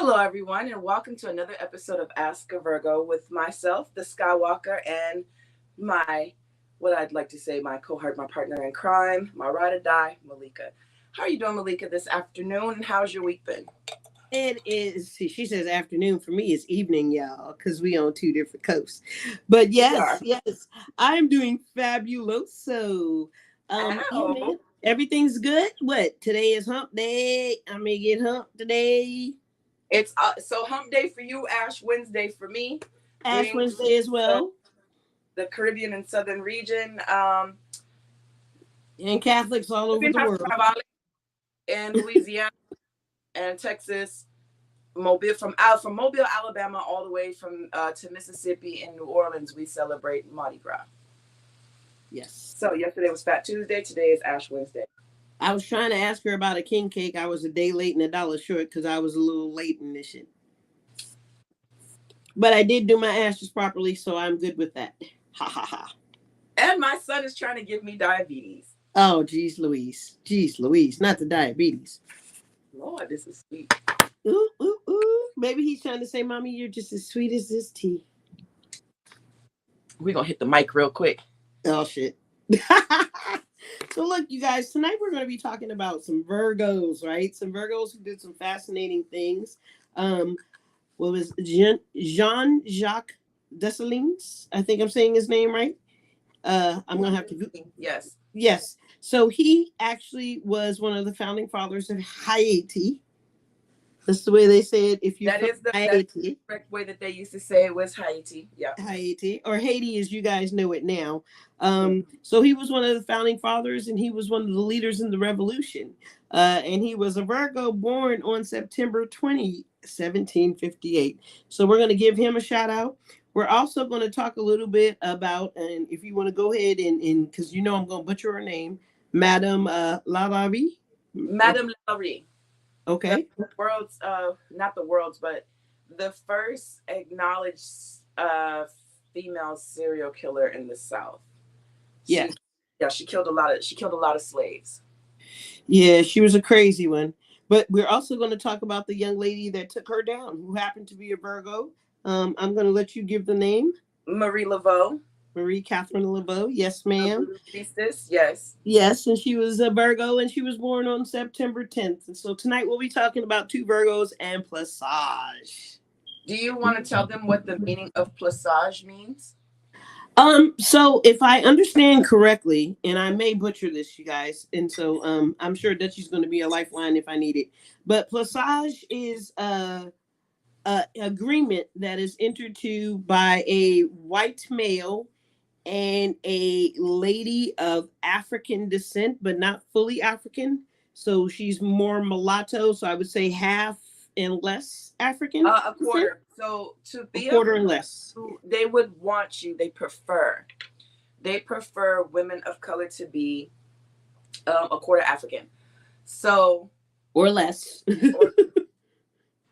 Hello, everyone, and welcome to another episode of Ask a Virgo with myself, the Skywalker, and my, what I'd like to say, my cohort, my partner in crime, my ride or die, Malika. How are you doing, Malika, this afternoon, and how's your week been? It is, see, she says afternoon. For me, it's evening, y'all, because we on two different coasts. But We yes, are. yes, I'm doing fabulous. So, yeah, Ow. man, everything's good. What? Today is hump day. I'm gonna get hump today. It's so hump day for you, Ash Wednesday for me. Ash Being Wednesday as the, well. the Caribbean and Southern region, And Catholics all over Caribbean the has world. Carnaval in Louisiana and Texas. From Mobile, Alabama, all the way from to Mississippi and New Orleans, we celebrate Mardi Gras. Yes. So yesterday was Fat Tuesday. Today is Ash Wednesday. I was trying to ask her about a king cake. I was a day late and a dollar short because I was a little late in this shit. But I did do my ashes properly, so I'm good with that. Ha ha ha. And my son is trying to give me diabetes. Oh, geez, Louise. Geez, Louise. Not the diabetes. Lord, this is sweet. Ooh, ooh, ooh. Maybe he's trying to say, Mommy, you're just as sweet as this tea. We're gonna hit the mic real quick. Oh, shit. So, look, you guys, tonight we're going to be talking about some Virgos, right? Some Virgos who did some fascinating things. Um, what was Jean Jacques Dessalines? I think I'm saying his name right. I'm going to have to. Yes. Yes. So, he actually was one of the founding fathers of Haiti. That's the way they say it. If you're That from is the Haiti, correct way that they used to say it was Haiti. Yeah. Haiti, or Haiti as you guys know it now. So he was one of the founding fathers, and he was one of the leaders in the revolution. And he was a Virgo born on September 20, 1758. So we're going to give him a shout out. We're also going to talk a little bit about, and if you want to go ahead and because you know I'm going to butcher her name, Madame Lavary. Madame Laurie, the Okay. world's not the world's, but the first acknowledged female serial killer in the South. She Yes. yeah, she killed a lot of slaves. Yeah, she was a crazy one. But we're also going to talk about the young lady that took her down, who happened to be a Virgo. I'm going to let you give the name. Marie Laveau, Marie Catherine Laveau. Yes, the ma'am. Blue Priestess, yes. Yes, and she was a Virgo, and she was born on September 10th. And so tonight we'll be talking about two Virgos and Plaçage. Do you want to tell them what the meaning of plaçage means? So if I understand correctly, and I may butcher this, you guys, and so I'm sure that she's going to be a lifeline if I need it. But Plaçage is agreement that is entered to by a white male and a lady of African descent, but not fully African. So she's more mulatto. So I would say half and less African A descent, quarter. So to a be a quarter and less. they would want you. They prefer women of color to be a quarter African. So, Or less. or,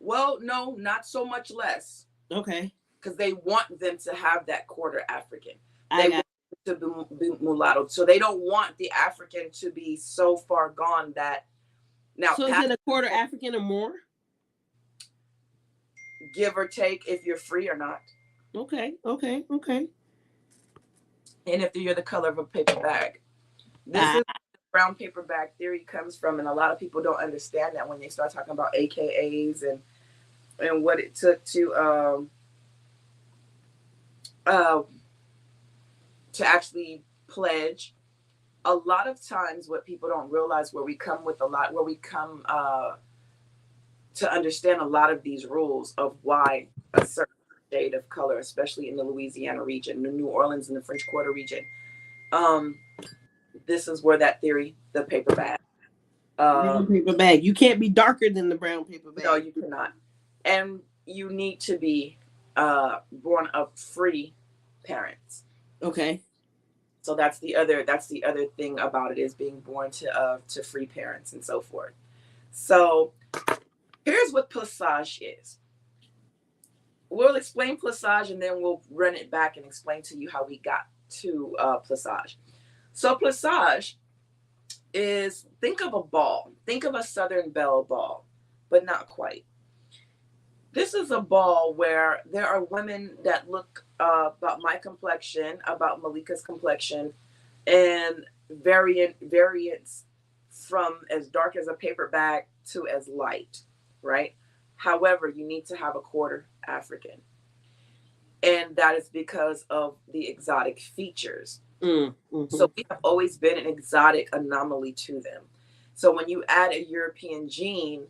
well, no, not so much less, Okay. because they want them to have that quarter African. I They got want them to be mulatto, so they don't want the African to be so far gone that now So is past it a quarter African or more? give or take if you're free or not, Okay, okay, okay. and if you're the color of a paper bag. This Ah, is brown paper bag theory comes from, and a lot of people don't understand that when they start talking about AKAs and what it took uh, to actually pledge. A lot of times, what people don't realize, where we come to understand a lot of these rules of why a certain shade of color, especially in the Louisiana region, the New Orleans and the French Quarter region, um, this is where that theory, the paper bag. brown Um, paper bag. You can't be darker than the brown paper no, bag. you cannot, and you need to be born of free parents. Okay. So that's the other thing about it, is being born to free parents and so forth. So here's what Plaçage is. We'll explain Plaçage and then we'll run it back and explain to you how we got to Plaçage. So Plaçage is, think of a ball, think of a Southern Belle ball, but not quite. This is a ball where there are women that look about my complexion, about Malika's complexion, and variants from as dark as a paper bag to as light, right? However, you need to have a quarter African, and that is because of the exotic features. Mm-hmm. So we have always been an exotic anomaly to them. So when you add a European gene,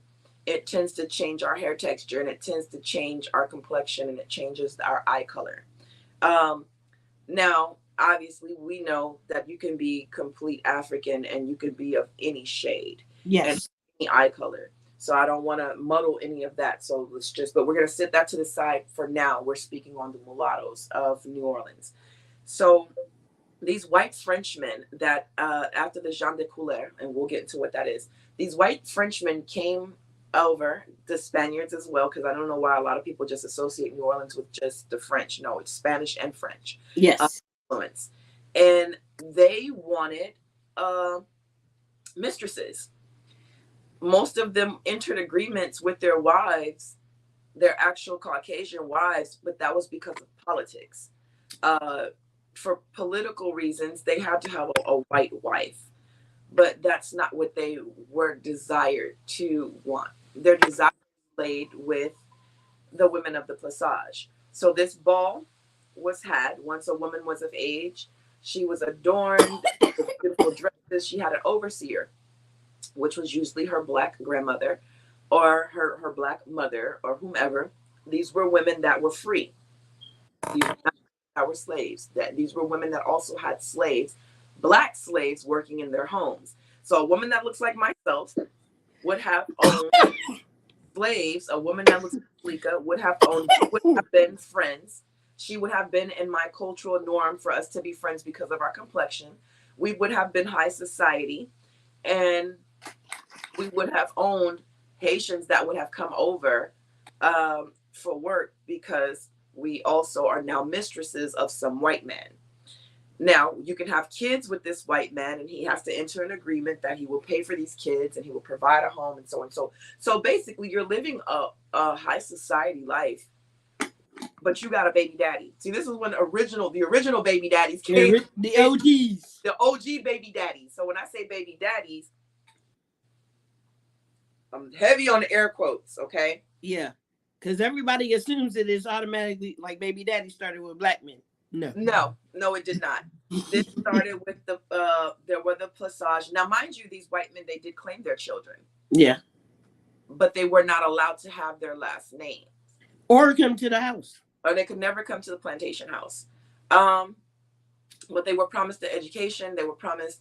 it tends to change our hair texture, and it tends to change our complexion, and it changes our eye color. Um, Now, obviously, we know that you can be complete African and you can be of any shade and Yes. any eye color. So I don't want to muddle any of that. So let's just, but we're going to sit that to the side for now. We're speaking on the mulattoes of New Orleans. So these white Frenchmen that after the Jean de Couleur, and we'll get into what that is, these white Frenchmen came over, the Spaniards as well, because I don't know why a lot of people just associate New Orleans with just the French. No, it's Spanish and French Yes. influence. And they wanted uh, mistresses. Most of them entered agreements with their wives, their actual Caucasian wives, but that was because of politics. Uh, for political reasons, they had to have a white wife, but that's not what they were desired to want. Their desire laid with the women of the Plaçage. So this ball was had once a woman was of age. She was adorned with beautiful dresses. She had an overseer, which was usually her black grandmother or her black mother or whomever. These were women that were free. These were not that were slaves. That these were women that also had slaves, black slaves working in their homes. So a woman that looks like myself would have owned slaves. A woman that looks like Malika would have been friends. She would have been in my cultural norm for us to be friends because of our complexion. We would have been high society, and we would have owned Haitians that would have come over for work because we also are now mistresses of some white man. Now, you can have kids with this white man, and he has to enter an agreement that he will pay for these kids and he will provide a home and so on. So basically, you're living a high society life, but you got a baby daddy. See, this is when the original baby daddies came. The OGs. The OG baby daddies. So when I say baby daddies, I'm heavy on the air quotes, okay? Yeah. Because everybody assumes that it's automatically like baby daddy started with black men. No, it did not. This started with there were the Plaçage. Now, mind you, these white men, they did claim their children. Yeah. But they were not allowed to have their last name. Or come to the house. Or they could never come to the plantation house. But they were promised the education. They were promised,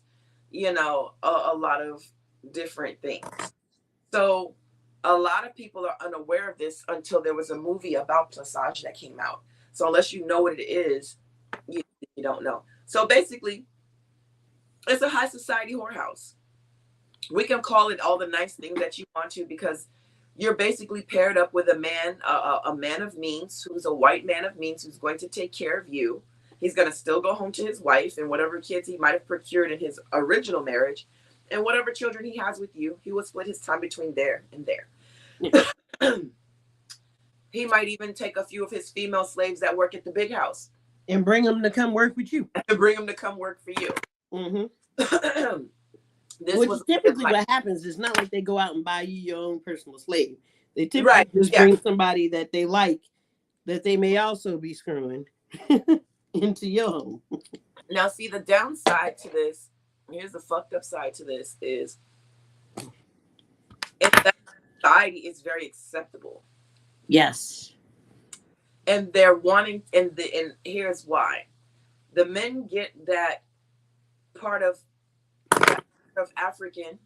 a lot of different things. So a lot of people are unaware of this until there was a movie about Plaçage that came out. So unless you know what it is, you don't know. So basically, it's a high society whorehouse. We can call it all the nice things that you want to, because you're basically paired up with a man of means, who's a white man of means, who's going to take care of you. He's going to still go home to his wife and whatever kids he might have procured in his original marriage, and whatever children he has with you, he will split his time between there and there. Yeah. He might even take a few of his female slaves that work at the big house and bring them to come work with you. And bring them to come work for you. Mm-hmm. Which is typically what happens. It's not like they go out and buy you your own personal slave. They typically just bring somebody that they like, that they may also be screwing into your home. Now, see, the downside to this, here's the fucked up side to this, is that society is very acceptable. Yes. And they're wanting, and here's why. The men get that part of African,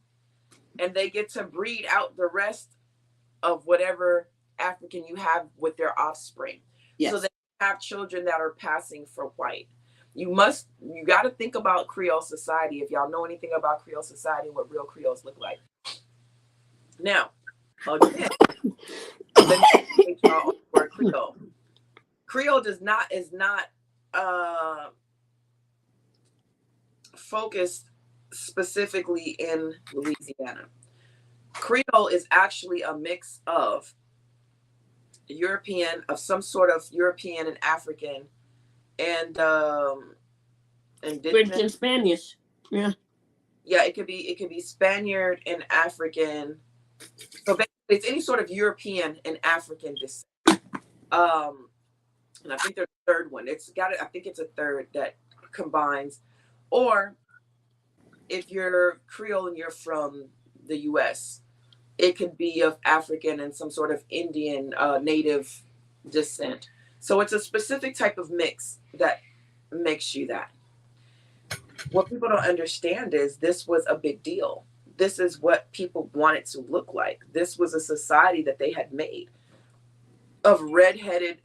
and they get to breed out the rest of whatever African you have with their offspring. Yes. So they have children that are passing for white. You got to think about Creole society. If y'all know anything about Creole society, what real Creoles look like. Now, again, let me take y'all on the word Creole. Creole is not focused specifically in Louisiana. Creole is actually a mix of European, of some sort of European and African, and French indigenous. and Spanish. Yeah. Yeah, it could be Spaniard and African. So basically, it's any sort of European and African descent. Um, and I think there's a third one. It's got it. I think it's a third that combines. Or if you're Creole and you're from the U.S., it could be of African and some sort of Indian native descent. So it's a specific type of mix that makes you that. What people don't understand is this was a big deal. This is what people wanted to look like. This was a society that they had made of redheaded,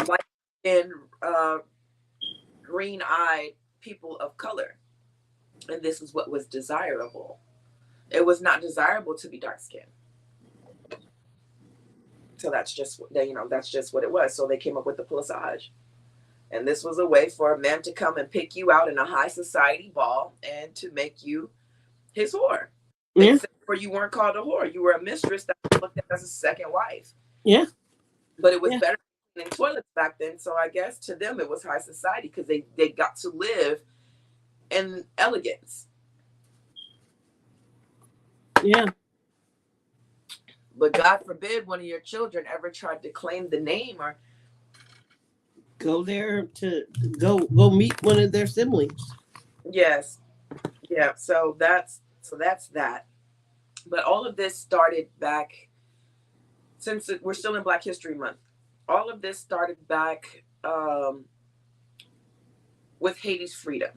light skinned, green eyed people of color. And this is what was desirable. It was not desirable to be dark skinned. So that's just that's just what it was. So they came up with the Plaçage. And this was a way for a man to come and pick you out in a high society ball and to make you his whore. Yeah. Except for you weren't called a whore. You were a mistress that was looked at as a second wife. Yeah. But it was Yeah. better than toilets back then. So I guess to them it was high society because they got to live in elegance. Yeah. But God forbid one of your children ever tried to claim the name or go there to go meet one of their siblings. Yes. Yeah. So that's that. But all of this started back since we're still in Black History Month. All of this started back with Haiti's freedom.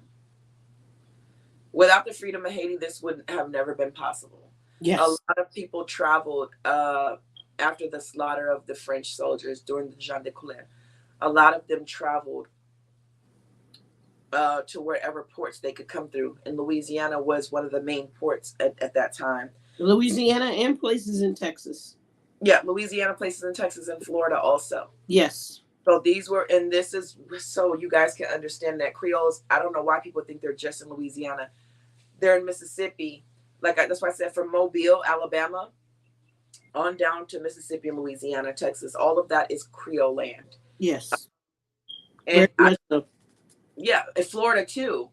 Without the freedom of Haiti, this would have never been possible. Yes. A lot of people traveled after the slaughter of the French soldiers during the Jean de Colère. A lot of them traveled to wherever ports they could come through. And Louisiana was one of the main ports at that time. Louisiana and places in Texas. Yeah, Louisiana, places in Texas and Florida also. Yes. So these were, and this is so you guys can understand that Creoles, I don't know why people think they're just in Louisiana. They're in Mississippi. That's why I said from Mobile, Alabama, on down to Mississippi and Louisiana, Texas. All of that is Creole land. Yes. And and Florida too.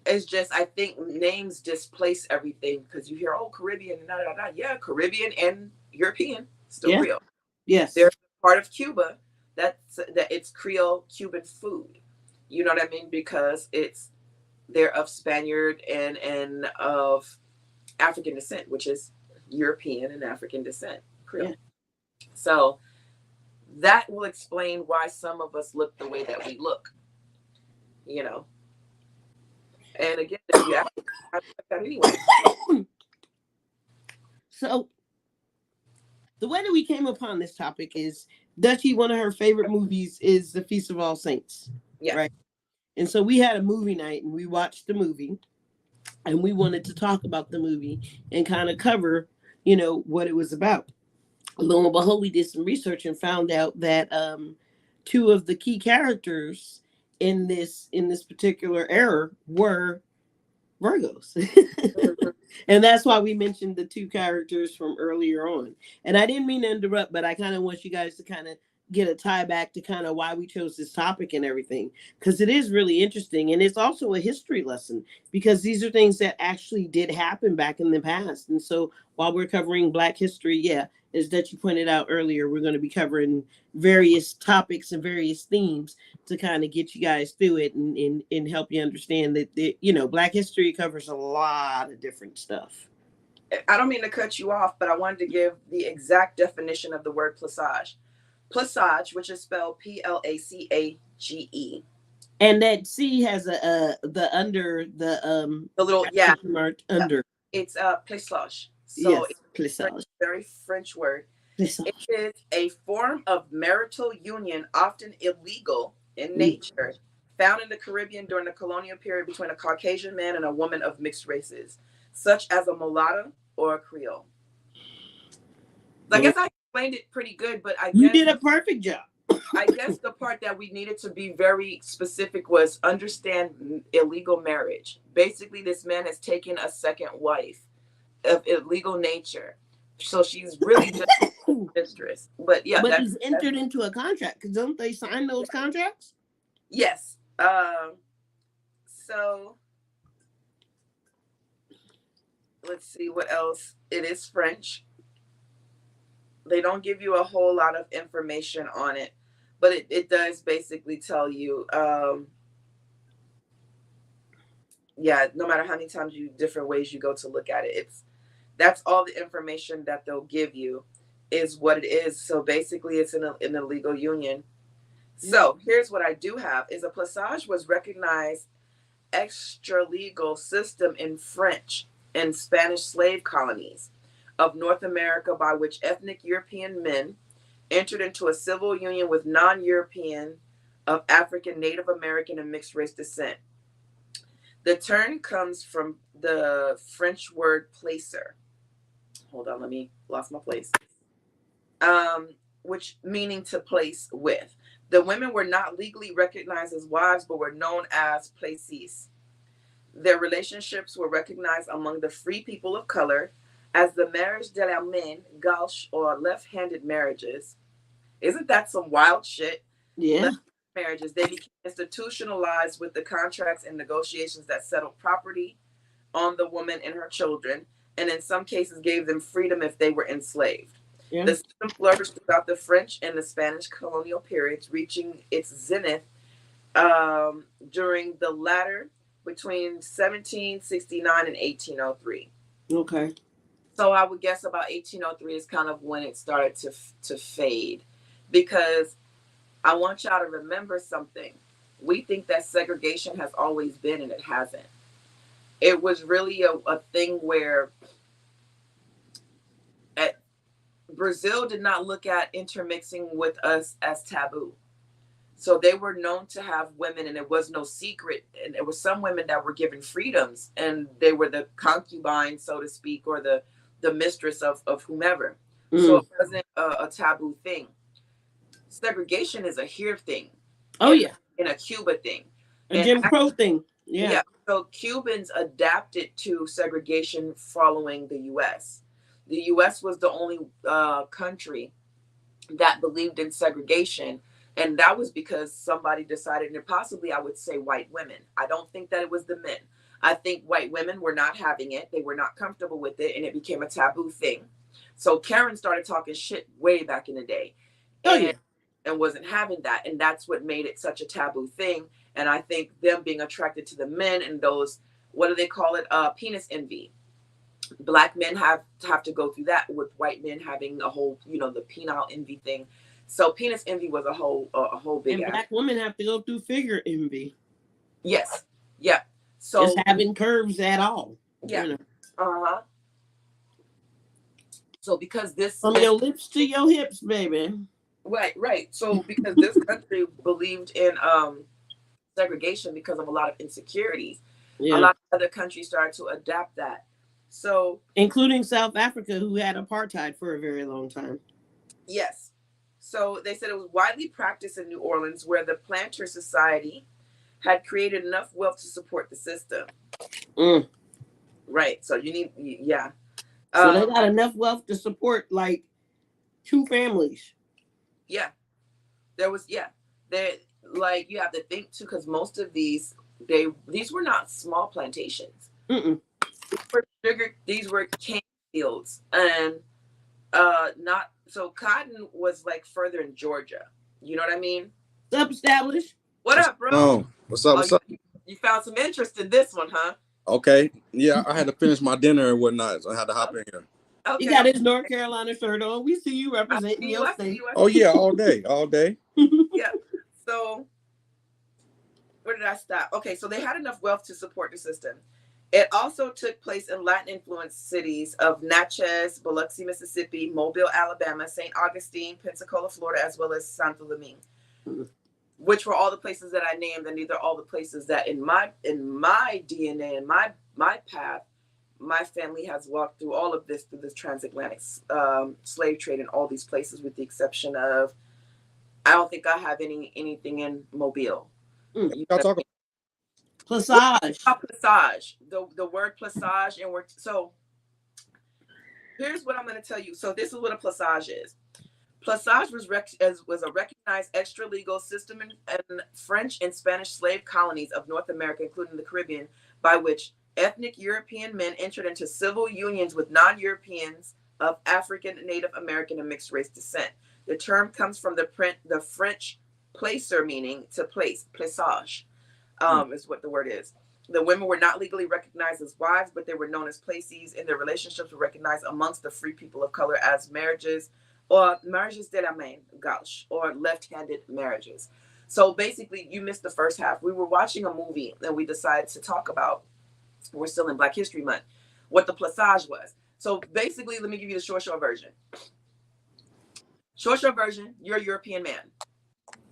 It's just, I think names displace everything because you hear, oh, Caribbean, yeah, Caribbean and European, still Creole. Yes. There's part of Cuba that it's Creole Cuban food. You know what I mean? Because they're of Spaniard and of African descent, which is European and African descent, Creole. Yeah. So that will explain why some of us look the way that we look. You know. And again, you have that anyway. So the way that we came upon this topic is Dutchie, one of her favorite movies is The Feast of All Saints. Yeah. Right. And so we had a movie night and we watched the movie and we wanted to talk about the movie and kind of cover, what it was about. Lo and behold, we did some research and found out that two of the key characters in this particular era were Virgos. And that's why we mentioned the two characters from earlier on. And I didn't mean to interrupt, but I kind of want you guys to kind of get a tie back to kind of why we chose this topic and everything, because it is really interesting. And it's also a history lesson because these are things that actually did happen back in the past. And so while we're covering Black history, as that you pointed out earlier, we're going to be covering various topics and various themes to kind of get you guys through it and help you understand that, Black history covers a lot of different stuff. I don't mean to cut you off, but I wanted to give the exact definition of the word Plaçage. Plaçage, which is spelled Placage. And that C has the under the little mark under. It's Plaçage. So it's a very French word. Plaçage. It is a form of marital union, often illegal in nature, found in the Caribbean during the colonial period between a Caucasian man and a woman of mixed races, such as a mulatto or a Creole. I guess I explained it pretty good, but you did a perfect job. I guess the part that we needed to be very specific was understand illegal marriage. Basically, this man has taken a second wife of illegal nature, So she's really just mistress. But yeah, but he's entered into a contract because don't they sign those contracts? Yes. So let's see what else. It is French. They don't give you a whole lot of information on it, but it does basically tell you, yeah, no matter how many times different ways you go to look at it, that's all the information that they'll give you is what it is. So basically, it's an illegal union. So here's what I do have is a Plaçage was recognized extra legal system in French and Spanish slave colonies of North America by which ethnic European men entered into a civil union with non-European of African, Native American, and mixed race descent. The term comes from the French word placer. Hold on, lost my place. Which meaning to place with. The women were not legally recognized as wives, but were known as places. Their relationships were recognized among the free people of color as the marriage de la main, gauche, or left-handed marriages. Isn't that some wild shit? Yeah. Left marriages, they became institutionalized with the contracts and negotiations that settled property on the woman and her children, and in some cases gave them freedom if they were enslaved. Yeah. The system flourished throughout the French and the Spanish colonial periods, reaching its zenith during the latter between 1769 and 1803. Okay. So I would guess about 1803 is kind of when it started to fade, because I want y'all to remember something. We think that segregation has always been, and it hasn't. It was really a thing where Brazil did not look at intermixing with us as taboo. So they were known to have women, and it was no secret. And there were some women that were given freedoms, and they were the concubine, so to speak, or the mistress of whomever. So it wasn't a taboo thing. Segregation is a here thing. Oh, yeah. And a Cuba thing. A Jim Crow thing. Yeah. So Cubans adapted to segregation following the U.S. The U.S. was the only country that believed in segregation. And that was because somebody decided, and possibly I would say white women. I don't think that it was the men. I think white women were not having it. They were not comfortable with it, and it became a taboo thing. So Karen started talking shit way back in the day. And wasn't having that. And that's what made it such a taboo thing. And I think them being attracted to the men and those, what do they call it? Penis envy. Black men have to go through that, with white men having a whole, the penile envy thing. So penis envy was a whole big. And black women have to go through figure envy. Yes. Yeah. So just having curves at all. Yeah. So because this from your lips to your hips, baby. Right. So because this country believed in segregation because of a lot of insecurities, a lot of other countries started to adapt that. So including South Africa, who had apartheid for a very long time. Yes. So they said it was widely practiced in New Orleans, where the planter society had created enough wealth to support the system. Right. So you need, So they got enough wealth to support like 2 families. Yeah. There was, they, like, you have to think too, because most of these were not small plantations. These were cane fields, and not so cotton was like further in Georgia. You know what I mean? What's up, established? What up, bro? Oh, what's up? What's up? You found some interest in this one, huh? Okay. Yeah, I had to finish my dinner and whatnot, so I had to hop in here. Okay. You got his North Carolina shirt on. We see you representing your state. Oh yeah, all day. Yeah. So where did I stop? Okay, so they had enough wealth to support the system. It also took place in Latin-influenced cities of Natchez, Biloxi, Mississippi, Mobile, Alabama, St. Augustine, Pensacola, Florida, as well as Santo Domingo, which were all the places that I named, and these are all the places that in my DNA, in my path, my family has walked through all of this, through this transatlantic slave trade in all these places, with the exception of, I don't think I have anything in Mobile. Y'all talking Plaçage. Plaçage. The word Plaçage, and so here's what I'm going to tell you. So this is what a plaçage is. Plaçage was a recognized extra-legal system in French and Spanish slave colonies of North America, including the Caribbean, by which ethnic European men entered into civil unions with non-Europeans of African, Native American, and mixed race descent. The term comes from the French placer, meaning to place, plaçage, is what the word is. The women were not legally recognized as wives, but they were known as placees, and their relationships were recognized amongst the free people of color as marriages, or mariages de la main gauche, or left-handed marriages. So basically, you missed the first half. We were watching a movie, and we decided to talk about, we're still in Black History Month, what the plaçage was. So basically, let me give you the short version. Short version, you're a European man.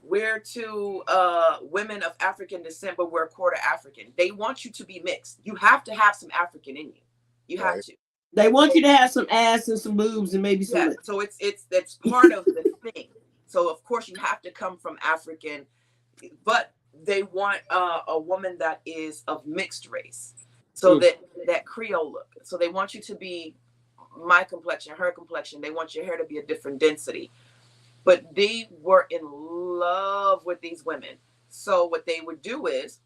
We're two women of African descent, but we're a quarter African. They want you to be mixed. You have to have some African in you. You have to. They want you to have some ass and some boobs and maybe some lips. So it's part of the thing. So of course you have to come from African, but they want a woman that is of mixed race. So that Creole look. So they want you to be my complexion, her complexion. They want your hair to be a different density. But they were in love with these women. So what they would do is,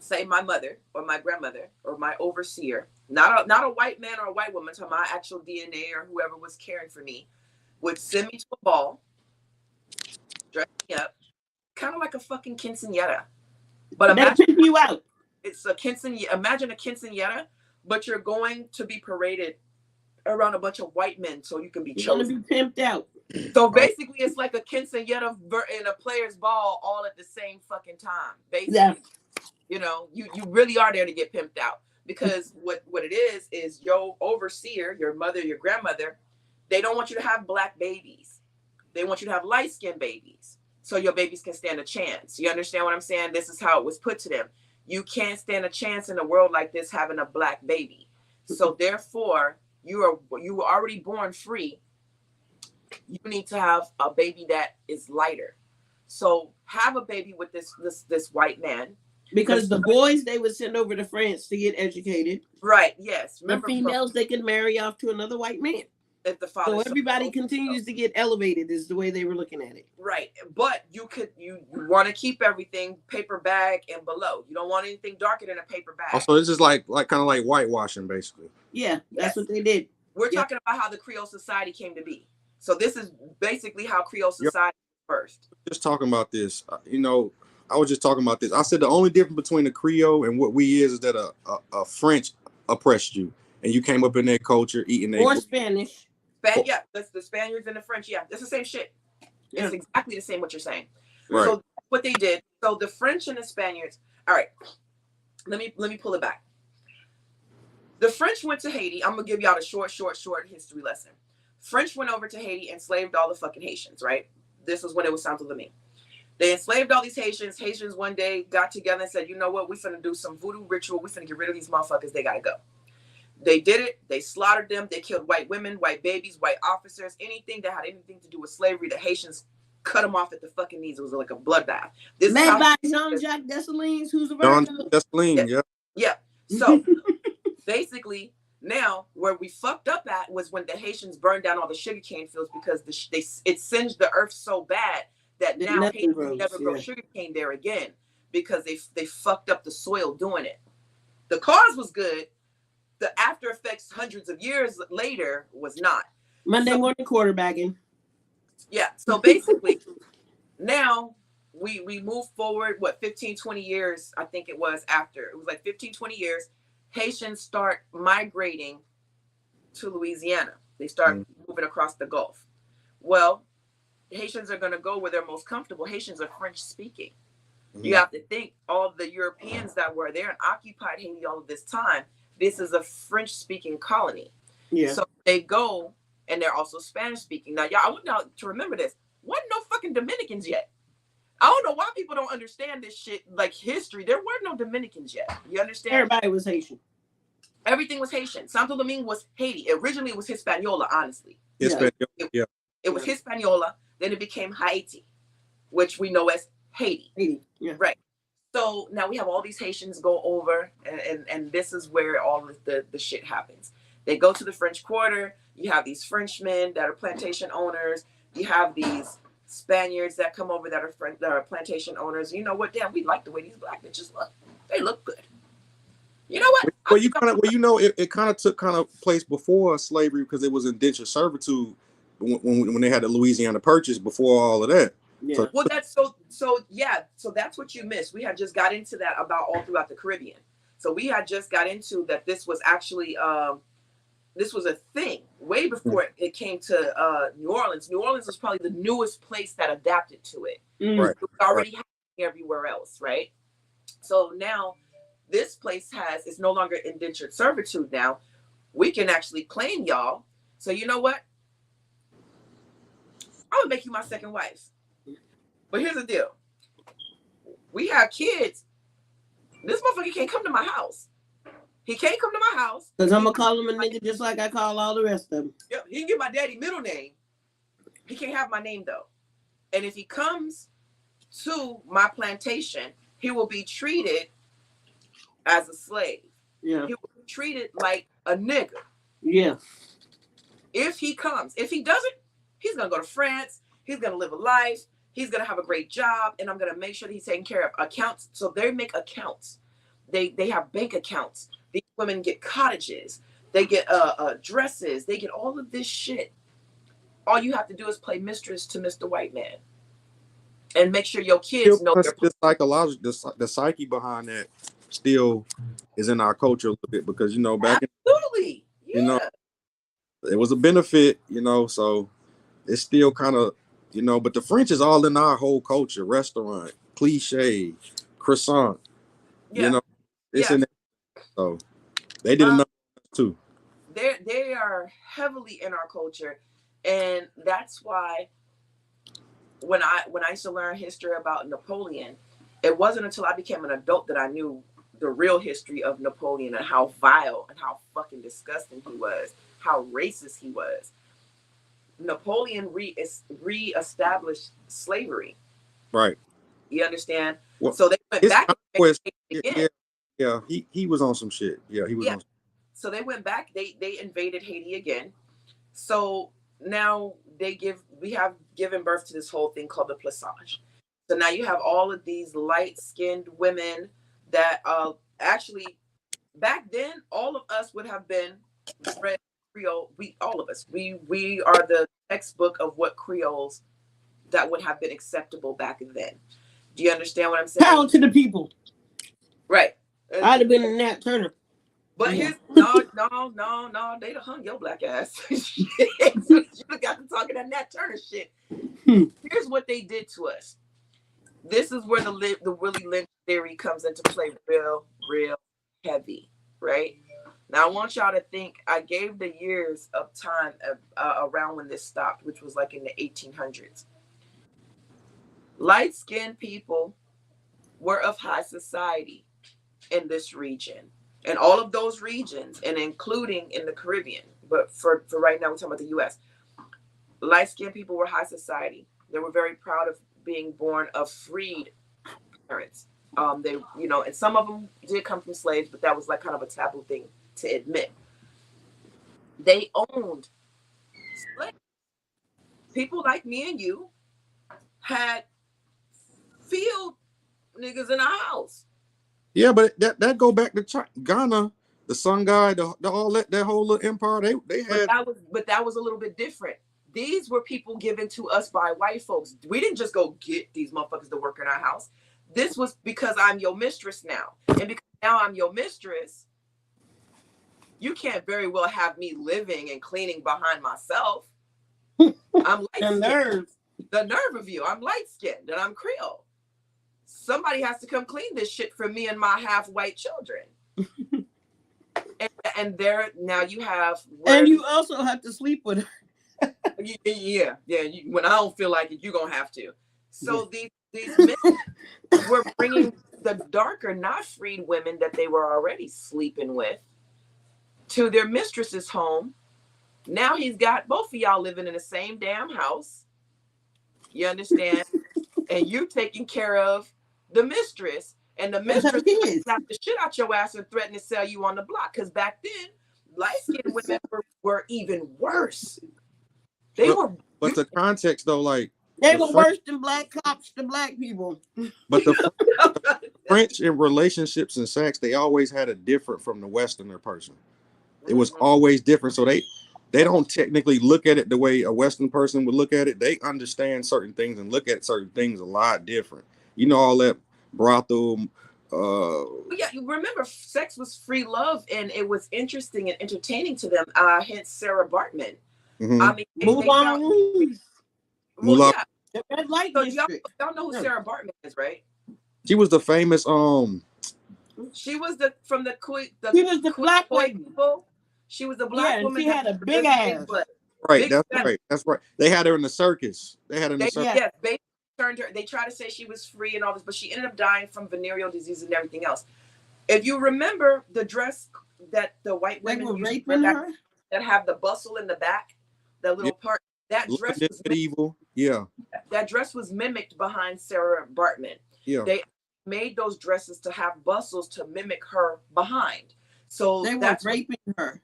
say my mother or my grandmother or my overseer, not a white man or a white woman, so my actual DNA or whoever was caring for me, would send me to a ball, dress me up, kind of like a fucking quinceañera. But imagine you out. It's a quinceañera. Imagine a quinceañera, but you're going to be paraded around a bunch of white men so you can be chosen. You're gonna be pimped out. So basically, it's like a quinceañera in a player's ball all at the same fucking time. Basically, you know, you really are there to get pimped out, because what it is your overseer, your mother, your grandmother, they don't want you to have black babies. They want you to have light-skinned babies so your babies can stand a chance. You understand what I'm saying? This is how it was put to them. You can't stand a chance in a world like this having a black baby. So therefore, you were already born free. You need to have a baby that is lighter. So have a baby with this white man. Because the boys they would send over to France to get educated. Right, yes. Remember, the females they can marry off to another white man. If the father, so everybody continues to get elevated is the way they were looking at it. Right. But you want to keep everything paper bag and below. You don't want anything darker than a paper bag. Also, it's just like kind of like whitewashing, basically. Yeah, that's what they did. We're talking about how the Creole society came to be. So this is basically how Creole society first. Just talking about this, you know, I was just talking about this. I said the only difference between the Creole and what we is that a French oppressed you, and you came up in their culture eating their Spanish. Yeah, that's the Spaniards and the French. Yeah, it's the same shit. It's exactly the same what you're saying. Right. So what they did. So the French and the Spaniards. All right, let me pull it back. The French went to Haiti. I'm gonna give y'all a short history lesson. French went over to Haiti, enslaved all the fucking Haitians. Right. This was when it was Saint Louis. They enslaved all these Haitians. Haitians one day got together and said, you know what? We finna do some voodoo ritual. We finna get rid of these motherfuckers. They gotta go. They did it. They slaughtered them. They killed white women, white babies, white officers, anything that had anything to do with slavery. The Haitians cut them off at the fucking knees. It was like a bloodbath. This made by Jean-Jacques Dessalines, who's a Virgo. Dessalines, yeah. So basically, now where we fucked up at was when the Haitians burned down all the sugarcane fields, because it singed the earth so bad that now Haiti never grow sugarcane there again, because they fucked up the soil doing it. The cause was good. The after effects hundreds of years later was not. Monday morning quarterbacking. Yeah. So basically, now we move forward, 15, 20 years, I think it was after. It was like 15, 20 years. Haitians start migrating to Louisiana. They start moving across the Gulf. Well, Haitians are going to go where they're most comfortable. Haitians are French speaking. You have to think all the Europeans that were there and occupied Haiti all of this time. This is a French speaking colony. Yeah. So they go, and they're also Spanish speaking. Now, y'all, I want y'all to remember this. Wasn't no fucking Dominicans yet. I don't know why people don't understand this shit, like history. There were no Dominicans yet. You understand? Everybody was Haitian. Everything was Haitian. Santo Domingo was Haiti. Originally, it was Hispaniola, honestly. Hispaniola, It was Hispaniola. Then it became Haiti, which we know as Haiti. Right. So now we have all these Haitians go over, and this is where all of the shit happens. They go to the French Quarter. You have these Frenchmen that are plantation owners. You have these Spaniards that come over that are plantation owners. You know what? Damn, we like the way these black bitches look. They look good. You know what? It kind of took place before slavery because it was indentured servitude when they had the Louisiana Purchase before all of that. Yeah. Well, that's so that's what you missed. We had just got into that about all throughout the Caribbean. So we had just got into that. This was actually this was a thing way before it came to New Orleans. New Orleans was probably the newest place that adapted to it. Right. It was already happening everywhere else, right? So now this place it's no longer indentured servitude now. We can actually claim y'all. So you know what? I would make you my second wife. But here's the deal. We have kids. This motherfucker can't come to my house. He can't come to my house. Because I'm going to call him a nigga just like I call all the rest of them. Yep, he can get my daddy middle name. He can't have my name, though. And if he comes to my plantation, he will be treated as a slave. Yeah. He will be treated like a nigga. Yeah. If he comes. If he doesn't, he's going to go to France. He's going to live a life. He's going to have a great job. And I'm going to make sure that he's taking care of accounts. So they make accounts. They have bank accounts. These women get cottages. They get dresses. They get all of this shit. All you have to do is play mistress to Mr. White Man. And make sure your kids know their the psychological, the psyche behind that still is in our culture a little bit because, you know, back Absolutely. Yeah. You know, it was a benefit, you know, so it's still kind of, you know, but the French is all in our whole culture, restaurant, cliche, croissant, you know, it's in there. So they did enough too. They are heavily in our culture. And that's why when I used to learn history about Napoleon, it wasn't until I became an adult that I knew the real history of Napoleon and how vile and how fucking disgusting he was, how racist he was. Napoleon re-established slavery. Right. You understand? Well, so they went back again. Yeah, he was on some shit. Yeah, he was on some. So they went back, they invaded Haiti again. So now we have given birth to this whole thing called the Plaçage. So now you have all of these light-skinned women that actually back then all of us would have been bred Creole. All of us. We are the textbook of what Creoles that would have been acceptable back then. Do you understand what I'm saying? Power to the people. Right. I'd have been a Nat Turner. But here's no, they'd have hung your black ass. You got to talking that Nat Turner shit. Here's what they did to us. This is where the Willie Lynch theory comes into play real heavy, right? Now I want y'all to think. I gave the years of time around when this stopped, which was like in the 1800s. Light-skinned people were of high society in this region. And all of those regions, and including in the Caribbean, but for right now, we're talking about the U.S. Light-skinned people were high society. They were very proud of being born of freed parents. They, you know, and some of them did come from slaves, but that was like kind of a taboo thing to admit. They owned slaves. People like me and you had field niggas in our house. Yeah, but that go back to Ghana, the Sun guy, the all that whole little empire they had. But that was a little bit different. These were people given to us by white folks. We didn't just go get these motherfuckers to work in our house. This was because I'm your mistress now, and because now I'm your mistress, you can't very well have me living and cleaning behind myself. I'm light-skinned. The nerve of you. I'm light-skinned and I'm Creole. Somebody has to come clean this shit for me and my half-white children. and there now you have. And you also have to sleep with her. Yeah. When I don't feel like it, you're gonna have to. So these men were bringing the darker, not freed women that they were already sleeping with to their mistress's home. Now he's got both of y'all living in the same damn house. You understand? And you taking care of the mistress, and the mistress slapped the shit out your ass and threatened to sell you on the block. Because back then, light-skinned women were even worse. They were. But the context though, like they were worse than black cops to black people. But the French in relationships and sex, they always had a different from the Westerner person. It was always different. So they don't technically look at it the way a Western person would look at it. They understand certain things and look at certain things a lot different. You know, all that brothel. Yeah, you remember sex was free love, and it was interesting and entertaining to them. Hence Sarah Bartman. Mm-hmm. I mean, yeah. The red light So district. y'all know who Sarah Bartman is, right? She was the famous She was the She was the black people. She was the black woman. She had a big ass. Right, that's right. They had her in the circus. Circus. Yeah, they turned her. They tried to say she was free and all this, but she ended up dying from venereal disease and everything else. If you remember the dress that the white women used that have the bustle in the back, that little part, that dress was medieval. Yeah. That dress was mimicked behind Sarah Bartman. Yeah. They made those dresses to have bustles to mimic her behind. So they were raping her.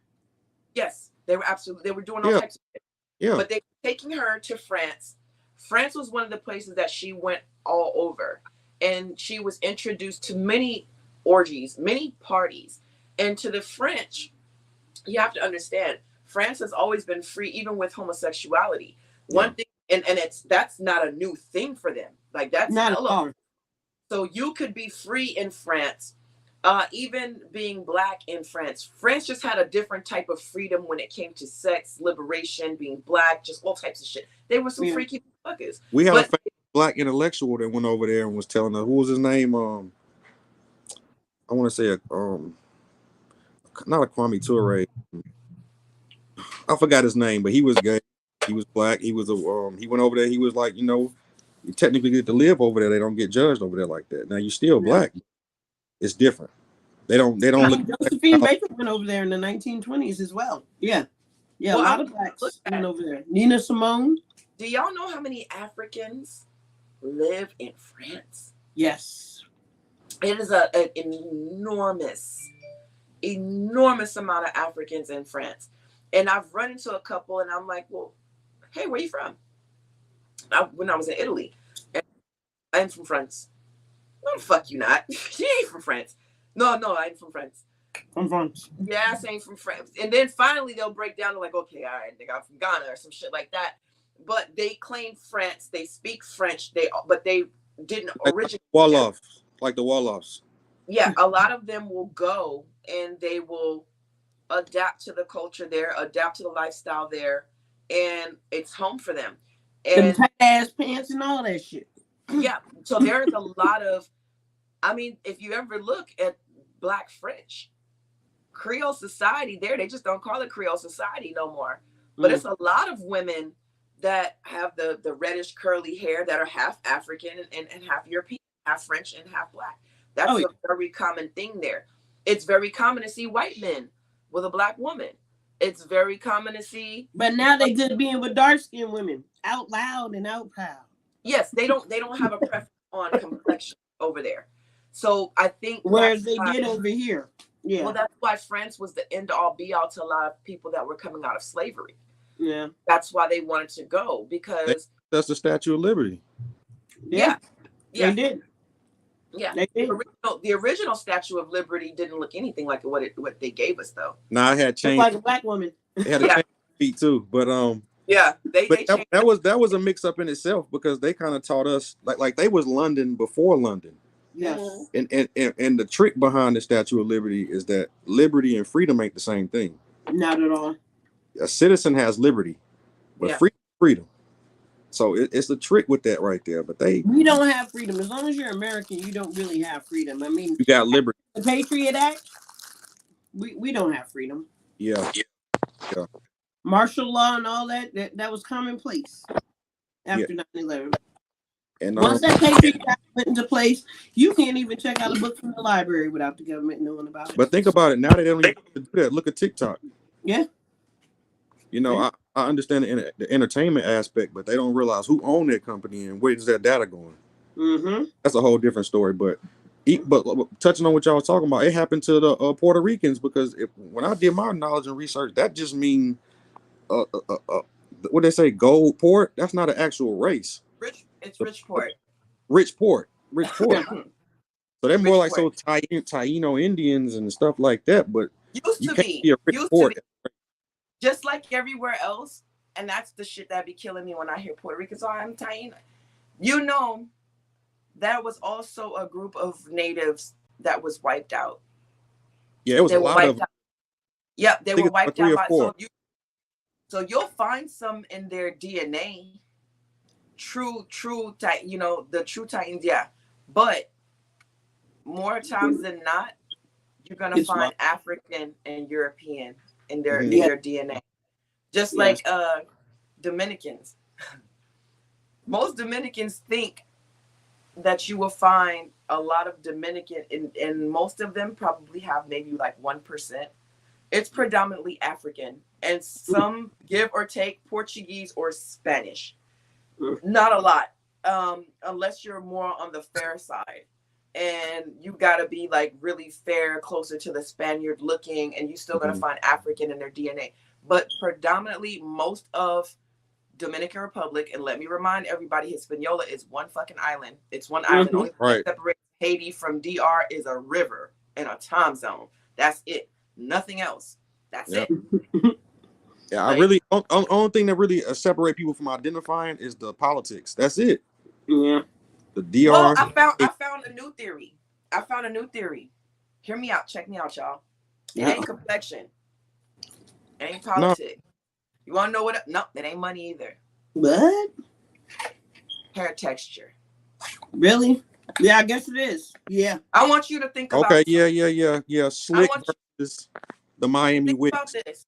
Yes, they were absolutely. They were doing all types of shit. Yeah. But they were taking her to France. France was one of the places that she went all over. And she was introduced to many orgies, many parties. And to the French, you have to understand, France has always been free, even with homosexuality. One thing, and that's not a new thing for them. Like that's not at all. So you could be free in France, even being black in France. France just had a different type of freedom when it came to sex, liberation, being black, just all types of shit. They were some freaky fuckers. We had a black intellectual that went over there and was telling her, who was his name? I want to say not a Kwame Ture. I forgot his name, but he was gay. He was black. He was he went over there. He was like, you technically get to live over there. They don't get judged over there like that. Now you're still black. It's different. They don't look. Josephine Baker went over there in the 1920s as well. Yeah. Yeah, well, a lot of blacks went over there. Nina Simone. Do y'all know how many Africans live in France? Yes. It is an enormous amount of Africans in France. And I've run into a couple and I'm like, well, hey, where you from? When I was in Italy. And I'm from France. No, fuck you not. You ain't from France. No, I ain't from France. I'm France. Yes, I ain't from France. And then finally they'll break down to like, okay, all right, I'm from Ghana or some shit like that. But they claim France. They speak French. But they didn't originally. Like the Woloffs. Yeah, a lot of them will go and they will adapt to the culture there, adapt to the lifestyle there, and it's home for them. And tight ass pants and all that shit. Yeah, so there's a lot of, I mean, if you ever look at Black French, Creole society there, they just don't call it Creole society no more. But it's a lot of women that have the reddish curly hair that are half African and half European, half French and half black. That's a very common thing there. It's very common to see white men with a black woman. It's very common to see. But now they good being with dark-skinned women, out loud and out proud. Yes, they don't have a preference on complexion over there. So I think whereas they did over here. Yeah. Well, that's why France was the end all be all to a lot of people that were coming out of slavery. Yeah. That's why they wanted to go, because that's the Statue of Liberty. Yeah. They did. Yeah. They did. The original Statue of Liberty didn't look anything like what they gave us though. No, I had changed. Like a black woman. They had a change feet too, but that was a mix up in itself, because they kind of taught us like they was London before London. Yes. And the trick behind the Statue of Liberty is that liberty and freedom ain't the same thing. Not at all. A citizen has liberty, but freedom. So it's the trick with that right there. But we don't have freedom. As long as you're American, you don't really have freedom. I mean, you got liberty. The Patriot Act, we don't have freedom. Yeah. Martial law and all that was commonplace after 9/11. And once that Patriot Act went into place, you can't even check out a book from the library without the government knowing about it. But think about it. Now they don't even do that. Look at TikTok. Yeah. I understand the entertainment aspect, but they don't realize who owned that company and where is that data going. Mm-hmm. That's a whole different story. But But touching on what y'all was talking about, it happened to the Puerto Ricans because when I did my knowledge and research, that just mean what they say, gold port. That's not an actual race. It's rich port. Rich port. So they're more Rich like port. Taino Indians and stuff like that. But Used you to can't be. be a rich Used port. to be. Just like everywhere else, and that's the shit that be killing me when I hear Puerto Rican. So I'm Taino. You know, there was also a group of natives that was wiped out. Yeah, it was They a were lot wiped of. out. Yep, they were wiped three out or by four. so you'll find some in their DNA. True, you know, the true Titans, yeah. But more times than not, you're gonna find African and European in their DNA. Just like Dominicans. Most Dominicans think that you will find a lot of Dominican, and most of them probably have maybe like 1%. It's predominantly African, and some give or take Portuguese or Spanish. Not a lot, unless you're more on the fair side, and you gotta be like really fair, closer to the Spaniard looking, and you still gonna find African in their DNA. But predominantly, most of Dominican Republic, and let me remind everybody, Hispaniola is one fucking island. It's one island. Only thing that separates Haiti from DR is a river and a time zone. That's it. Nothing else. That's it. Yeah, I really only thing that really separate people from identifying is the politics. That's it. Yeah. The DR. Well, I found a new theory. Hear me out. Check me out, y'all. It ain't complexion. It ain't politics. No. You want to know what? No, it ain't money either. What? Hair texture. Really? Yeah, I guess it is. Yeah. I want you to think about. Okay. Yeah. Slick versus the Miami Wigs. About this.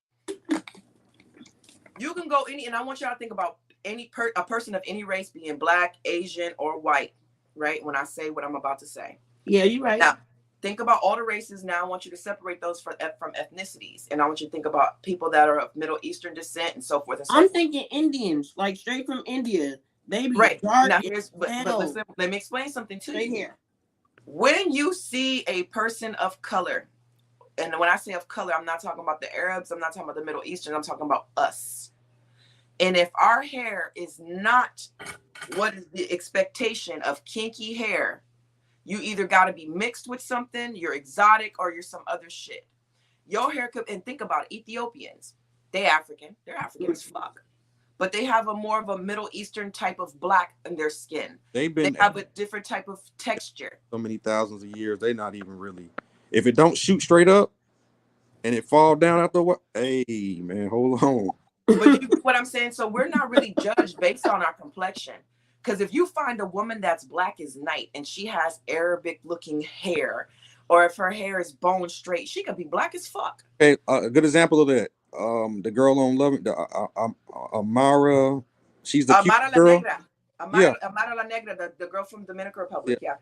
You can go and I want y'all to think about a person of any race, being black, Asian, or white. Right? When I say what I'm about to say. Yeah, you're right. Now, think about all the races. Now, I want you to separate those from ethnicities, and I want you to think about people that are of Middle Eastern descent and so forth. And so I'm thinking Indians, like straight from India. They be right dark. now. But listen, let me explain something to you. Here, when you see a person of color, and when I say of color, I'm not talking about the Arabs. I'm not talking about the Middle Eastern. I'm talking about us. And if our hair is not what is the expectation of kinky hair, you either got to be mixed with something, you're exotic, or you're some other shit. Your hair could, and think about Ethiopians. They're African as fuck. But they have a more of a Middle Eastern type of black in their skin. They have a different type of texture. So many thousands of years, they not even really. If it don't shoot straight up and it fall down after what? Hey, man, hold on. But you know what I'm saying? So we're not really judged based on our complexion. Because if you find a woman that's black as night and she has Arabic looking hair, or if her hair is bone straight, she could be black as fuck. Okay, a good example of that. The girl on Love It, Amara, she's the Cuban girl. Amara La Negra, the girl from Dominican Republic. Yeah.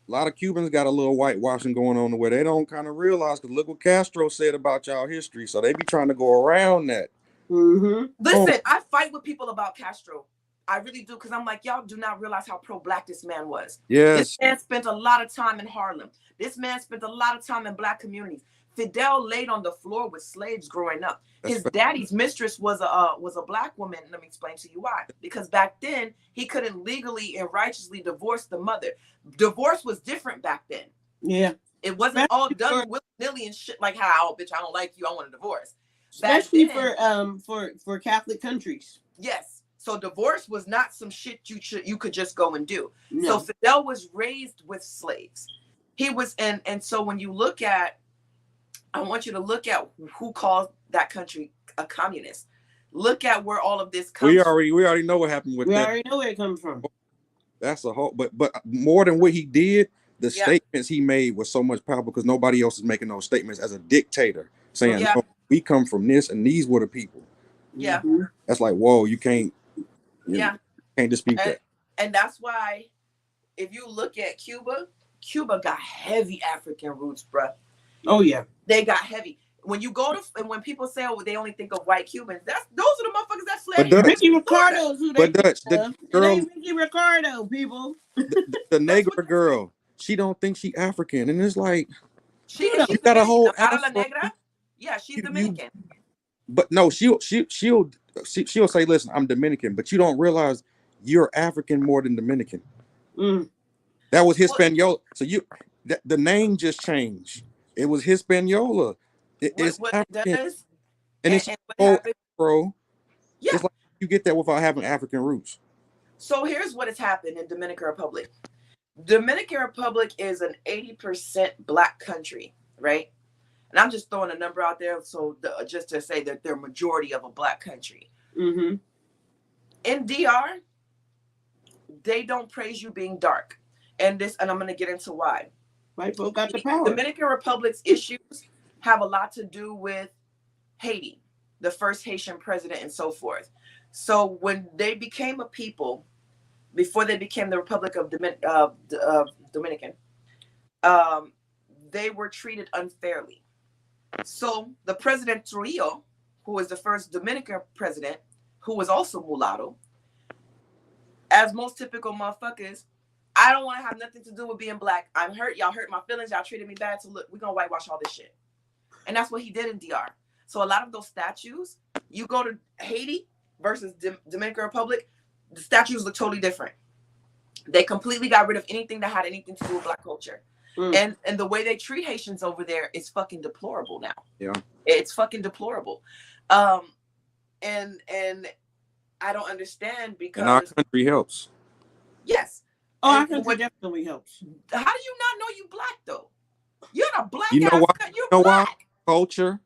A lot of Cubans got a little whitewashing going on where they don't kind of realize, because look what Castro said about y'all history. So they be trying to go around that. Listen, I fight with people about Castro. I really do, because I'm like, y'all do not realize how pro-black this man was. Yes. This man spent a lot of time in Harlem. This man spent a lot of time in black communities. Fidel laid on the floor with slaves growing up. His daddy's mistress was a black woman. Let me explain to you why. Because back then, he couldn't legally and righteously divorce the mother. Divorce was different back then. Yeah. It wasn't all done willy-nilly and shit like how, bitch, I don't like you, I want a divorce. Especially for Catholic countries. Yes. So divorce was not some shit you could just go and do. No. So Fidel was raised with slaves. He was, and so when you look at, I want you to look at who calls that country a communist. Look at where all of this comes from. We already know what happened with that. We already know where it comes from. That's a whole, but more than what he did, the statements he made was so much powerful, because nobody else is making those statements as a dictator, saying, no, we come from this and these were the people. Yeah. That's like, whoa, you can't. Can't dispute that. And that's why, if you look at Cuba got heavy African roots, bro. Oh yeah, they got heavy. When you go to, and when people say, oh, they only think of white Cubans, those are the motherfuckers that fled here. Ricky Ricardo's who they the girl, Ricky Ricardo, people. The Negra girl, she don't think she African, and it's like she's you got a Dominican. whole Amara La afro. Negra. Yeah, she's You, Dominican. but no, she'll say, listen, I'm Dominican, but you don't realize you're African more than Dominican. That was Hispaniola. So the name just changed. It was Hispaniola. It's What it African, does, and it's and what whole happened? Afro. Yeah. It's like you get that without having African roots. So here's what has happened in Dominican Republic. Dominican Republic is an 80% black country, right? And I'm just throwing a number out there, so just to say that they're majority of a black country. Mm-hmm. In DR, they don't praise you being dark, and I'm going to get into why. White folk got the power. Dominican Republic's issues have a lot to do with Haiti, the first Haitian president, and so forth. So when they became a people, before they became the Republic of Dominican, they were treated unfairly. So the President Trujillo, who was the first Dominican president, who was also mulatto, as most typical motherfuckers, I don't want to have nothing to do with being black. I'm hurt. Y'all hurt my feelings. Y'all treated me bad. So look, we're going to whitewash all this shit. And that's what he did in DR. So a lot of those statues, you go to Haiti versus Dominican Republic, the statues look totally different. They completely got rid of anything that had anything to do with black culture. And the way they treat Haitians over there is fucking deplorable now. Yeah. It's fucking deplorable. And I don't understand because... And our country helps. Yes. Oh, our country definitely helps. How do you not know you black, though? You're a black You know why? You're you know black. Why?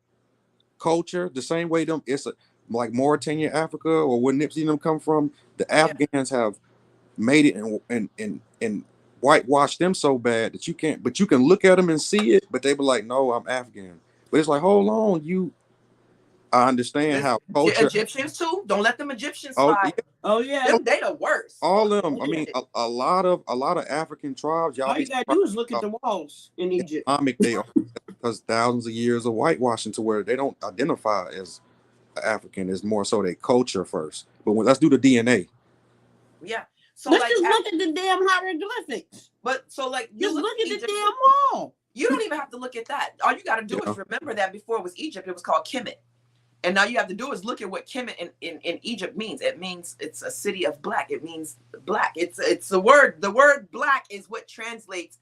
Culture, the same way it's like Mauritania, Africa, or where Nipsey and them come from. The Afghans have made it and whitewashed them so bad that you can't. But you can look at them and see it, but they be like, "No, I'm Afghan." But it's like, hold on, I understand how culture. Egyptians too. Don't let them Egyptians slide. Oh yeah. They the worst. All of them. I mean, a lot of African tribes. All you gotta do is look at the walls in Egypt. They are, because thousands of years of whitewashing to where they don't identify as African. It's more so their culture first. But let's do the DNA. Yeah. So let's just look at the damn hieroglyphics. But so just look at the damn wall. You don't even have to look at that. All you got to do is remember that before it was Egypt, it was called Kemet. And now you have to do is look at what Kemet in Egypt means. It means it's a city of black. It means black. It's the word. The word black is what translates.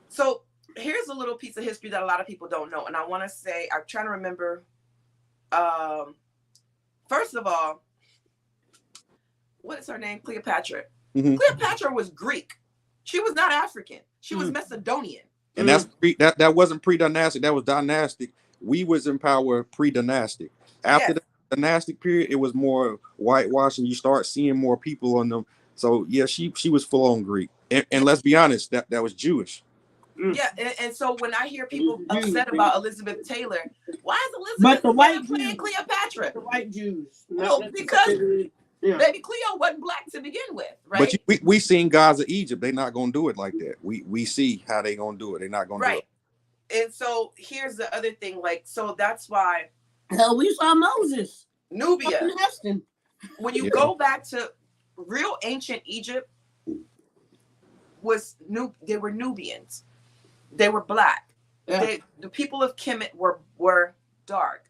So here's a little piece of history that a lot of people don't know. And I want to say, I'm trying to remember. First of all, what is her name? Cleopatra. Mm-hmm. Cleopatra was Greek. She was not African. She was Macedonian. And that wasn't pre-dynastic. That was dynastic. We was in power pre-dynastic. After the dynastic period, it was more whitewashing. You start seeing more people on them. So yeah, she was full on Greek. And let's be honest, that was Jewish. Yeah, and so when I hear people upset about Elizabeth Taylor, why is Elizabeth playing Cleopatra? The white Jews. Well, because baby Cleo wasn't black to begin with, right? But we seen gods of Egypt. They're not gonna do it like that. We see how they gonna do it. They're not gonna do it. And so here's the other thing, so that's why we saw Moses. Nubia. When you go back to real ancient Egypt, they were Nubians. They were black. Yeah. The people of Kemet were dark.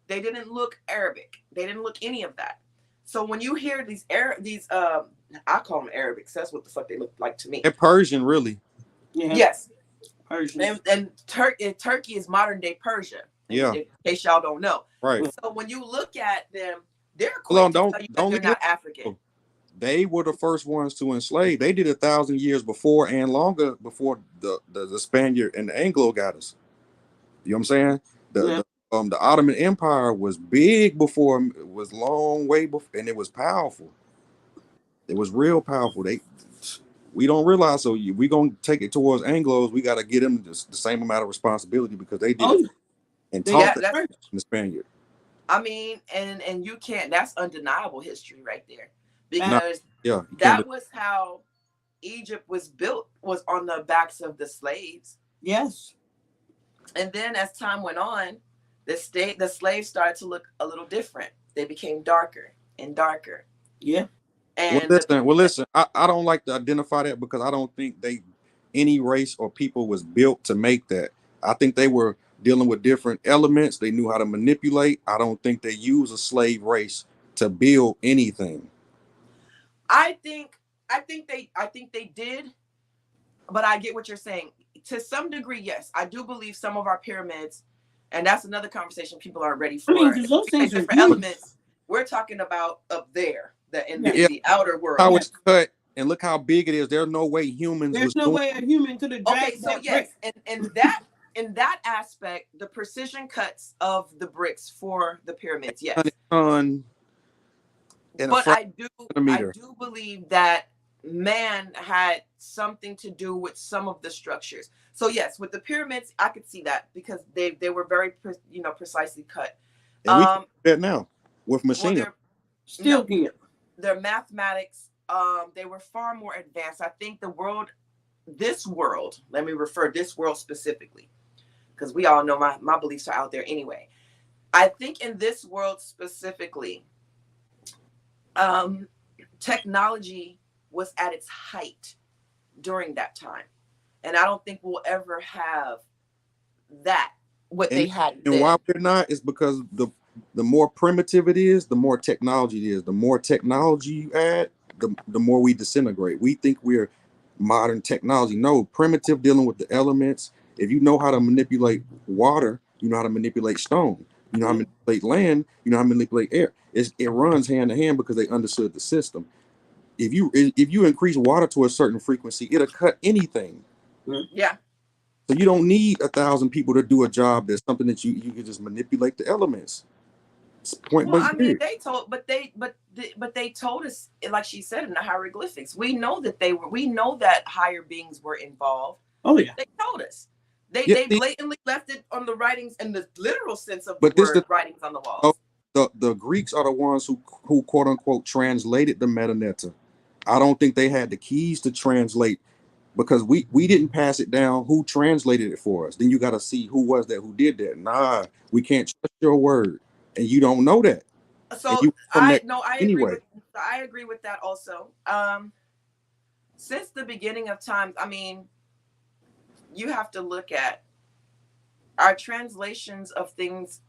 They didn't look Arabic. They didn't look any of that. So when you hear these I call them Arabics. That's what the fuck they look like to me. And Persian, really. Yeah. Yes. Persian. And Turkey is modern day Persia. Yeah. In case y'all don't know. Right. So when you look at them, they're not African. They were the first ones to enslave. They did 1,000 years before and longer before the Spaniard and the Anglo got us. You know what I'm saying? The Ottoman Empire was big before, it was long way before, and it was powerful. It was real powerful. We don't realize, so we gonna take it towards Anglos. We got to get them the same amount of responsibility because they did it and taught the Spaniard. I mean, and you can't. That's undeniable history right there, because that was how Egypt was built, was on the backs of the slaves. Yes. And then as time went on, the slaves started to look a little different. They became darker and darker. Yeah. And listen. I don't like to identify that because I don't think they any race or people was built to make that. I think they were dealing with different elements. They knew how to manipulate. I don't think they used a slave race to build anything. I think they did, but I get what you're saying. To some degree, yes. I do believe some of our pyramids, and that's another conversation people aren't ready for. I mean, because those things are different huge. elements. We're talking about up there, in Yeah. the outer world. How it's cut and look how big it is. There's no way humans. There's no way a human could have dragged Okay, so that yes, brick. and in that aspect, the precision cuts of the bricks for the pyramids, yes. But I do believe that man had something to do with some of the structures. So yes, with the pyramids, I could see that because they were very precisely cut. And we can do that now with machinery. Still can't. Their mathematics, they were far more advanced. I think this world, let me refer this world specifically, because we all know my beliefs are out there anyway. I think in this world specifically, technology was at its height during that time. And I don't think we'll ever have that, they had and then. why we're not is because the more primitive it is, the more technology it is. The more technology you add, the more we disintegrate. We think we're modern technology. No, primitive, dealing with the elements. If you know how to manipulate water, you know how to manipulate stone. You know how to manipulate land. You know how to manipulate air. It runs hand in hand because they understood the system. If you increase water to a certain frequency, it'll cut anything. Yeah. So you don't need 1,000 people to do a job. There's something that you can just manipulate the elements. Point blank. I mean, they told us, like she said, in the hieroglyphics. We know that higher beings were involved. Oh yeah. They told us. They blatantly left it on the writings in the literal sense of the word, writings on the walls. The Greeks are the ones who quote unquote translated the metaneta. I don't think they had the keys to translate, because we didn't pass it down. Who translated it for us? Then you got to see who was that, who did that. Nah, we can't trust your word, and you don't know that. So I agree with that also. Since the beginning of time, I mean, you have to look at our translations of things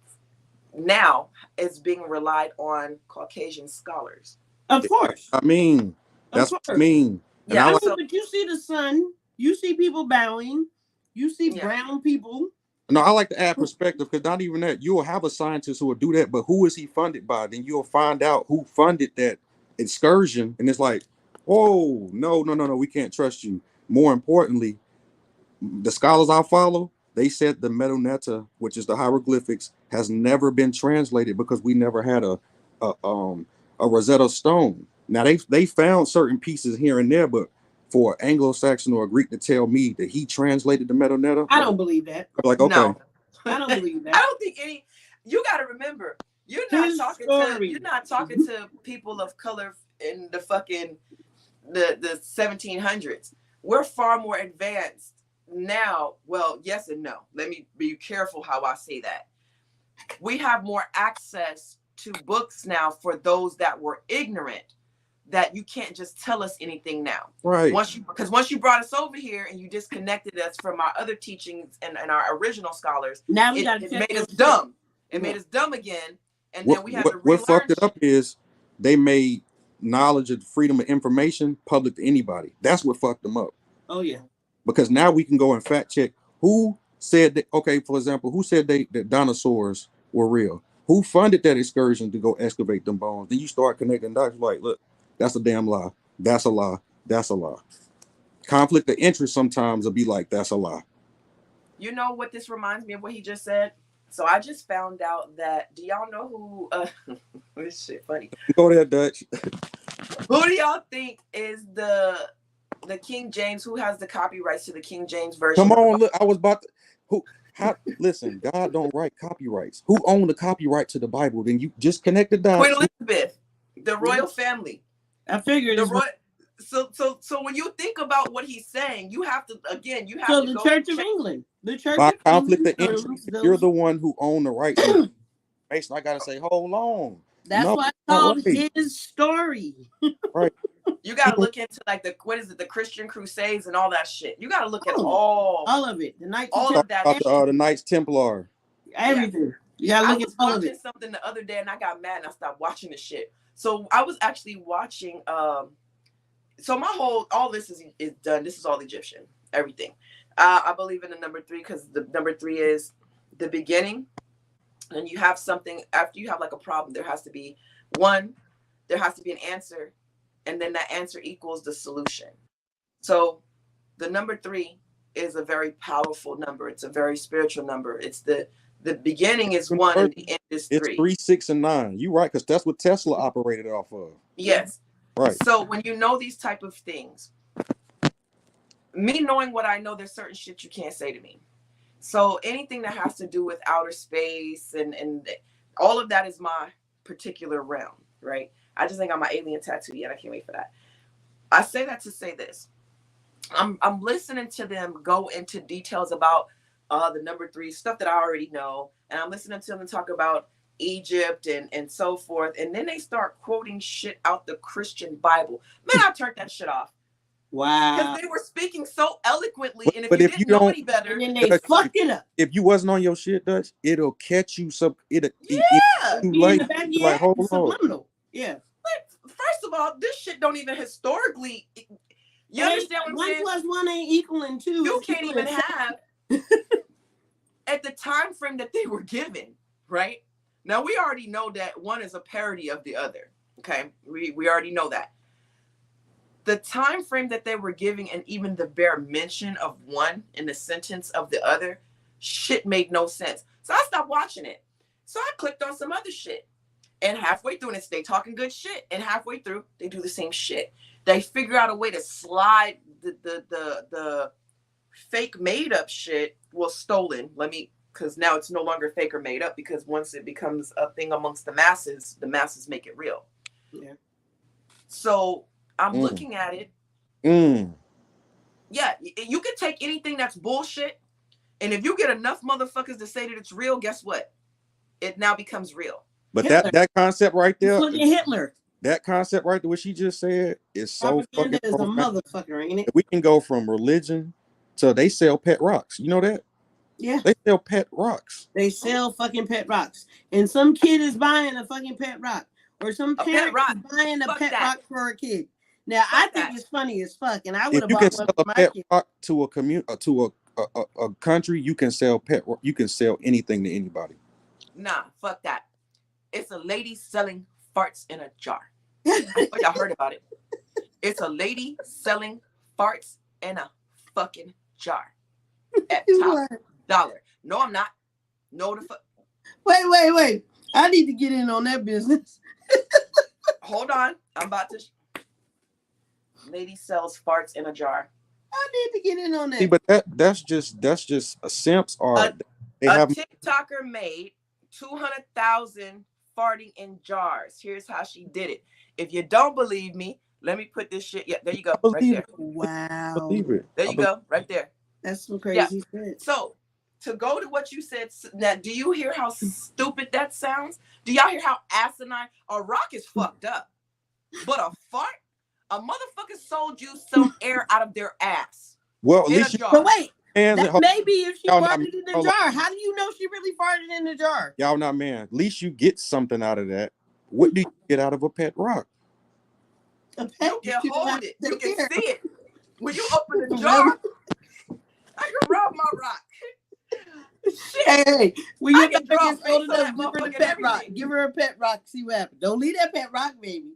now is being relied on Caucasian scholars. Of course. I mean, that's what I mean. Yeah, but you see the sun, you see people bowing, you see brown people. No, I like to add perspective, because not even that. You'll have a scientist who will do that, but who is he funded by? Then you'll find out who funded that excursion, and it's like, oh, no, we can't trust you. More importantly, the scholars I follow, they said the metaneta, which is the hieroglyphics, has never been translated because we never had a Rosetta Stone. Now they found certain pieces here and there, but for Anglo-Saxon or a Greek to tell me that he translated the metaneta, I don't believe that. I'm like, okay, no, I don't believe that. I don't think any. You got to remember, you're not talking to people of color in the fucking the 1700s. We're far more advanced now. Well, yes and no. Let me be careful how I say that. We have more access to books now for those that were ignorant, that you can't just tell us anything now. Right. Once you brought us over here and you disconnected us from our other teachings and our original scholars, now it made us dumb. It made us dumb again. And then we have to relearn. What fucked it up is they made knowledge of freedom of information public to anybody. That's what fucked them up. Oh yeah. Because now we can go and fact check who said that. Okay, for example, who said that dinosaurs were real? Who funded that excursion to go excavate them bones? Then you start connecting dots. Like, look, that's a damn lie. That's a lie. That's a lie. Conflict of interest sometimes will be like, that's a lie. You know what this reminds me of, what he just said? So I just found out that, do y'all know who, this shit funny. Go there, Dutch. Who do y'all think is the King James, who has the copyrights to the King James version? Come on, look, I was about to, listen, God don't write copyrights. Who owned the copyright to the Bible? Then you just connect the dots. Queen Elizabeth, the royal family. I figured. So when you think about what he's saying, you have to So the Church of England. The Church by of conflict of England. interest, you're the one who owned the right. Mason, I gotta say, hold on. That's why it's called his story. Right. You got to look into like the Christian Crusades and all that shit. You got to look at all of it. all of that. The Knights Templar. Everything. You got to look at all of it. I was watching something the other day and I got mad and I stopped watching the shit. So I was actually watching. So all this is done. This is all Egyptian. Everything. I believe in the number 3 because the number 3 is the beginning. And you have something after you have like a problem. There has to be an answer. And then that answer equals the solution. So the number 3 is a very powerful number. It's a very spiritual number. It's the beginning is 1 and the end is 3. It's 3, 6, and 9. You right, because that's what Tesla operated off of. Yes. Right. So when you know these type of things, me knowing what I know, there's certain shit you can't say to me. So anything that has to do with outer space and all of that is my particular realm, right? I just ain't got my alien tattoo yet. I can't wait for that. I say that to say this. I'm listening to them go into details about the number 3 stuff that I already know. And I'm listening to them talk about Egypt and so forth. And then they start quoting shit out the Christian Bible. Man, I turned that shit off. Wow. Because they were speaking so eloquently. And if you didn't know any better. And then they fucked it up. If you wasn't on your shit, Dutch, it'll catch you some. It'll in like, the back of your like head, hold on. subliminal. Yeah. First of all, this shit don't even historically. You understand what I'm saying? 1 + 1 ain't equaling 2. You can't even have at the time frame that they were given, right? Now we already know that one is a parody of the other. Okay, we already know that. The time frame that they were giving and even the bare mention of one in the sentence of the other, shit made no sense. So I stopped watching it. So I clicked on some other shit. And halfway through, and they talking good shit. And halfway through, they do the same shit. They figure out a way to slide the fake made up shit. Well, stolen. Because now it's no longer fake or made up. Because once it becomes a thing amongst the masses make it real. Yeah. So I'm looking at it. Yeah, you can take anything that's bullshit. And if you get enough motherfuckers to say that it's real, guess what? It now becomes real. But that concept right there, look at Hitler. That concept right there, what she just said, is so fucking is a motherfucker, ain't it? We can go from religion to they sell pet rocks. You know that? Yeah. They sell pet rocks. They sell fucking pet rocks. And some kid is buying a fucking pet rock. Or some parent is buying a pet rock for a kid. Now, I think it's funny as fuck. And I would have bought one for my kid. Rock to a community, to a country, you can sell you can sell anything to anybody. Nah, fuck that. It's a lady selling farts in a jar. Oh, y'all heard about it. It's a lady selling farts in a fucking jar. At top dollar. No, I'm not. No, the fuck. Wait. I need to get in on that business. Hold on. I'm about to. Lady sells farts in a jar. I need to get in on that. See, but that's just a simps or a TikToker made 200,000 farting in jars. Here's how she did it. If you don't believe me, let me put this shit. Yeah, there you go. Right there. Wow. There you go. Right there. That's some crazy shit. So to go to what you said, now, do you hear how stupid that sounds? Do y'all hear how asinine? A rock is fucked up. But a fart? A motherfucker sold you some air out of their ass. Well, at least but wait. Maybe if she farted in the jar. How do you know she really farted in the jar? Y'all not man. At least you get something out of that. What do you get out of a pet rock? A pet? You can hold it. You can see it. When you open the jar, I can rub my rock. Shit. Hey, when you get old enough, give her a pet rock. Give her a pet rock. See what happens. Don't leave that pet rock, baby.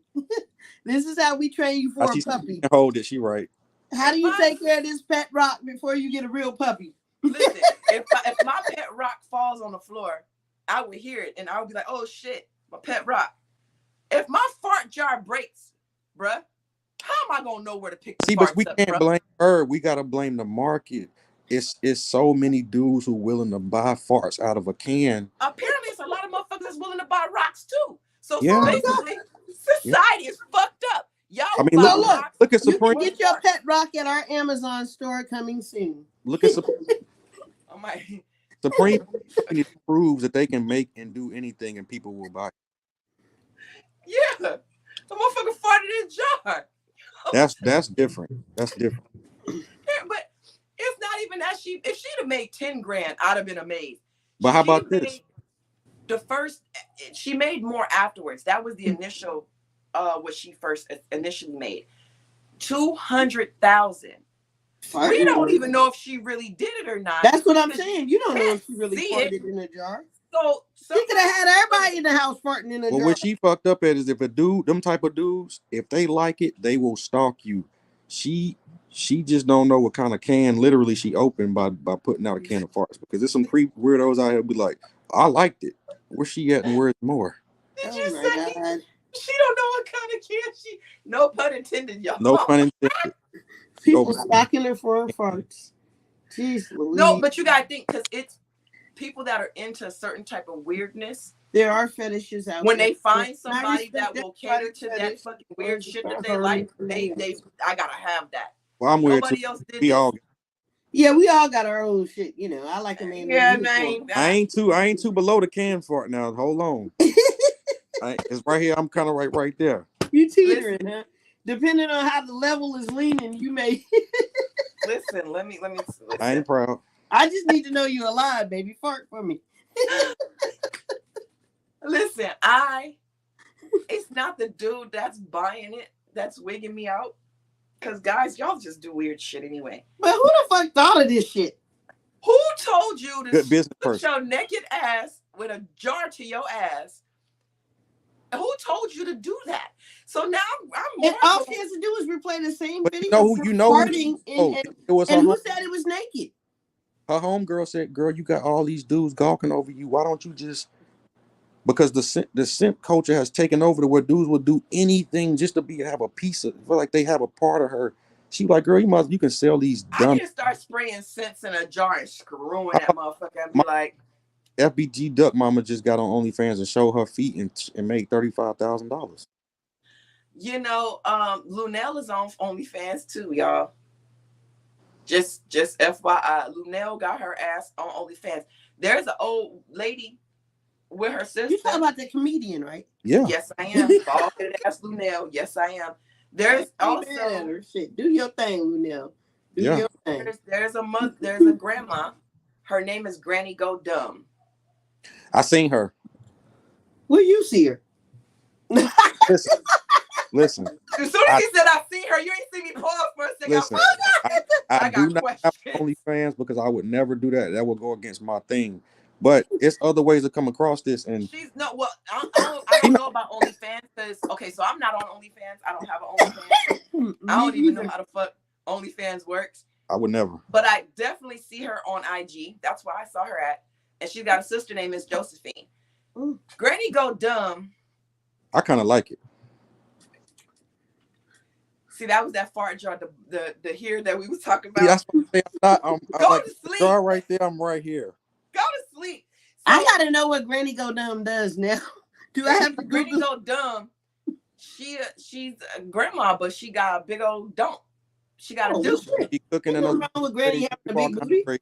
This is how we train you for a puppy. Hold it. She right. How do you take care of this pet rock before you get a real puppy? Listen, if my pet rock falls on the floor, I would hear it and I would be like, oh shit, my pet rock. If my fart jar breaks, bruh, how am I gonna know where to pick the farts but we up, can't bruh? blame her. We gotta blame the market. It's so many dudes who willing to buy farts out of a can. Apparently, it's a lot of motherfuckers that's willing to buy rocks too. So basically, society is fucked up. Y'all, look at Supreme. You can get your pet rock at our Amazon store coming soon. Look at Supreme. Supreme proves that they can make and do anything, and people will buy. Yeah, the motherfucker farted in a jar. That's different. That's different. But it's not even that if she'd have made 10 grand, I'd have been amazed. But how She about this? made the first, she made more afterwards. That was the initial, what she first initially made. 200,000. We don't even know if she really did it or not. That's what I'm saying. You don't know if she really see farted it. in a jar. So She could have had everybody in the house farting in a Well, jar. what she fucked up at is if a dude, them type of dudes, if they like it, they will stalk you. She just don't know what kind of can literally she opened by putting out a can of farts, because there's some creep weirdos out here be like, I liked it. Where's she at and where's more? Did Oh you my say God. she don't know what kind of can she? No pun intended, y'all. No pun intended. People stocking her for her farts. Jeez Louise. No, but you gotta think, because it's people that are into a certain type of weirdness. There are fetishes out when there. they find somebody that will cater to that fucking weird shit that they like, I gotta have that. Well, I'm weird Nobody too. else did We this. all, Yeah, we all got our own shit, you know. I like a man. Yeah, man. I ain't too below the can fart now. Hold on. It's right here. I'm kind of right there. You teetering, huh? Depending on how the level is leaning, you may. Listen. Let me. Listen. I ain't proud. I just need to know you're alive, baby. Fart for me. Listen, it's not the dude that's buying it that's wigging me out. Because guys, y'all just do weird shit anyway. But who the fuck thought of this shit? Who told you to put person. your naked ass with a jar to your ass? Who told you to do that? So now I'm all she has to do is replay the same video. Farting and who said it was naked? Her homegirl said, "Girl, you got all these dudes gawking over you. Why don't you just?" Because the simp culture has taken over to where dudes will do anything just to have a piece of, feel like they have a part of her. She like, girl, you can sell these dumb. I need to start spraying scents in a jar and screwing that motherfucker and be like, FBG Duck Mama just got on OnlyFans and showed her feet and made $35,000. You know, Lunel is on OnlyFans too, y'all. Just FYI, Lunel got her ass on OnlyFans. There's an old lady with her sister. You talking about the comedian, right? Yeah. Yes, I am. Bald-headed ass Lunel. Yes, I am. There's also shit. Do your thing, Lunel. Do your thing. There's a grandma. Her name is Granny Go Dumb. I seen her. Where you see her? Listen. As soon as he said I see her, you ain't see me pause for a second. Listen, I do not have OnlyFans because I would never do that. That would go against my thing. But it's other ways to come across this. And I don't know about OnlyFans because so I'm not on OnlyFans. I don't have an OnlyFans. I don't even know how the fuck OnlyFans works. I would never. But I definitely see her on IG. That's where I saw her at. And she's got a sister named Miss Josephine. Granny Go Dumb. I kind of like it. See, that was that fart jar, the here that we was talking about. Yeah, that's what I'm saying. Go to sleep. Jar right there. I'm right here. Go to sleep. So, I gotta know what Granny Go Dumb does now. Do I have to Granny Go Dumb? She's a grandma, but she got a big old dump. She got a dupe. She cooking in wrong with Granny having a big booty?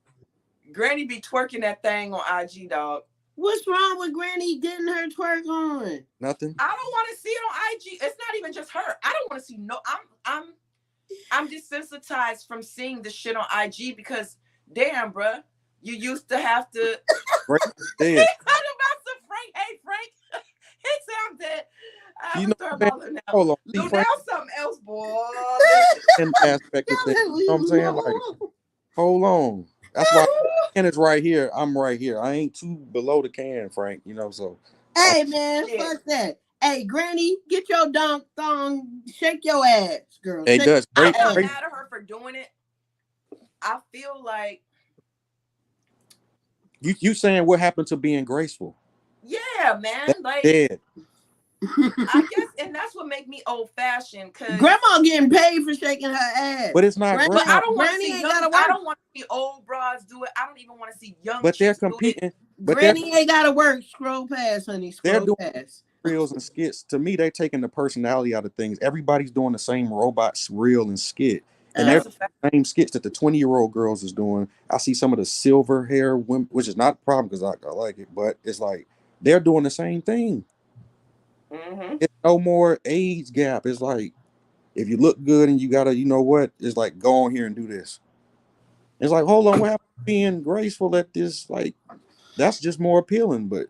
Granny be twerking that thing on IG, dog. What's wrong with Granny getting her twerk on? Nothing. I don't want to see it on IG. It's not even just her. I don't want to see I'm desensitized from seeing the shit on IG because damn, bruh, you used to have to. Frank dead. He talking about some Frank. Hey, Frank. He said I'm dead. I was talking about Lunel. Hold on. Lunel something else, boy. And aspect of things. You know what I'm saying? Like, hold on. That's why can is right here. I'm right here. I ain't too below the can, Frank. You know, so. Hey man, fuck that. Hey, Granny, get your dunk thong, shake your ass, girl. It does. I'm not mad at her for doing it. I feel like you saying what happened to being graceful? Yeah, man. That's like dead. I guess, and that's what make me old fashioned. Cause Grandma getting paid for shaking her ass, but it's not. But I don't want to see. I don't want to see old broads do it. I don't even want to see young. But they're competing. But Granny ain't gotta work. Scroll past, honey. Scroll past. Reels and skits. To me, they're taking the personality out of things. Everybody's doing the same robots reel and skit. And they're the same skits that the 20-year-old girls is doing. I see some of the silver hair women, which is not a problem because I like it, but it's like they're doing the same thing. Mm-hmm. It's no more age gap. It's like if you look good and you gotta, you know what, it's like go on here and do this. It's like, hold on, what happened to being graceful at this? Like, that's just more appealing, but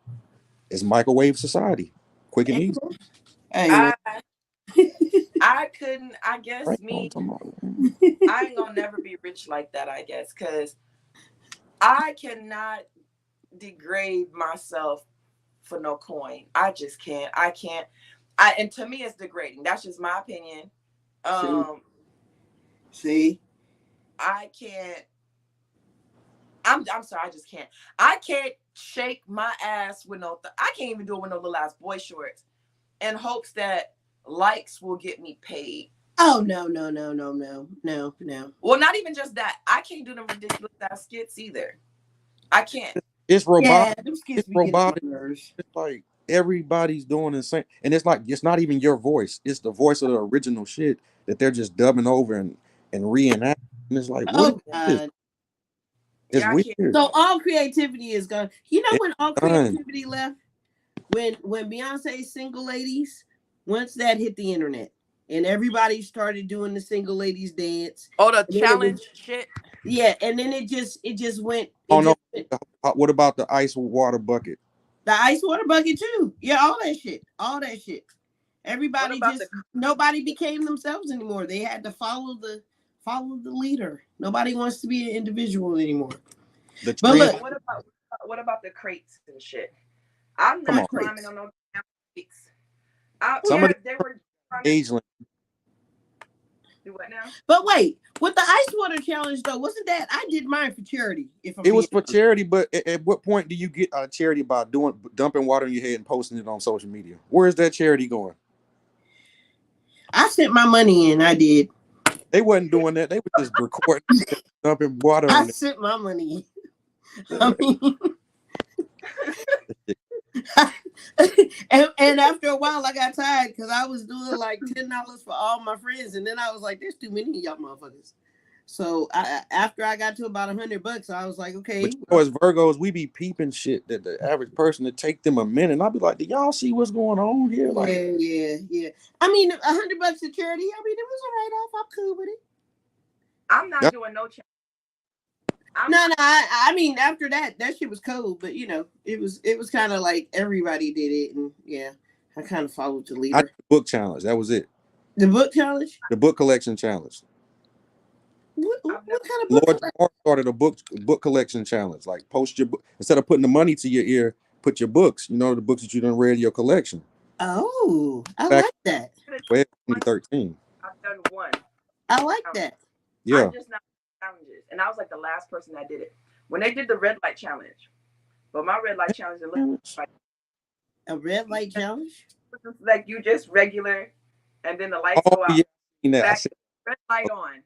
it's microwave society, quick and easy. Hey, man. I couldn't. I guess Right? me. I ain't gonna never be rich like that. I guess because I cannot degrade myself for no coin. I just can't. I can't. And to me, it's degrading. That's just my opinion. See, I can't. I'm sorry. I just can't. I can't shake my ass with no. I can't even do it with no little ass boy shorts, in hopes that likes will get me paid. Oh no. Well, not even just that. I can't do them ridiculous ass skits either. I can't. It's robotic. Yeah, it's robotic. It's like everybody's doing the same, and it's like it's not even your voice. It's the voice of the original shit that they're just dubbing over and reenacting. And it's like, what is this? It's weird. So all creativity is gone. You know when all creativity left? When Beyonce's Single Ladies, once that hit the internet and everybody started doing the Single Ladies dance. Oh, the challenge shit. Yeah, and then it just went. Went. What about the ice water bucket? The ice water bucket too. Yeah, all that shit. Everybody nobody became themselves anymore. They had to follow the leader. Nobody wants to be an individual anymore. But look, what about the crates and shit? I'm not climbing on no crates. They were ageless. Do what now? But wait, with the ice water challenge though, wasn't that I did mine for charity? It was for charity, but at what point do you get a charity by dumping water in your head and posting it on social media? Where is that charity going? I sent my money in. I did. They wasn't doing that. They were just recording, dumping water. I sent my money in. I mean, and after a while, I got tired because I was doing like $10 for all my friends, and then I was like, "There's too many of y'all motherfuckers." So after I got to about $100, I was like, "Okay." But you know, as Virgos, we be peeping shit that the average person to take them a minute. And I'll be like, "Do y'all see what's going on here?" Like, yeah. I mean, $100 to charity. I mean, it was a write-off. I'm cool with it. I'm not doing no charity. No. I mean, after that shit was cool, but you know, it was kind of like everybody did it, and yeah, I kind of followed the leader. I did the book challenge. That was it. The book challenge. The book collection challenge. What kind of book? Lord Mark started a book collection challenge. Like post your book instead of putting the money to your ear, put your books. You know, the books that you done read in your collection. Oh, I like that. 2013. I've done one. I like that. Yeah. I'm just not challenges, and I was like the last person that did it when they did the red light challenge. But my red light challenge, it looked like a red light challenge. Like you just regular, and then the lights go out. Yeah. Red light on.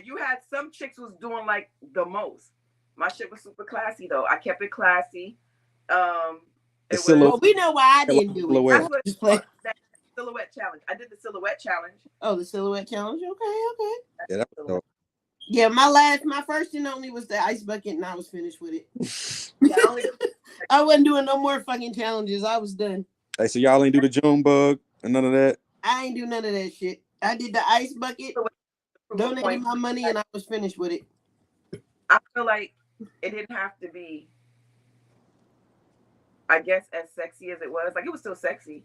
You had some chicks was doing like the most. My shit was super classy though. I kept it classy. We know why I didn't do it. That silhouette challenge. I did the silhouette challenge. Oh, the silhouette challenge. Okay. Yeah, that was dope. Yeah, my first and only was the ice bucket, and I was finished with it. I wasn't doing no more fucking challenges. I was done. Hey, so y'all ain't do the June bug and none of that? I ain't do none of that shit. I did the ice bucket, donated my money, and I was finished with it. I feel like it didn't have to be, I guess, as sexy as it was. Like, it was still sexy.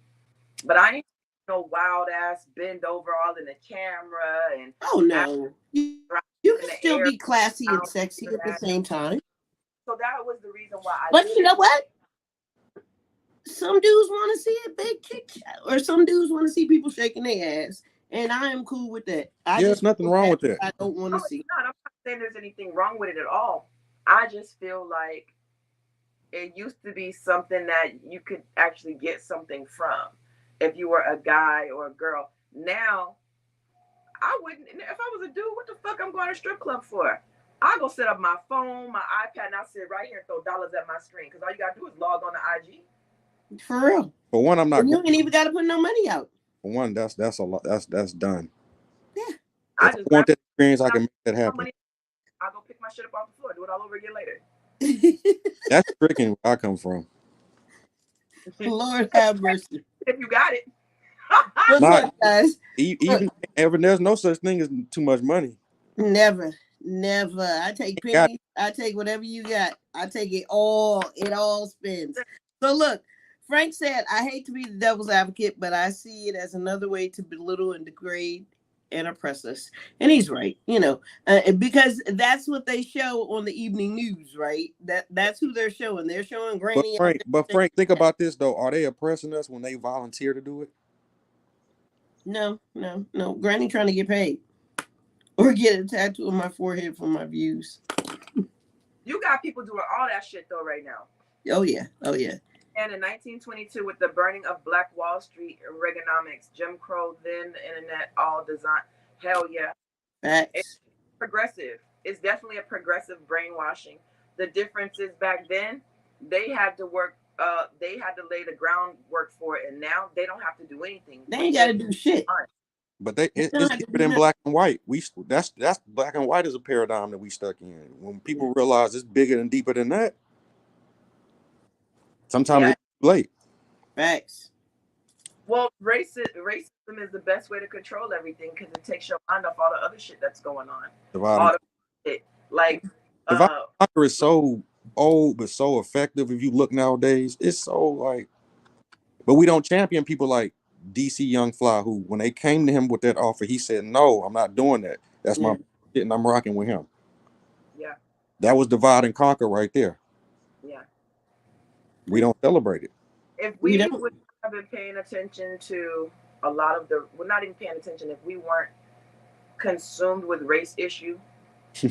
But I ain't no wild ass bend over all in the camera. And oh, no. You can still be classy and sexy at the same time. So that was the reason why I But you know what? Some dudes want to see a big kick, or some dudes want to see people shaking their ass. And I am cool with that. There's nothing wrong with that. I don't want to see. I'm not saying there's anything wrong with it at all. I just feel like it used to be something that you could actually get something from if you were a guy or a girl. Now, I wouldn't. If I was a dude, what the fuck I'm going to a strip club for? I'll go set up my phone, my iPad, and I'll sit right here and throw dollars at my screen because all you got to do is log on to IG. For real. For one, I'm not. And you ain't even got to put no money out. For one, that's a lot. That's done. Yeah. I just want that experience. I can make that happen. I'll go pick my shit up off the floor, do it all over again later. That's freaking where I come from. Lord have mercy. If you got it. What's Not up, guys? even ever. There's no such thing as too much money. Never, never. I take Got pennies. I take whatever you got. I take it all. It all spins. So look, Frank said, "I hate to be the devil's advocate, but I see it as another way to belittle and degrade and oppress us." And he's right. Because that's what they show on the evening news, right? That's who they're showing. They're showing But Granny out Frank, but there. Frank, think about this though. Are they oppressing us when they volunteer to do it? No, no, no. Granny trying to get paid. Or get a tattoo on my forehead for my views. You got people doing all that shit though right now. Oh yeah, oh yeah. And in 1922, with the burning of Black Wall Street, Reaganomics, Jim Crow, then the internet, all designed. Hell yeah. Facts. It's progressive. It's definitely a progressive brainwashing. The difference is back then, they had to work, they had to lay the groundwork for it, and now they don't have to do anything. They ain't got to do shit. But it's keep it in black and white. That's black and white is a paradigm that we stuck in. When people realize it's bigger and deeper than that, sometimes it's late. Facts. Well, racism is the best way to control everything because it takes your mind off all the other shit that's going on. Divide is so old but so effective. If you look nowadays, it's so like. But we don't champion people like DC Young Fly, who when they came to him with that offer, he said, "No, I'm not doing that. That's my shit, and I'm rocking with him." Yeah. That was divide and conquer right there. Yeah. We don't celebrate it. If we would have been paying attention to a lot of we're not even paying attention. If we weren't consumed with race issue,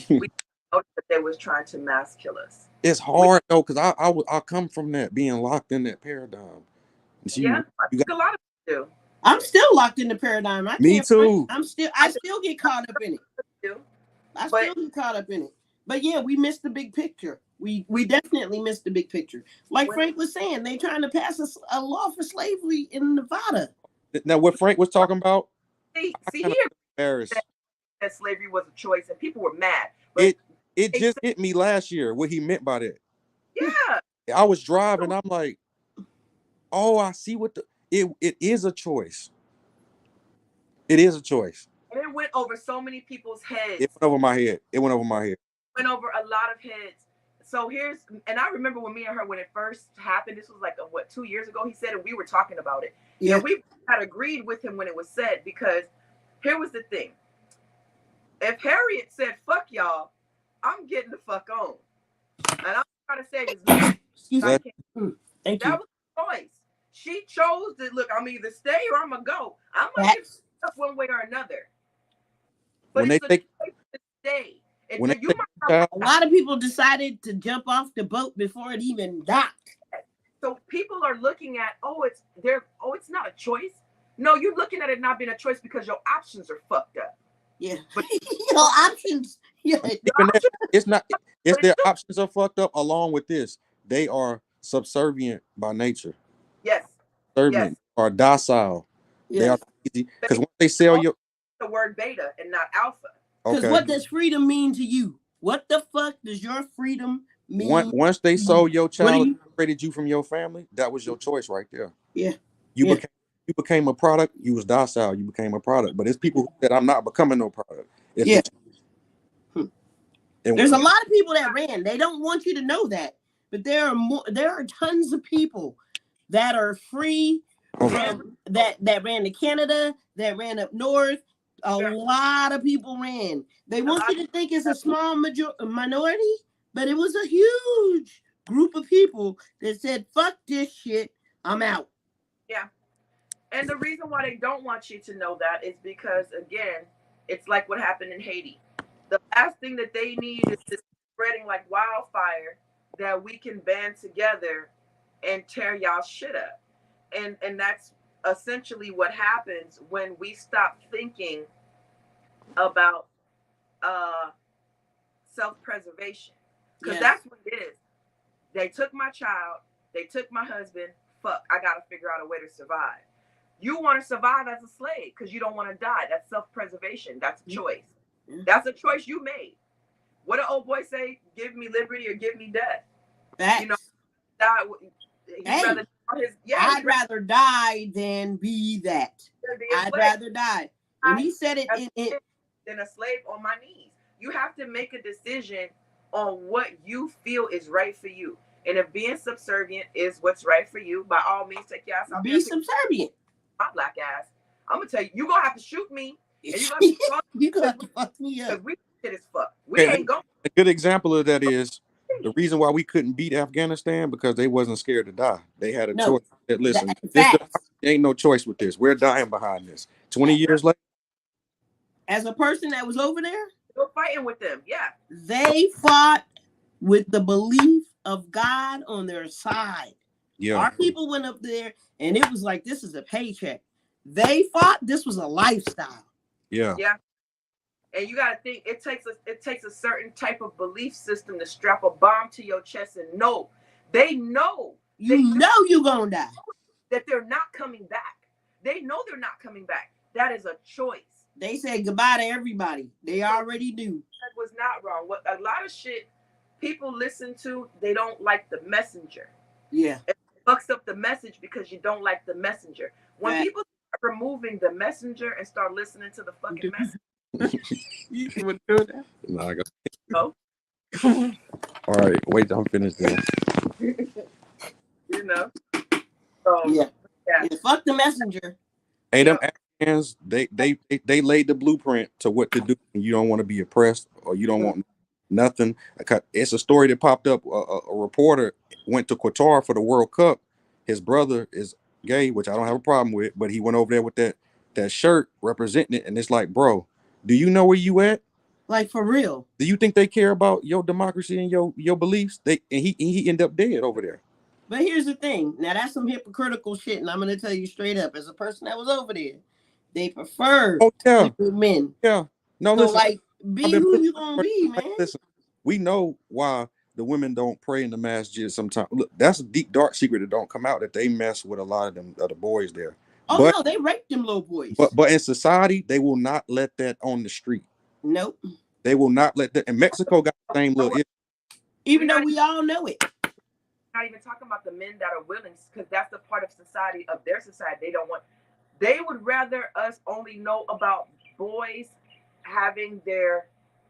we noticed that they was trying to mass kill us. It's hard though, because I come from that being locked in that paradigm. So I think a lot of people do. I'm still locked in the paradigm. Me too. I still get caught up in it. I still get caught up in it. But yeah, we missed the big picture. We definitely missed the big picture. Like Frank was saying, they trying to pass a law for slavery in Nevada. Now, what Frank was talking about, see here that slavery was a choice, and people were mad. But it just hit me last year what he meant by that. Yeah, I was driving. I'm like, oh, I see what it is a choice. It is a choice. And it went over so many people's heads. It went over my head. Went over a lot of heads. So and I remember when me and her, when it first happened, this was like 2 years ago, he said, and we were talking about it. Yeah. And we had agreed with him when it was said, because here was the thing. If Harriet said, "Fuck y'all," I'm getting the fuck on. And I'm trying to say this. That was a choice. She chose to look, I'm either stay or I'm gonna go. I'm gonna get stuck one way or another. But when it's a choice to stay. A lot of people decided to jump off the boat before it even docked. So people are looking at, it's not a choice. No, you're looking at it not being a choice because your options are fucked up. Yeah. But your options. Yeah. It's not. It's their options are fucked up. Along with this, they are subservient by nature. Yes. Subservient or docile. Yes. They are easy because once they sell you the word beta and not alpha. Because what does freedom mean to you? What the fuck does your freedom mean? Once they sold your child, separated you from your family, that was your choice right there. Yeah. You became a product. You was docile. You became a product. But it's people who said, "I'm not becoming no product." There's a lot of people that ran. They don't want you to know that, but there are tons of people that are free that ran to Canada, that ran up north. A lot of people ran. They want you to think it's a small minority, but it was a huge group of people that said, "Fuck this shit, I'm out." Yeah. And the reason why they don't want you to know that is because, again, it's like what happened in Haiti. The last thing that they need is this spreading like wildfire that we can band together and tear y'all shit up. And that's essentially what happens when we stop thinking about self-preservation. Because that's what it is. They took my child. They took my husband. Fuck, I got to figure out a way to survive. You want to survive as a slave because you don't want to die. That's self-preservation. That's a choice. That's a choice you made. What did old boy say? Give me liberty or give me death. Facts. Die. He'd rather I'd rather die than be that. I'd rather die. And he said it in than a slave on my knees. You have to make a decision on what you feel is right for you. And if being subservient is what's right for you, by all means, take your ass out. Be subservient. My black ass. I'm gonna tell you, you're gonna have to shoot me, and you're gonna have to fuck me up. We shit as fuck. We ain't going. A good example of that is the reason why we couldn't beat Afghanistan, because they wasn't scared to die. They had a choice. That, listen, there ain't no choice with this. We're dying behind this. 20 years later. As a person that was over there, we're fighting with them. Yeah. They fought with the belief of God on their side. Yeah. Our people went up there and it was like, this is a paycheck. They fought, this was a lifestyle. Yeah. Yeah. And you gotta think it takes a certain type of belief system to strap a bomb to your chest and know. They know you're gonna die. That they're not coming back. They know they're not coming back. That is a choice. They said goodbye to everybody. They already do. That was not wrong. What a lot of shit people listen to, they don't like the messenger. Yeah. It fucks up the message because you don't like the messenger. When people start removing the messenger and start listening to the fucking message. You would do that? No, I got Oh. All right, wait till I'm finished then. You know. Yeah. Fuck the messenger. Hey, them Afghans, they laid the blueprint to what to do when you don't want to be oppressed or you don't want nothing. It's a story that popped up. A reporter went to Qatar for the World Cup. His brother is gay, which I don't have a problem with, but he went over there with that shirt representing it, and it's like, bro, do you know where you at? Like, for real? Do you think they care about your democracy and your beliefs? He ended up dead over there. But here's the thing. Now, that's some hypocritical shit, and I'm going to tell you straight up, as a person that was over there, they prefer men. Yeah. No, so, listen, like, be who you going to be, man. Listen, we know why the women don't pray in the masjid sometimes. Look, that's a deep, dark secret that don't come out, that they mess with a lot of them other boys there. Oh, but, no, they rape them little boys. But in society, they will not let that on the street. Nope. They will not let that. And Mexico got the same little issue. Even though we all know it. Not even talking about the men that are willing, because that's the part of society, of their society they don't want. They would rather us only know about boys having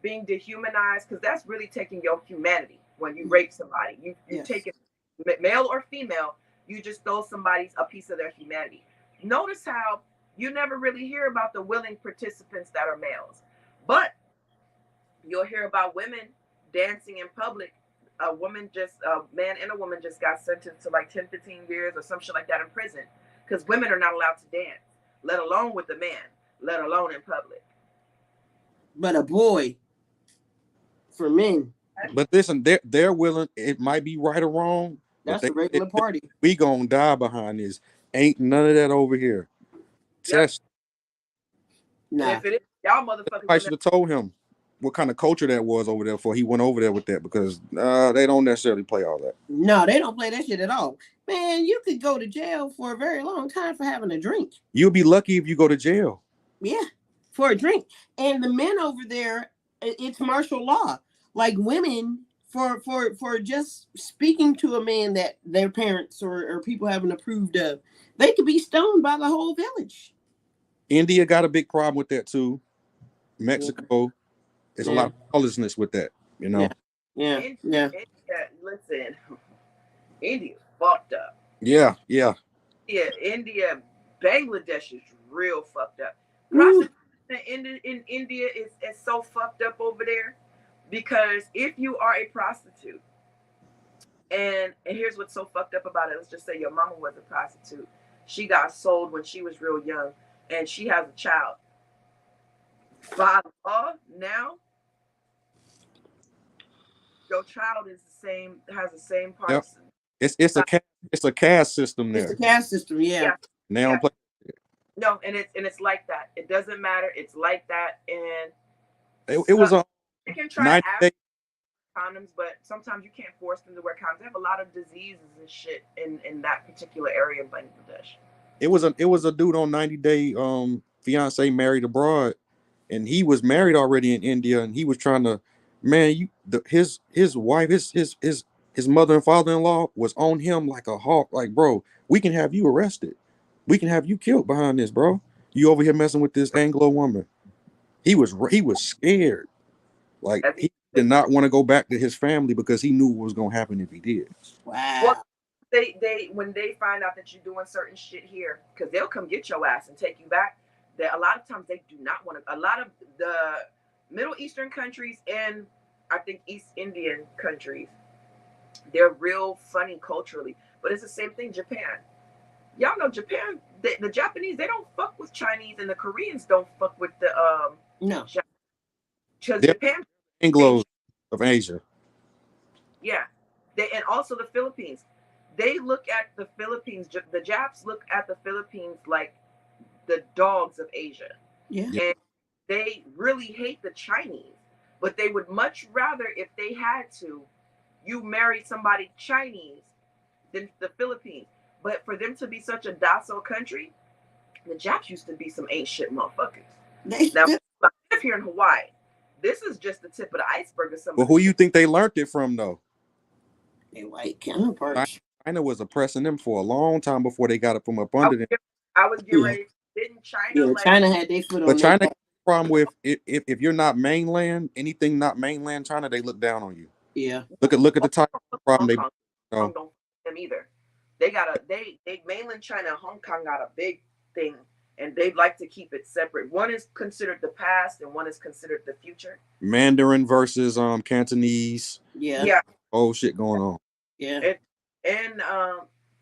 being dehumanized, because that's really taking your humanity when you rape somebody. You take it, male or female, you just throw somebody a piece of their humanity. Notice how you never really hear about the willing participants that are males, but you'll hear about women dancing in public. A man and a woman just got sentenced to like 10, 15 years or some shit like that in prison, because women are not allowed to dance, let alone with a man, let alone in public. But a boy, for men. But listen, they're willing. It might be right or wrong. That's a regular party. We gonna die behind this. Ain't none of that over here. Test. Nah. If it is, y'all motherfuckers. I should have told him what kind of culture that was over there before he went over there with that, because they don't necessarily play all that. No, they don't play that shit at all. Man, you could go to jail for a very long time for having a drink. You'll be lucky if you go to jail. Yeah, for a drink. And the men over there, it's martial law. Like, women, for just speaking to a man that their parents or people haven't approved of, they could be stoned by the whole village. India got a big problem with that too. Mexico. There's a lot of lawlessness with that, you know. Yeah. Listen, India fucked up. Yeah. India, Bangladesh is real fucked up. Prostitution in India is so fucked up over there, because if you are a prostitute, and here's what's so fucked up about it. Let's just say your mama was a prostitute. She got sold when she was real young, and she has a child. By law now, your child has the same part. Yep. It's a caste system there. It's a caste system, yeah. They don't play. No, and it's like that. It doesn't matter. It's like that, and it was on. You can try to ask condoms, but sometimes you can't force them to wear condoms. They have a lot of diseases and shit in that particular area of Bangladesh. It was a dude on 90 Day Fiance Married Abroad, and he was married already in India, and he was trying to, his wife, his mother and father-in-law was on him like a hawk. Like, bro, We can have you arrested. We can have you killed behind this, bro. You over here messing with this Anglo woman. He was scared. Like As he he did not want to go back to his family because he knew what was gonna happen if he did. well, Wow. they when they find out that you're doing certain shit here, because they'll come get your ass and take you back. That a lot of times they do not want to. A lot of the Middle Eastern countries and I think East Indian countries, they're real funny culturally, but it's the same thing. Japan, y'all know Japan. The Japanese, they don't fuck with Chinese, and the Koreans don't fuck with the No. because They're Japan, they, Anglos of Asia. yeah, they and also the Philippines. They look at the Philippines. The Japs look at the Philippines like the dogs of Asia, Yeah. Yeah. and they really hate the Chinese. But they would much rather, if they had to, you marry somebody Chinese than the Philippines. But for them to be such a docile country, the Japs used to be some ain't shit motherfuckers. They Now, still, I live here in Hawaii. This is just the tip of the iceberg of some But of the who you shit. think they learned it from though? they white China, counterparts. China was oppressing them for a long time before they got it from up under them. I was getting Yeah. ready. Didn't China Yeah, like China had their foot But on their China got back. a problem with if you're not mainland, anything not mainland China, they look down on you. Yeah. Look at the type of problem Hong they Kong? you Hong know. Kong don't them either. They got a they mainland China and Hong Kong got a big thing, and they'd like to keep it separate. One is considered the past, and one is considered the future. Mandarin versus Cantonese. Yeah. Yeah, Oh shit going on. Yeah. and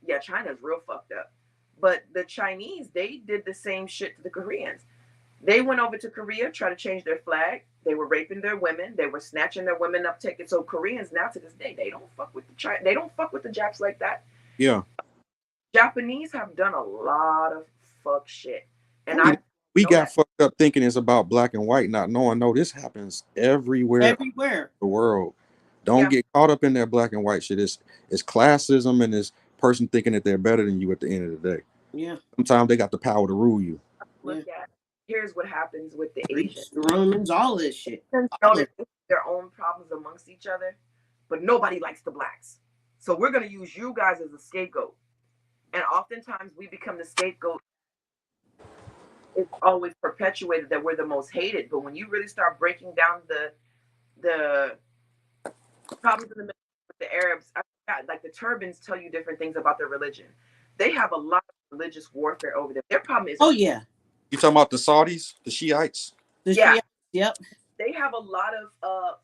yeah, China's real fucked up. But the Chinese, they did the same shit to the Koreans. They went over to Korea, tried to change their flag. They were raping their women. They were snatching their women up, taking. So Koreans now to this day, they don't fuck with the China. They don't fuck with the Japs like that. Yeah. Japanese have done a lot of fuck shit, and See, I we know got that. fucked up thinking it's about black and white, not knowing no, this happens everywhere in Everywhere. the world. Don't Yeah, get caught up in that black and white shit. It's classism and this person thinking that they're better than you at the end of the day. Yeah. Sometimes they got the power to rule you. Yeah. look at. Here's what happens with the Asians. Greeks, the Romans, all this shit. Asians All know of that they have their own problems amongst each other, but nobody likes the blacks. So we're gonna use you guys as a scapegoat, and oftentimes we become the scapegoat. It's always perpetuated that we're the most hated, but when you really start breaking down the problems in the Middle East with the Arabs, I forgot, like the turbans tell you different things about their religion. They have a lot of religious warfare over there. Their problem is, Oh yeah. You talking about the Saudis, the Shiites? The yeah, Shia. Yep. they have a lot of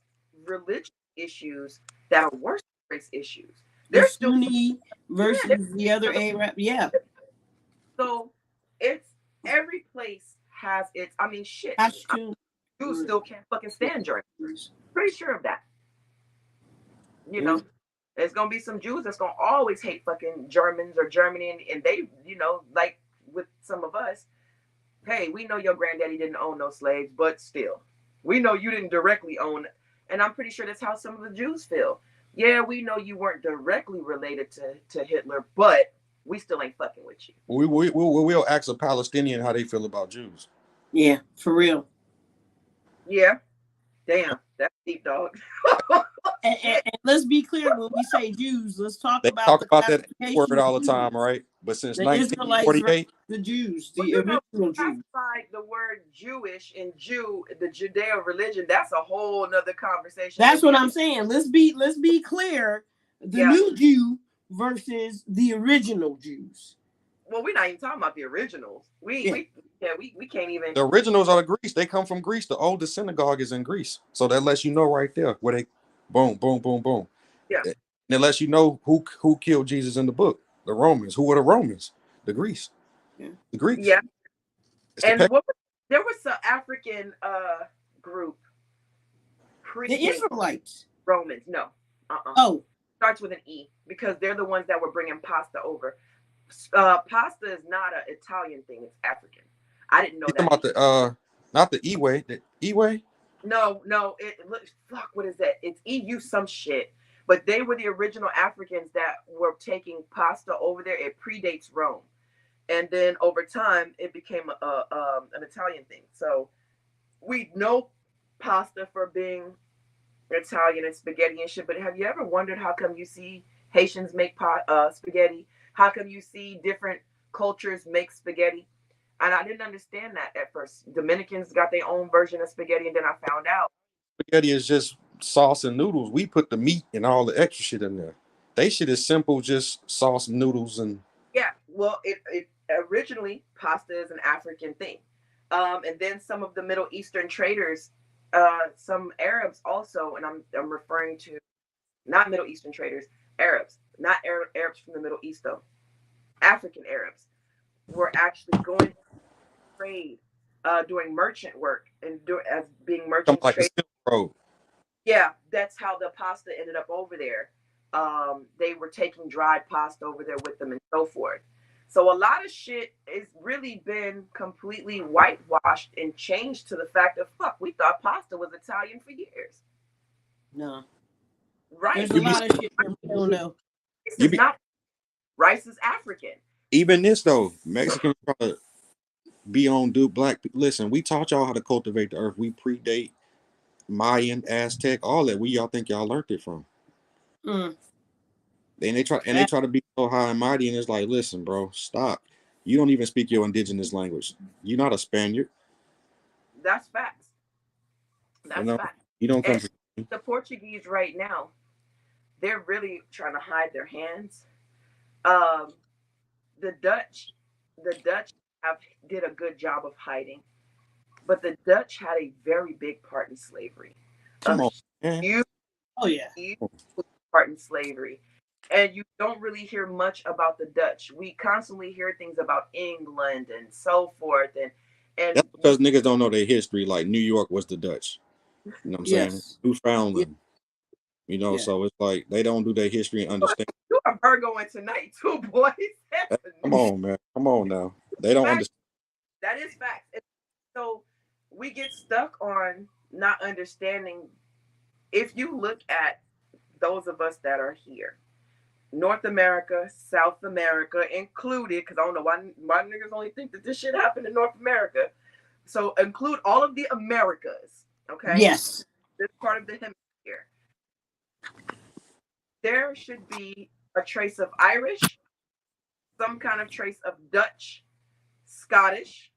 religious issues that are worse than race issues. The They're still, Sunni versus yeah, the other Arab. Yeah. so it's every place has its. I mean, shit. Pashtun. Jews still can't fucking stand Germans. Pretty sure of that. You know, there's gonna be some Jews that's gonna always hate fucking Germans or Germany, and they, like with some of us, hey, we know your granddaddy didn't own no slaves, but still, we know you didn't directly own, and I'm pretty sure that's how some of the Jews feel. Yeah, we know you weren't directly related to Hitler, but we still ain't fucking with you. We'll ask a Palestinian how they feel about Jews. Yeah, for real. Yeah, damn, that's deep, dog. And let's be clear when we say Jews, let's talk They about talk the about that classification word all the of time, Jews. right? But since The Israelites versus 1948, the Jews, Well, the original Jews. classify the word Jewish and Jew, the Judeo religion. That's a whole nother conversation. That's what I'm saying. Let's be clear. The Yeah. new Jew versus the original Jews. Well, we're not even talking about the originals. We can't even. the originals are the Greece. They come from Greece. The oldest synagogue is in Greece. So that lets you know right there where they boom, boom, boom, boom. Yeah. And it lets you know who killed Jesus in the book. The Romans. Who were the Romans? The Greeks. Yeah. The Greeks. Yeah. It's the And there was some African group The Israelites. Romans. No. Oh, Starts with an E because they're the ones that were bringing pasta over. Pasta is not an Italian thing; it's African. I didn't know you that. talking about the not the E-way. The E-way? No, it looks fuck. What is that? It's EU some shit. But they were the original Africans that were taking pasta over there. It predates Rome, and then over time it became an Italian thing. So we know pasta for being Italian and spaghetti and shit. But have you ever wondered how come you see Haitians make spaghetti? How come you see different cultures make spaghetti? And I didn't understand that at first. Dominicans got their own version of spaghetti, and then I found out. Spaghetti is just sauce and noodles. We put the meat and all the extra shit in there. They shit is simple, just sauce and noodles and. Yeah, well, it originally pasta is an African thing, and then some of the Middle Eastern traders, some Arabs also, and I'm referring to not Middle Eastern traders, Arabs, not Arabs from the Middle East though, African Arabs were actually going to trade, doing merchant work and as being Something merchants like the trade. Silk Road. Yeah, that's how the pasta ended up over there. They were taking dried pasta over there with them and so forth. So a lot of shit has really been completely whitewashed and changed to the fact of fuck, we thought pasta was Italian for years. No, Rice there's a lot of shit that we don't know. is not rice is African. Even this though, Mexicans try to be on do black. Listen, we taught y'all how to cultivate the earth. We predate Mayan, Aztec, all that. We y'all think y'all learned it from. Mm. They try to be so high and mighty, and it's like, listen, bro, stop. You don't even speak your indigenous language. You're not a Spaniard. That's facts. You That's know, facts. you don't come And from. the Portuguese right now, they're really trying to hide their hands. Um, the Dutch, the Dutch have did a good job of hiding, but the Dutch had a very big part in slavery. Come on, man. Huge, Oh yeah. huge part in slavery. And you don't really hear much about the Dutch. We constantly hear things about England and so forth. And That's because niggas don't know their history. Like New York was the Dutch. You know what I'm saying? Yes. Newfoundland. Yeah. You know, Yeah. so it's like they don't do their history and understand. you are Virgo in tonight too, boys. Come on, man. Come on now. They don't understand. That is fact. So we get stuck on not understanding. If you look at those of us that are here, North America, South America included, because I don't know why niggas only think that this shit happened in North America. So include all of the Americas, okay? Yes. This part of the hemisphere. There should be a trace of Irish, some kind of trace of Dutch, Scottish.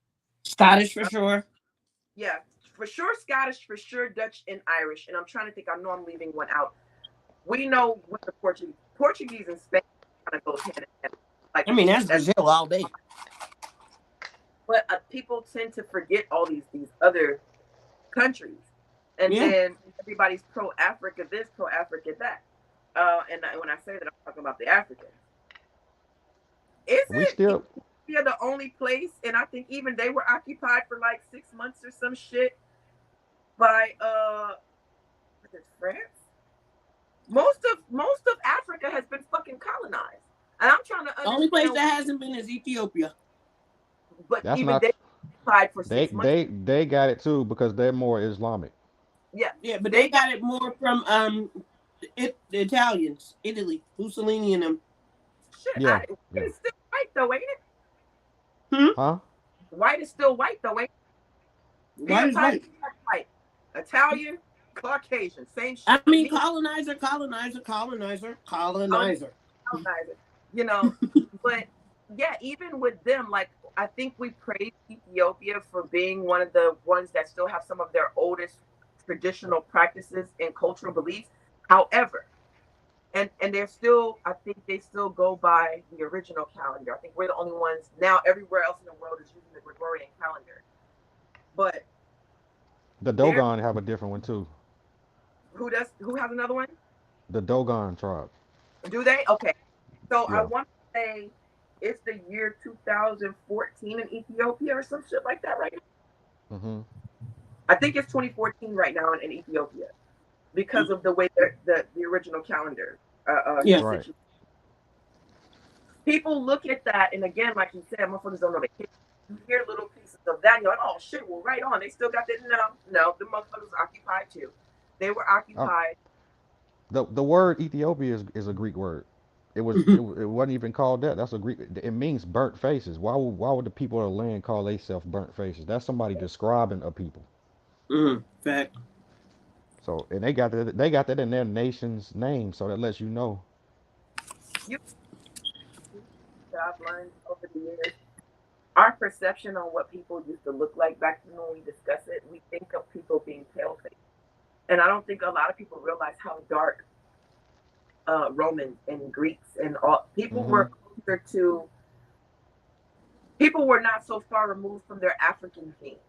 Scottish for sure. Yeah, for sure Scottish, for sure Dutch and Irish. And I'm trying to think, I know I'm leaving one out. We know what the Portuguese and Spain kind of goes hand in hand. Like, I mean, that's Brazil all day. But people tend to forget all these other countries, and then everybody's pro Africa this, pro Africa that. And when I say that, I'm talking about the Africans. Isn't Ethiopia the only place? And I think even they were occupied for like 6 months or some shit by was it France? Most of Africa has been fucking colonized, and I'm trying to understand. The only place that hasn't been is Ethiopia. But that's even they occupied for 6 months. They got it too because they're more Islamic. Yeah, but they got it more from the Italians, Italy, Mussolini and them. Shit, it's still white though, ain't it? Huh? White is still white though, ain't it? White is white. Italian, Caucasian, same shit. I mean, colonizer. You know, but yeah, even with them, like I think we praise Ethiopia for being one of the ones that still have some of their oldest traditional practices and cultural beliefs. However, and they're still, I think they still go by the original calendar. I think we're the only ones now. Everywhere else in the world is using the Gregorian calendar. But the Dogon have a different one too. Who has another one? The Dogon tribe. Do they? Okay. So yeah. I want to say it's the year 2014 in Ethiopia or some shit like that, right? Mm-hmm. I think it's 2014 right now in Ethiopia because of the way the original calendar. Right. People look at that, and again, like you said, motherfuckers don't know the history. You hear little pieces of that, and you're like, oh shit, well, right on. They still got that. No, the motherfuckers occupied too. They were occupied. The word Ethiopia is a Greek word. It was it wasn't even called that. That's a Greek. It means burnt faces. Why would the people of the land call themselves burnt faces? That's somebody describing a people. Fact. So and they got that in their nation's name. So that lets you know. that I've learned over the years, our perception on what people used to look like back then when we discuss it, we think of people being pale faced. And I don't think a lot of people realize how dark Romans and Greeks and all people Mm-hmm. were closer to, people were not so far removed from their African genes,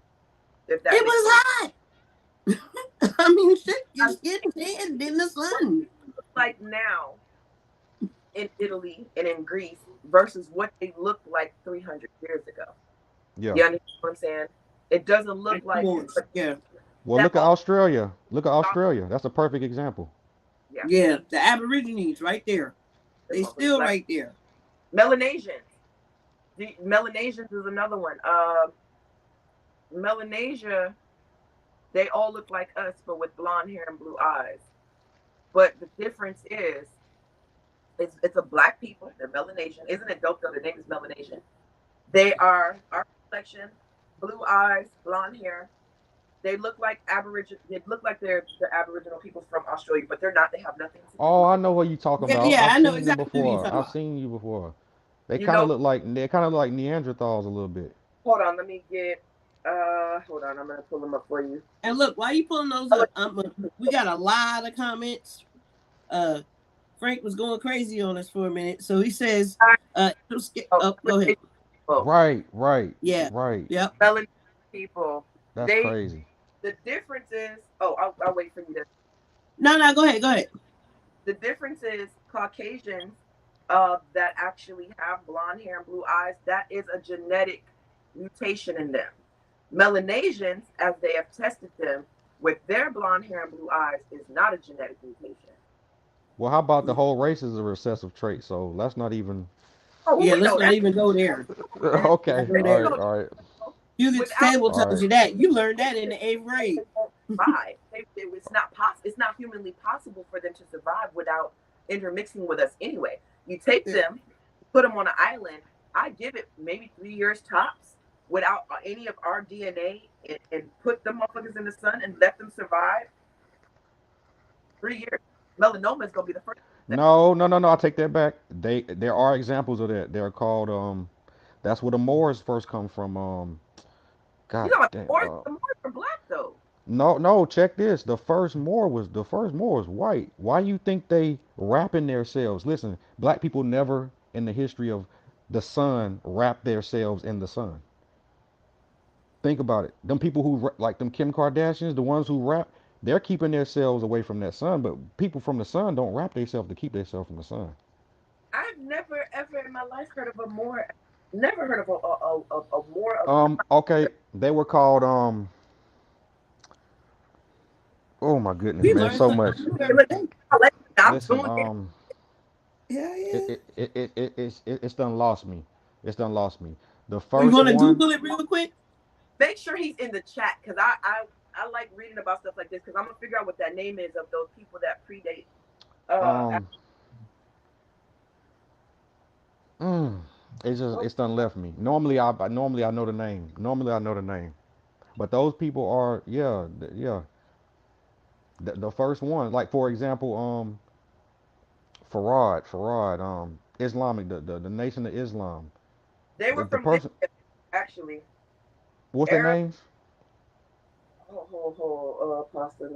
if that It makes was hot. I mean, shit, your sense. skin dead in the sun. Like now in Italy and in Greece versus what they looked like 300 years ago. Yeah. You understand what I'm saying? It doesn't look like, but Yeah, Well, that look at all, Australia. Look at Australia. That's a perfect example. yeah, yeah. The Aborigines right there. the They motherfuckers still like right there. Melanesians. The Melanesians is another one. Melanesia, they all look like us, but with blonde hair and blue eyes. But the difference is, it's a black people. They're Melanesian. Isn't it dope though? The name is Melanesian. They are our complexion, blue eyes, blonde hair. They look like Aboriginal. They look like they're the Aboriginal people from Australia, but they're not. They have nothing to do Oh, with I it. know what you're talking Yeah, about. yeah. I've I know seen them exactly who you're before. talking I've about. seen you before. They You kind of know. look like Neanderthals a little bit. Hold on. Let me get. Hold on. I'm gonna pull them up for you. And look, why you pulling those up? We got a lot of comments. Uh, Frank was going crazy on us for a minute, so he says, Oh, oh, go ahead. people. Right, right, Yeah, right. yep. Melanin people. That's They crazy. the difference is. Oh, I'll wait for you to. No, go ahead, go ahead. The difference is Caucasians that actually have blonde hair and blue eyes. That is a genetic mutation in them. Melanesians, as they have tested them with their blonde hair and blue eyes, is not a genetic mutation. Well, how about the whole race is a recessive trait? So let's not even. Oh, well, Yeah, we let's know not that. even go there. And Okay, Go all there. right, all right, Hewlett's without table all tells right. you that. You learned that in the eighth grade. survive. It's not possible. It's not humanly possible for them to survive without intermixing with us anyway. You take Yeah. them, put them on an island. I give it maybe 3 years tops without any of our DNA, and put them motherfuckers in the sun and let them survive 3 years. Melanoma is gonna be the first thing. No, no, no, no. I take that back. There are examples of that. They're called That's where the Moors first come from. You God know what? damn. The Moors are black though. No, no. Check this. The first Moor was white. Why you think they wrapping themselves? Listen, black people never in the history of the sun wrap themselves in the sun. Think about it. Them people who like them Kim Kardashians, the ones who rap, they're keeping themselves away from that sun. But people from the sun don't wrap themselves to keep themselves from the sun. I've never ever in my life heard of a Moor. Never heard of a Moor of Okay, they were called oh my goodness, We man, learned so something much. new every day. I'm Listen, doing it. Yeah, it yeah. it's done lost me. It's done lost me. The We first want to one, Google it real quick. Make sure he's in the chat because I like reading about stuff like this because I'm gonna figure out what that name is of those people that predate. Uh, um, mm, it's done left me. Normally I know the name. Normally I know the name. But those people are yeah. The first one, like for example, Farad, Islamic, the Nation of Islam. they were The from person, Libya actually. what's their Arab. names? Pastor.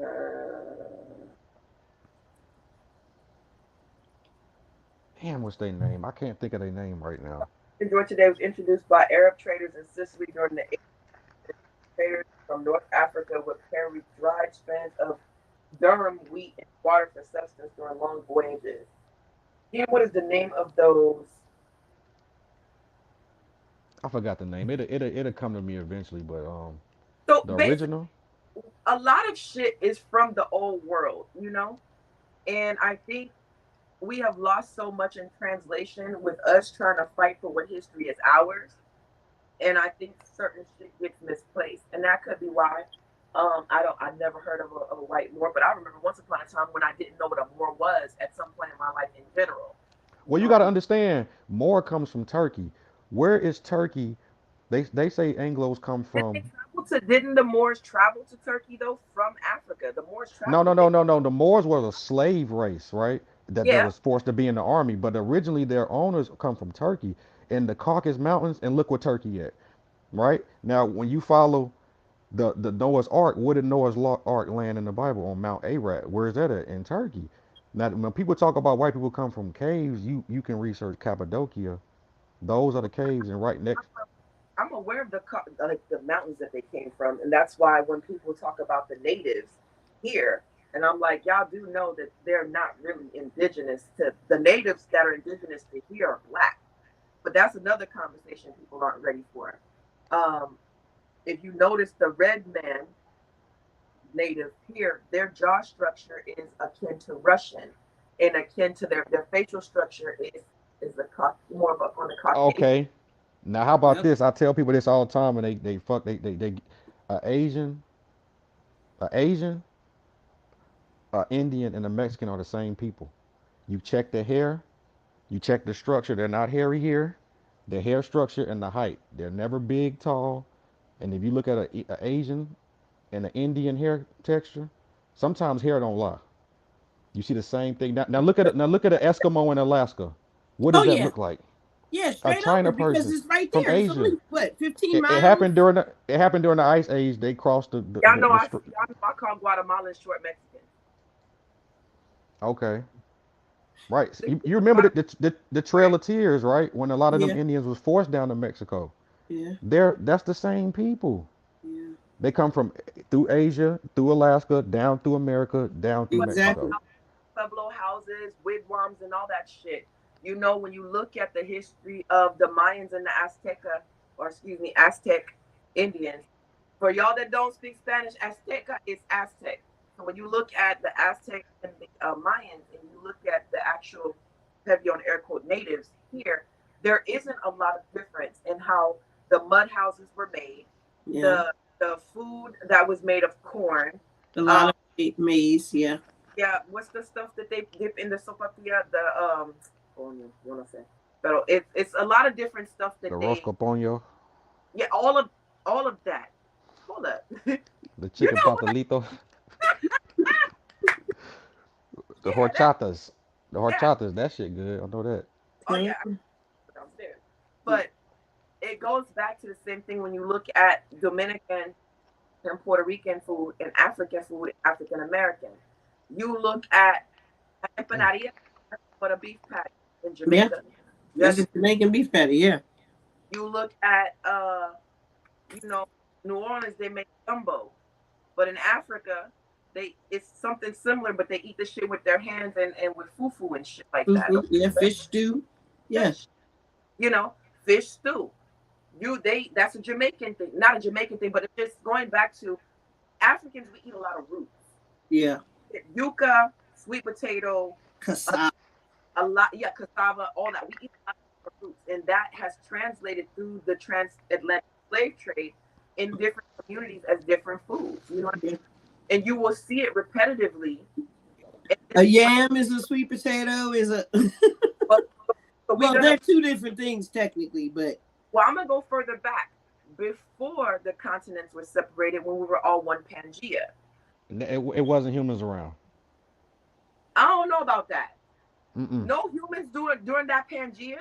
Damn, what's their name? I can't think of their name right now. Enjoy today was introduced by Arab traders in Sicily during the 18th. Traders from North Africa would carry dried strands of durum wheat and water for substance during long voyages. And what is the name of those? I forgot the name. It'll come to me eventually, but So the basically, original. a lot of shit is from the old world, you know? And I think we have lost so much in translation with us trying to fight for what history is ours. And I think certain shit gets misplaced. And that could be why I never heard of a white Moor, but I remember once upon a time when I didn't know what a Moor was at some point in my life in general. You Well, you know, got to understand, more comes from Turkey. Where is Turkey? They say Anglos come from. didn't the Moors travel to Turkey though from Africa? The Moors No, no, traveled no, there. no, no. The Moors was a slave race, right? That Yeah. was forced to be in the army, but originally their owners come from Turkey. in the Caucasus Mountains, and look where Turkey at. Right now, when you follow the Noah's Ark, where did Ark land in the Bible? On Mount Ararat. Where is that at? In Turkey. Now, when people talk about white people come from caves, you can research Cappadocia. Those are the caves, and right next. I'm aware of like the mountains that they came from, and that's why when people talk about the natives here, and I'm like, y'all do know that they're not really indigenous to the natives that are indigenous to here are black, but that's another conversation people aren't ready for. Um, if you notice, the red man native here, their jaw structure is akin to Russian, and akin to their facial structure is more of a, on the Caucasian. Okay, now how about Yep. this? I tell people this all the time, and they fuck they Asian, a Asian, a Indian, and a Mexican are the same people. You check their hair, you check the structure. They're not hairy here. The hair structure and the height. They're never big, tall. And if you look at a Asian and an Indian hair texture, sometimes hair don't lie. You see the same thing. Now look at it. Now look at an Eskimo in Alaska. What Oh does that yeah, look like? yeah, A straight China over because person it's right from there. It's Asia. only what 15 It miles. happened during the Ice Age. They crossed Y'all know I call Guatemalan short Mexican. okay, right. The You remember the Trail Guatemalan, of Tears, right? When a lot of them Yeah, Indians was forced down to Mexico. yeah, That's the same people. yeah. They come from through Asia, through Alaska, down through America, down through but Mexico. Exactly. Pueblo houses, wigwams, and all that shit. You know, when you look at the history of the Mayans and the Azteca, or excuse me, Aztec Indians, for y'all that don't speak Spanish, Azteca is Aztec. So when you look at the Aztec and the Mayans, and you look at the actual heavy on air quote natives here, there isn't a lot of difference in how the mud houses were made, Yeah, the food that was made of corn. a lot Uh, of maize. Yeah. yeah, what's the stuff that they dip in the sopapilla? The oh no, you wanna say? But it's a lot of different stuff The that they, Roscopono, yeah, all of that. Hold up, the you chicken know what? pastelito, the Yeah, that horchatas. The yeah. horchatas, that shit good. I know that. Oh yeah, I put downstairs. But it goes back to the same thing when you look at Dominican and Puerto Rican food and African American. You look at Damn. empanadilla, but a beef patty in Yeah, Jamaica. You that's understand? a Jamaican beef patty. Yeah. You look at you know, New Orleans, they make gumbo, but in Africa, it's something similar, but they eat the shit with their hands and with fufu and shit like that. Yeah, fish stew. Yeah. Fish, you know, fish stew. That's a Jamaican thing, not a Jamaican thing, but it's just going back to Africans. We eat a lot of roots, Yeah. yuca, sweet potato, a, Cassava. a lot, yeah, cassava, all that. We eat a lot of roots, and that has translated through the transatlantic slave trade in different communities as different foods. You know what I mean? And you will see it repetitively. A yam is a sweet potato. Is a But, but we're well, gonna. they're two different things technically, but Well, I'm gonna go further back. Before the continents were separated, when we were all one Pangea. It wasn't humans around. I don't know about that. Mm-mm. No humans during that Pangea.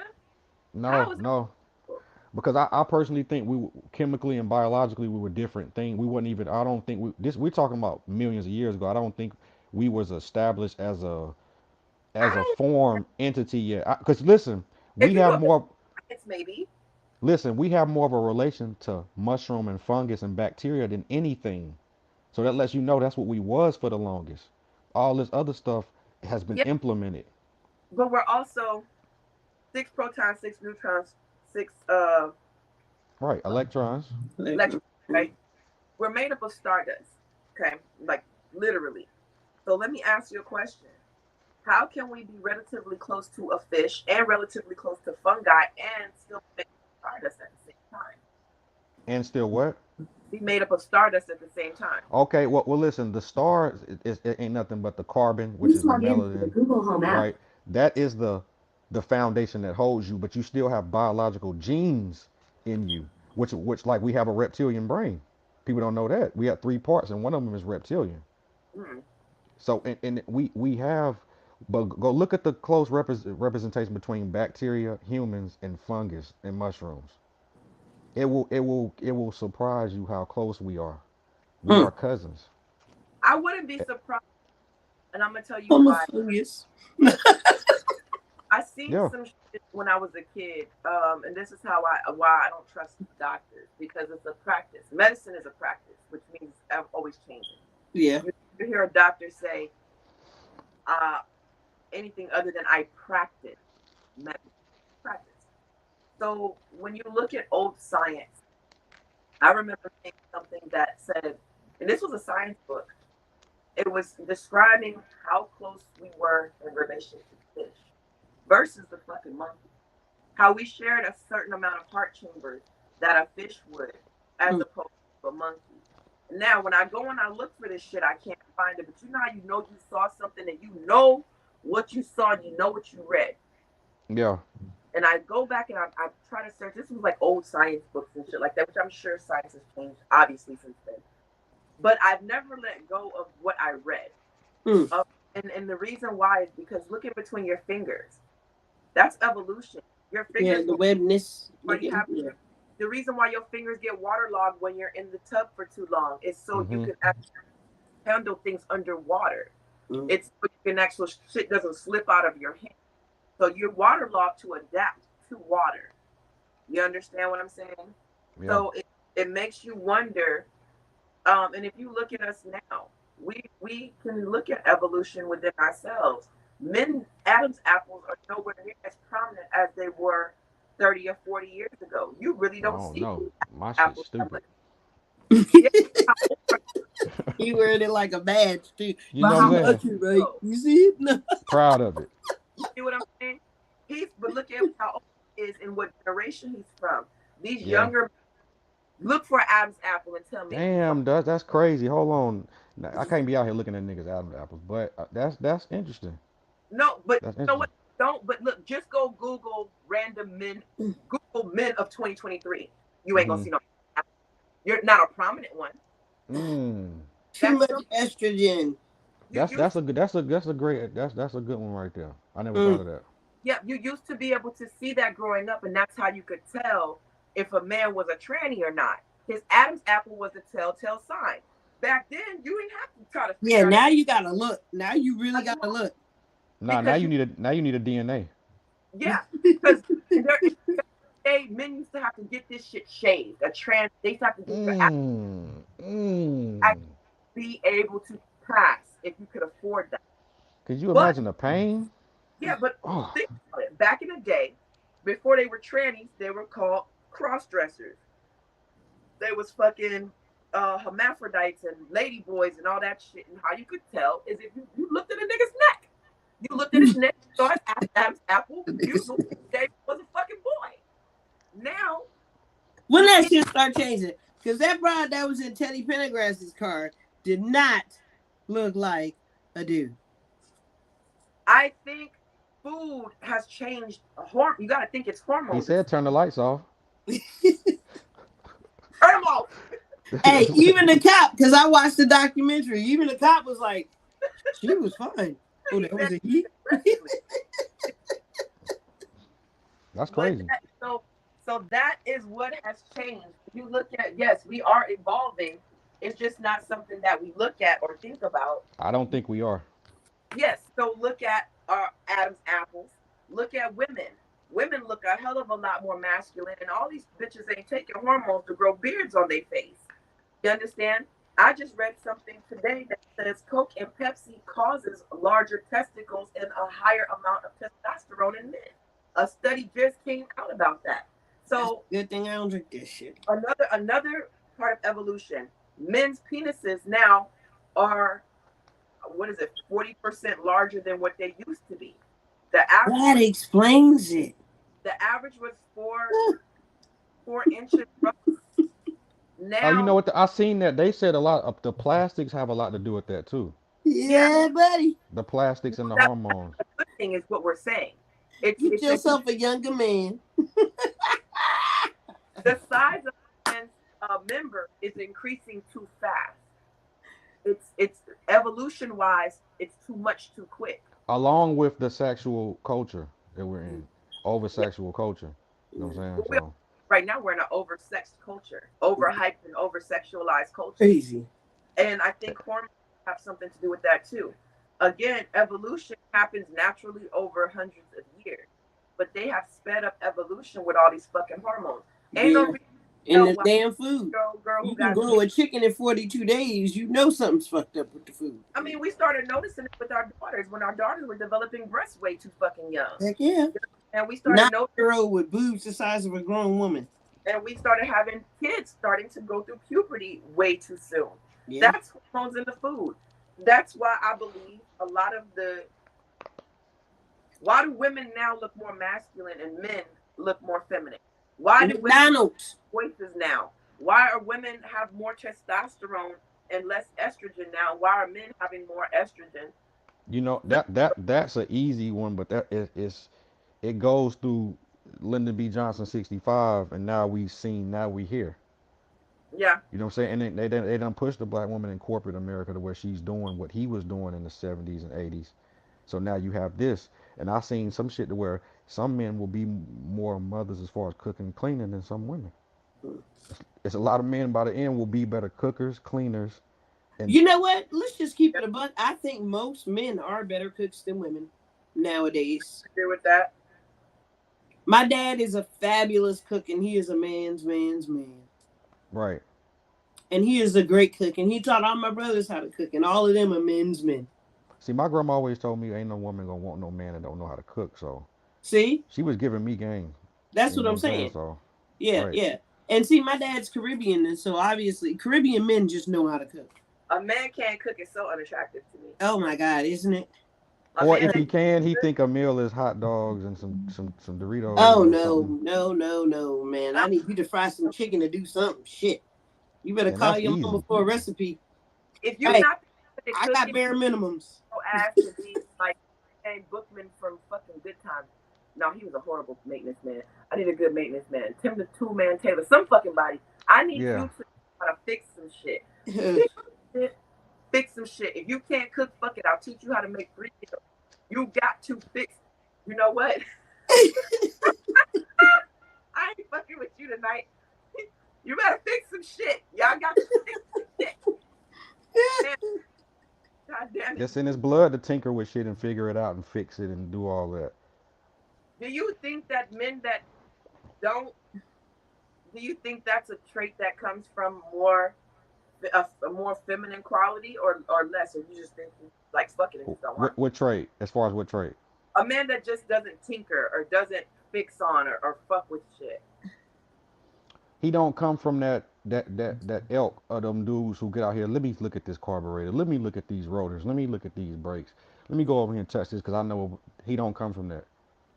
No, How is that no. possible? Because I personally think chemically and biologically we were different things. We wouldn't even. I don't think we're talking about millions of years ago. I don't think we was established I as a don't. form entity yet. Because listen, If we you have look at more. science, maybe. Listen, we have more of a relation to mushroom and fungus and bacteria than anything. So that lets you know that's what we was for the longest. All this other stuff has been Yeah, implemented. but we're also six protons, six neutrons, six Right, electrons. electrons. Right? We're made up of stardust. Okay, like literally. So let me ask you a question. How can we be relatively close to a fish and relatively close to fungi and still make stardust at the same time? And still what? Be made up of stardust at the same time. Okay, well, listen, the star it ain't nothing but the carbon, which Please is the log in to the melanin, Google Home app. right? That is the foundation that holds you, but you still have biological genes in you, which like we have a reptilian brain. People don't know that. We have three parts, and one of them is reptilian. Mm. So and we have But go look at the close representation between bacteria, humans, and fungus and mushrooms. It will surprise you how close we are. We Mm. are cousins. I wouldn't be surprised, and I'm gonna tell you Homo why. fungus. I seen Yeah. some shit when I was a kid, and this is why I don't trust doctors, because it's a practice. Medicine is a practice, which means I'm always changing. Yeah. You hear a doctor say uh, anything other than I practice medicine. Practice. So when you look at old science, I remember seeing something that said, and this was a science book. It was describing how close we were in relation to fish versus the fucking monkey. How we shared a certain amount of heart chambers that a fish would, as Mm. opposed to a monkey. Now, when I go and I look for this shit, I can't find it. But you know how you know you saw something and you know what you saw and you know what you read. Yeah. And I go back and I try to search. This was like old science books and shit like that, which I'm sure science has changed, obviously, since then. But I've never let go of what I read. Mm. And the reason why is because look in between your fingers. That's evolution. Your Yeah, fingers the will webness. why you have Yeah. the reason why your fingers get waterlogged when you're in the tub for too long is so you Mhm. can actually handle things underwater. Mm. It's so you can actually shit doesn't slip out of your hand. So you're waterlogged to adapt to water. You understand what I'm saying? Yeah. So it makes you wonder. And if you look at us now, we can look at evolution within ourselves. Adam's apples are nowhere near as prominent as they were 30 or 40 years ago. You really I don't don't see know. My shit's apples that stupid. much. Yeah, how old are He wearing it like a badge too. You but You know what see I'm how my old saying? shit, are right? you? You see it? No. Proud of it. You see what I'm saying? But look at how old he is and what generation he's from. These Yeah. younger look for Adam's apple and tell me if you find. Damn, that's crazy. Hold on. Nah, I can't be out here looking at niggas Adam's apples, but that's interesting. No, but That's you know interesting. what? Don't. But look, just go Google random men. Google men of 2023. You ain't gonna Mhm. see no. You're not a prominent one. Mm. Too That's much so. estrogen. You used That's a good that's a great that's a good one right there. I never thought Mm. of that. yeah. You used to be able to see that growing up, and that's how you could tell if a man was a tranny or not. His Adam's apple was a telltale sign. Back then, you didn't have to try to Yeah, figure out if now you gotta look. Now you really you gotta look. Nah, because you now you need a DNA. yeah because there men used to have to get this shit shaved. A trans they used to have to get your Mm. actually Mm. be able to pass if you could afford that. Could you But imagine the pain? yeah, but Oh. think about it. Back in the day, before they were trannies, they were called cross dressers. They was fucking hermaphrodites and lady boys and all that shit. And how you could tell is if you looked at a nigga's neck. You looked at his neck, saw his Adam's apple, you knew Dave was a fucking boy. Now When you that see, shit start changing, because that bride that was in Teddy Pendergrass's car did not look like a dude. I think food has changed. You got to think it's He hormones. It's said turn the lights off. turn them off. Hey, even the cop, because I watched the documentary, even the cop was like, she was fine. Oh, He that said was a he? aggressively. That's But crazy. so that is what has changed. If you look at yes, we are evolving. It's just not something that we look at or think about. I don't think we are. Yes, so look at our Adam's apples. Look at women. Women look a hell of a lot more masculine, and all these bitches ain't taking hormones to grow beards on their face. You understand? I just read something today that says Coke and Pepsi causes larger testicles and a higher amount of testosterone in men. A study just came out about that. That's So a good thing I don't drink this shit. another part of evolution. Men's penises now are what is it, 40% larger than what they used to be. The average That was explains it. the average was 4 inches roughly. Oh, you know Now, what? I seen that they said a lot of the plastics have a lot to do with that too. yeah, Yeah, buddy. The plastics and the that hormones. good thing is what we're saying. Get It's a yourself a younger man. the size of a man's member is increasing too fast. It's evolution wise, it's too much too quick. along with the sexual culture that we're in, over Yeah. sexual culture. You know what I'm saying? We, So right now we're in an over-sexed culture, over-hyped and over-sexualized culture. Crazy. And I think hormones have something to do with that too. Again, evolution happens naturally over hundreds of years, but they have sped up evolution with all these fucking hormones. Ain't no Yeah. reason to And know the why damn food. girl You who can got grow a chicken in 42 days. You know something's fucked up with the food. I mean, we started noticing it with our daughters when our daughters were developing breasts way too fucking young. Heck yeah. And we started noticing 9-year-old with boobs the size of a grown woman. and we started having kids starting to go through puberty way too soon. Yeah. That's hormones in the food. That's why I believe a lot of why do women now look more masculine and men look more feminine? Why do women McDonald's. voices now? Why are women have more testosterone and less estrogen now? Why are men having more estrogen? you know that's an easy one, but that is it goes through Lyndon B. Johnson 65, and now we here. Yeah. You know what I'm saying? And they done pushed the black woman in corporate America to where she's doing what he was doing in the 70s and 80s. So now you have this, and I seen some shit to where some men will be more mothers as far as cooking and cleaning than some women. It's a lot of men by the end will be better cookers, cleaners, and You know what? Let's just keep it a buck. I think most men are better cooks than women nowadays. Agree with that. My dad is a fabulous cook, and he is a man's man. right. And he is a great cook, and he taught all my brothers how to cook, and all of them are men's men. See, my grandma always told me ain't no woman gonna want no man that don't know how to cook. So See? she was giving me game. That's You what know I'm what I'm saying? saying. So Yeah, right. yeah. And see, my dad's Caribbean, and so obviously Caribbean men just know how to cook. A man can't cook is so unattractive to me. Oh my God, isn't it? A Or man if that he can, he think a meal is hot dogs and some Doritos Oh or no, something. no, man. I need you to fry some chicken to do something. Shit. You better And call that's your mama easy. for a recipe. if you're Hey, not good at I got cooking, bare minimums. go ask to be like Jane Bookman from fucking Good Times. No, he was a horrible maintenance man. I need a good maintenance man. Tim the Two Man Taylor, some fucking body. I need Yeah. you to know how to fix some shit. Fix some shit. Fix some shit. If you can't cook, fuck it. I'll teach you how to make 3 meals. You got to fix. You know what? I ain't fucking with you tonight. You better fix some shit. Y'all got to fix some shit. Man, God damn it. It's in his blood to tinker with shit and figure it out and fix it and do all that. Do you think that men that don't, do you think that's a trait that comes from a more feminine quality or less? Or you just think like fuck it and just don't want What trait? As far as what trait? a man that just doesn't tinker or doesn't fix on or fuck with shit? He don't come from that elk of them dudes who get out here. Let me look at this carburetor. Let me look at these rotors. Let me look at these brakes. Let me go over here and touch this because I know he don't come from that.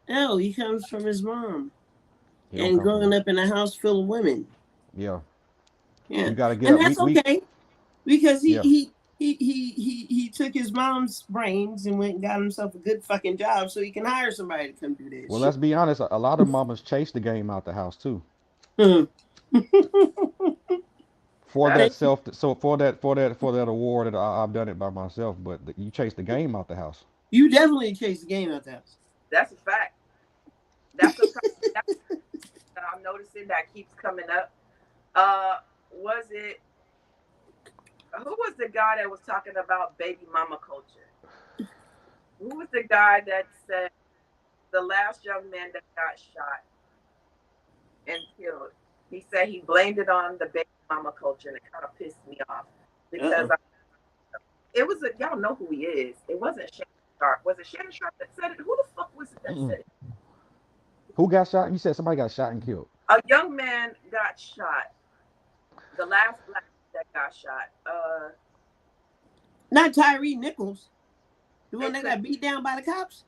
No, he comes from his mom. He don't And come from growing that. up in a house full of women. Yeah. Yeah. You got to get And up. that's okay. Because Yeah. he took his mom's brains and went and got himself a good fucking job so he can hire somebody to come do that Well, shit. let's be honest. A lot of mamas chase the game out the house too. For that That's self, so for that award, that I've done it by myself. But you chase the game out the house. You definitely chased the game out the house. that's a fact. That's a that I'm noticing that keeps coming up. Was it who was the guy that was talking about baby mama culture? Who was the guy that said the last young man that got shot and killed? He said he blamed it on the baby mama culture, and it kind of pissed me off because it was y'all know who he is. It wasn't Shannon Sharp. Was it Shannon Sharp that said it? Who the fuck was it that said it? Who got shot? You said somebody got shot and killed. A young man got shot. The last black that got shot. Not Tyree Nichols. The one that got beat down by the cops?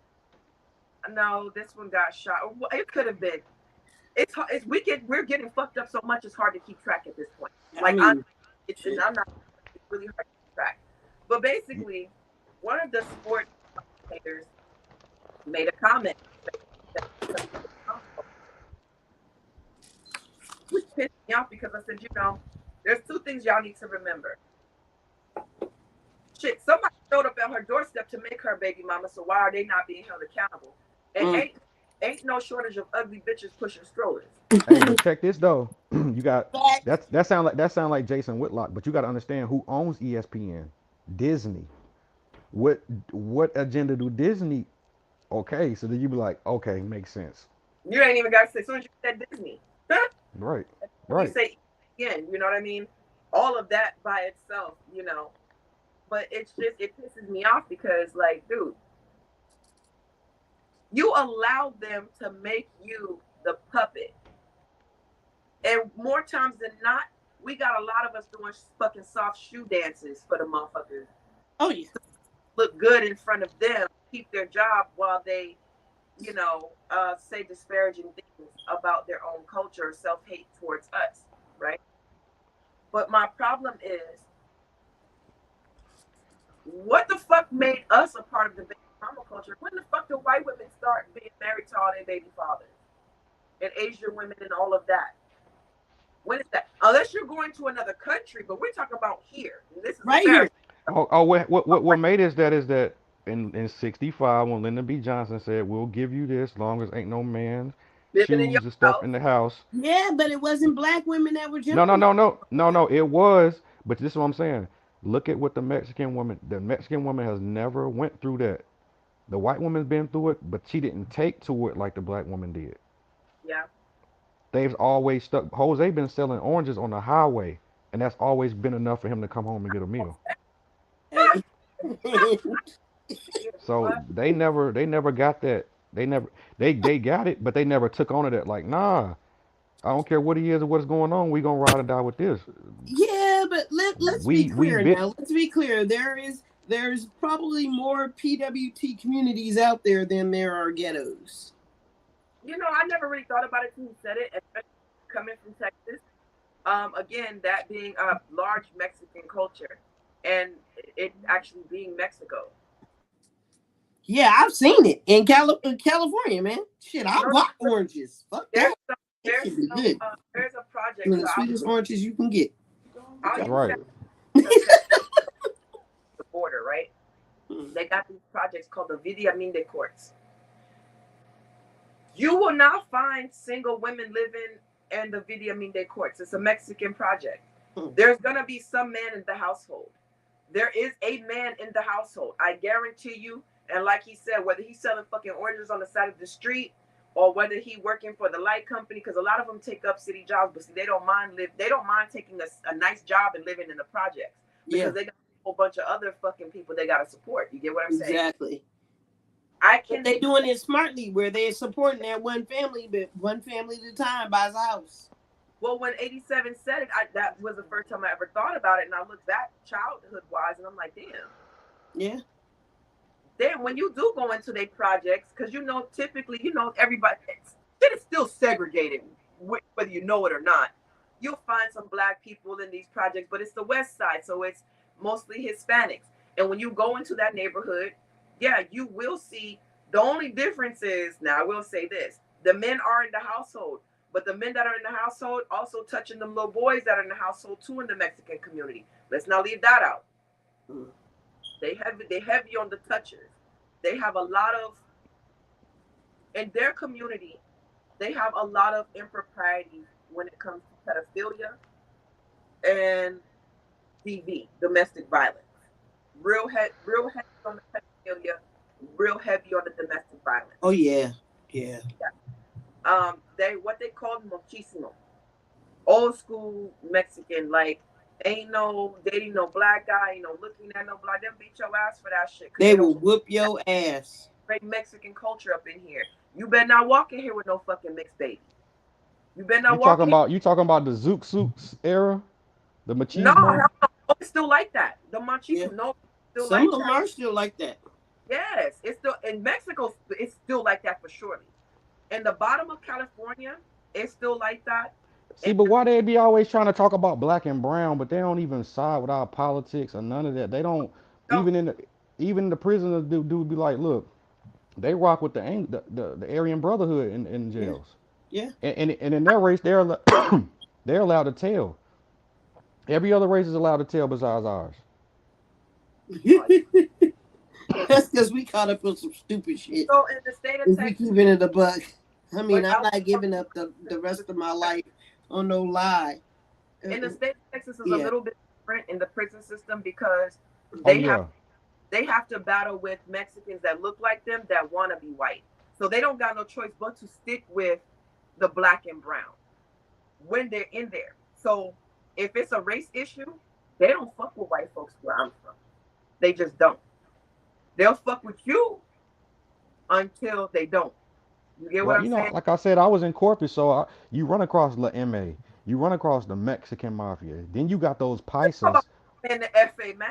No, this one got shot. It could have been. We're getting fucked up so much. It's hard to keep track at this point. Like I'm not. It's really hard to keep track. But basically, one of the sports commentators made a comment, which pissed me off because I said, there's 2 things y'all need to remember. Shit, somebody showed up at her doorstep doorstep to make her baby mama. So why are they not being held accountable? And Mm. ain't no shortage of ugly bitches pushing strollers. Hey, but check this though. You got Facts. that sound like Jason Whitlock, but you got to understand who owns ESPN. Disney. What what agenda do Disney? Okay, so then you be like, okay, makes sense. You ain't even got to say. As soon as you said Disney, Right, you right. say again. You know what I mean? All of that by itself, But it's just it pisses me off because, like, dude, you allow them to make you the puppet, and more times than not, we got a lot of us doing fucking soft shoe dances for the motherfuckers. Oh yeah. Look good in front of them, keep their job while they, say disparaging things about their own culture, self hate towards us, right? But my problem is, what the fuck made us a part of the baby mama culture? When the fuck do white women start being married to all their baby fathers and Asian women and all of that? When is that? Unless you're going to another country, but we're talking about here. This is Right here. America. Oh, what made is that in '65 when Lyndon B. Johnson said we'll give you this long as ain't no man Living in your shoes and stuff house, in the house. Yeah, but it wasn't black women that were No, no, jumping. no, no, no, no. It was, but this is what I'm saying. Look at what the Mexican woman. The Mexican woman has never went through that. The white woman's been through it, but she didn't take to it like the black woman did. yeah. They've always stuck. Jose been selling oranges on the highway, and that's always been enough for him to come home and get a meal. Hey. So they never got that. They got it, but they never took on it. Like, nah, I don't care what he is or what's going on. We gonna ride or die with this. Yeah, but let's be We clear bit. now. Let's be clear. There's probably more PWT communities out there than there are ghettos. I never really thought about it until you said it, especially coming from Texas. Again, that being a large Mexican culture and it actually being Mexico. Yeah, I've seen it in California, man. Shit, I No, bought oranges. Fuck there's that. some, It there's should be some, good. there's a Some project. of So the sweetest oranges you can get. I'll use Right. that because Texas is the border, right? They got these projects called the Vida Minde courts. You will not find single women living in the Vida Minde courts. It's a Mexican project. There's gonna be some man in the household. There is a man in the household. I guarantee you. And like he said, whether he's selling fucking oranges on the side of the street or whether he working for the light company, because a lot of them take up city jobs, but see, they don't mind taking a nice job and living in the projects because Yeah, they got a whole bunch of other fucking people they gotta support. You get what I'm saying? exactly. I But can they doing it smartly where they're supporting that one family, but one family at a time buys a house. Well, when 87 said it, that was the first time I ever thought about it, and I looked back childhood wise, and I'm like, damn. Yeah. Then when you do go into their projects, because typically, everybody, shit is still segregated, whether you know it or not. You'll find some black people in these projects, but it's the West Side, so it's mostly Hispanics. And when you go into that neighborhood, yeah, you will see. The only difference is, now I will say this: the men are in the household, but the men that are in the household also touching them little boys that are in the household too in the Mexican community. Let's not leave that out. They heavy on the touchers. They have a lot of in their community. They have a lot of improprieties when it comes to pedophilia and DV, domestic violence. Real heavy on the pedophilia, real heavy on the domestic violence. Oh yeah. Yeah. They what they call machismo, old school Mexican, like ain't no dating no black guy, looking at no black. Them beat your ass for that shit because They they will don't whoop your ass. great Mexican culture up in here. You better not walk in here with no fucking mixed baby. You better You not walk talking in here. about you talking about the Zook Suits era, the No, machismo? hell no, it's still like that. The Yeah. machismo, no, it's still Some like of them that. are still like that. Yes, it's still in Mexico. It's still like that for surely. In the bottom of California, it's still like that. See, And but why they be always trying to talk about black and brown, but they don't even side with our politics or none of that. They don't don't. even the prisoners do be like, look, they rock with the Aryan Brotherhood in Yeah. jails, Yeah. and in their race they're allowed to tell. Every other race is allowed to tell besides ours. Oh, That's because we caught up on some stupid shit. So in the state of If we Texas, keeping it a buck, I mean, like I'm not giving up the rest of my life on no lie. in the state of Texas is a Yeah. little bit different in the prison system because Oh they have yeah. they have to battle with Mexicans that look like them that want to be white. So they don't got no choice but to stick with the black and brown when they're in there. So if it's a race issue, they don't fuck with white folks where I'm from. They just don't. They'll fuck with you until they don't. You get what Well, I'm saying? like I said, I was in corporate, so you run across La MA, you run across the Mexican mafia, then you got those paisas. And the FA man.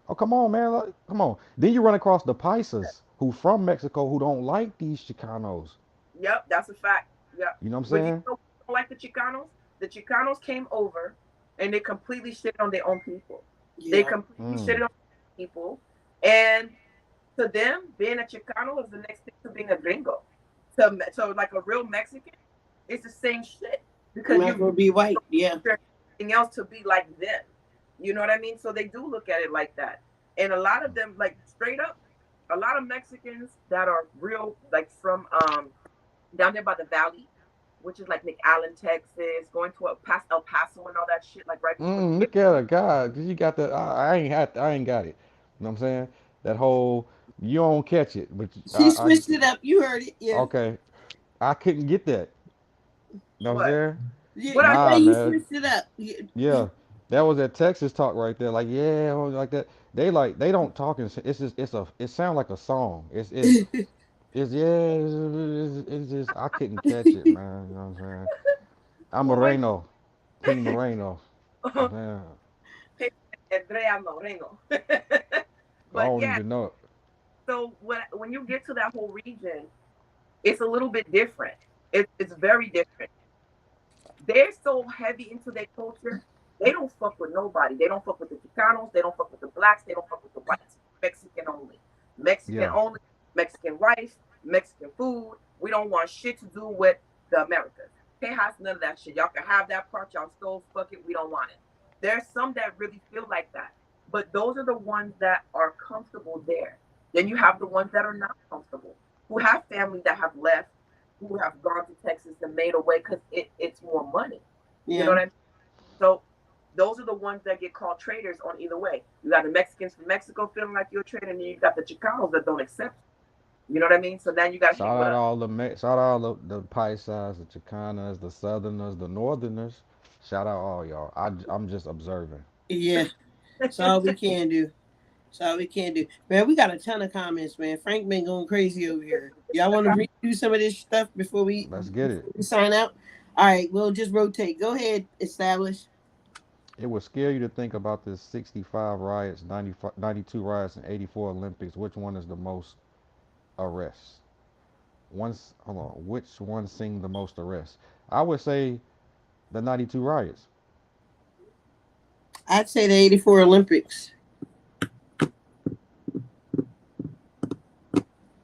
Oh, come on, man, come on. Then you run across the paisas who from Mexico who don't like these Chicanos. Yep, that's a fact. Yep. You know what I'm But you saying? know, don't like the Chicanos. The Chicanos came over and they completely shit on their own people. They Yeah. completely shit on people, and to them, being a Chicano is the next thing to being a gringo. So like a real Mexican, it's the same shit because Might as well be white. Yeah. everything else to be like them. You know what I mean? So they do look at it like that. And a lot of them, like straight up, a lot of Mexicans that are real, like from down there by the valley, which is like McAllen, Texas, going to El Paso and all that shit, like right before you get. Look at her, God, you got that. I ain't got it. You know what I'm saying? That whole you don't catch it, but She switched it up. You heard it. Yeah. okay. I couldn't get that. You know what I'm What? saying? What I Yeah, Nah, you man. switched it up. Yeah, that was that Texas talk right there. Like, yeah, like that. They don't talk. It's just it sounds like a song. It's yeah. It's just I couldn't catch it, man. You know what I'm saying? I'm well, what? Moreno, King Moreno. You know what I'm Andrea Moreno. saying? I But don't yeah, even know it. so when you get to that whole region, it's a little bit different. It's very different. They're so heavy into their culture. They don't fuck with nobody. They don't fuck with the Chicanos. They don't fuck with the blacks. They don't fuck with the whites. Mexican only. Mexican Yeah. only. Mexican wife. Mexican food. We don't want shit to do with the Americas. Can't have none of that shit. Y'all can have that part. Y'all stole. Fuck it. We don't want it. There's some that really feel like that. But those are the ones that are comfortable there. Then you have the ones that are not comfortable, who have family that have left, who have gone to Texas and made a way because it's more money. Yeah. You know what I mean? So those are the ones that get called traitors on either way. You got the Mexicans from Mexico feeling like you're a traitor, and then you got the Chicanos that don't accept you. You know what I mean? So then you got to hang with us. Shout out all the Paisas, the Chicanas, the Southerners, the Northerners. Shout out all y'all. I'm just observing. Yeah. That's all we can do. That's all we can do. Man, we got a ton of comments, man. Frank been going crazy over here. Y'all want to redo some of this stuff before we Let's get it. sign out? All right, we'll just rotate. Go ahead, establish. It would scare you to think about this 65 riots, 92 riots, and 84 Olympics. Which one is the most arrests? Hold on. Which one sing the most arrests? I would say the 92 riots. I'd say the 84 Olympics.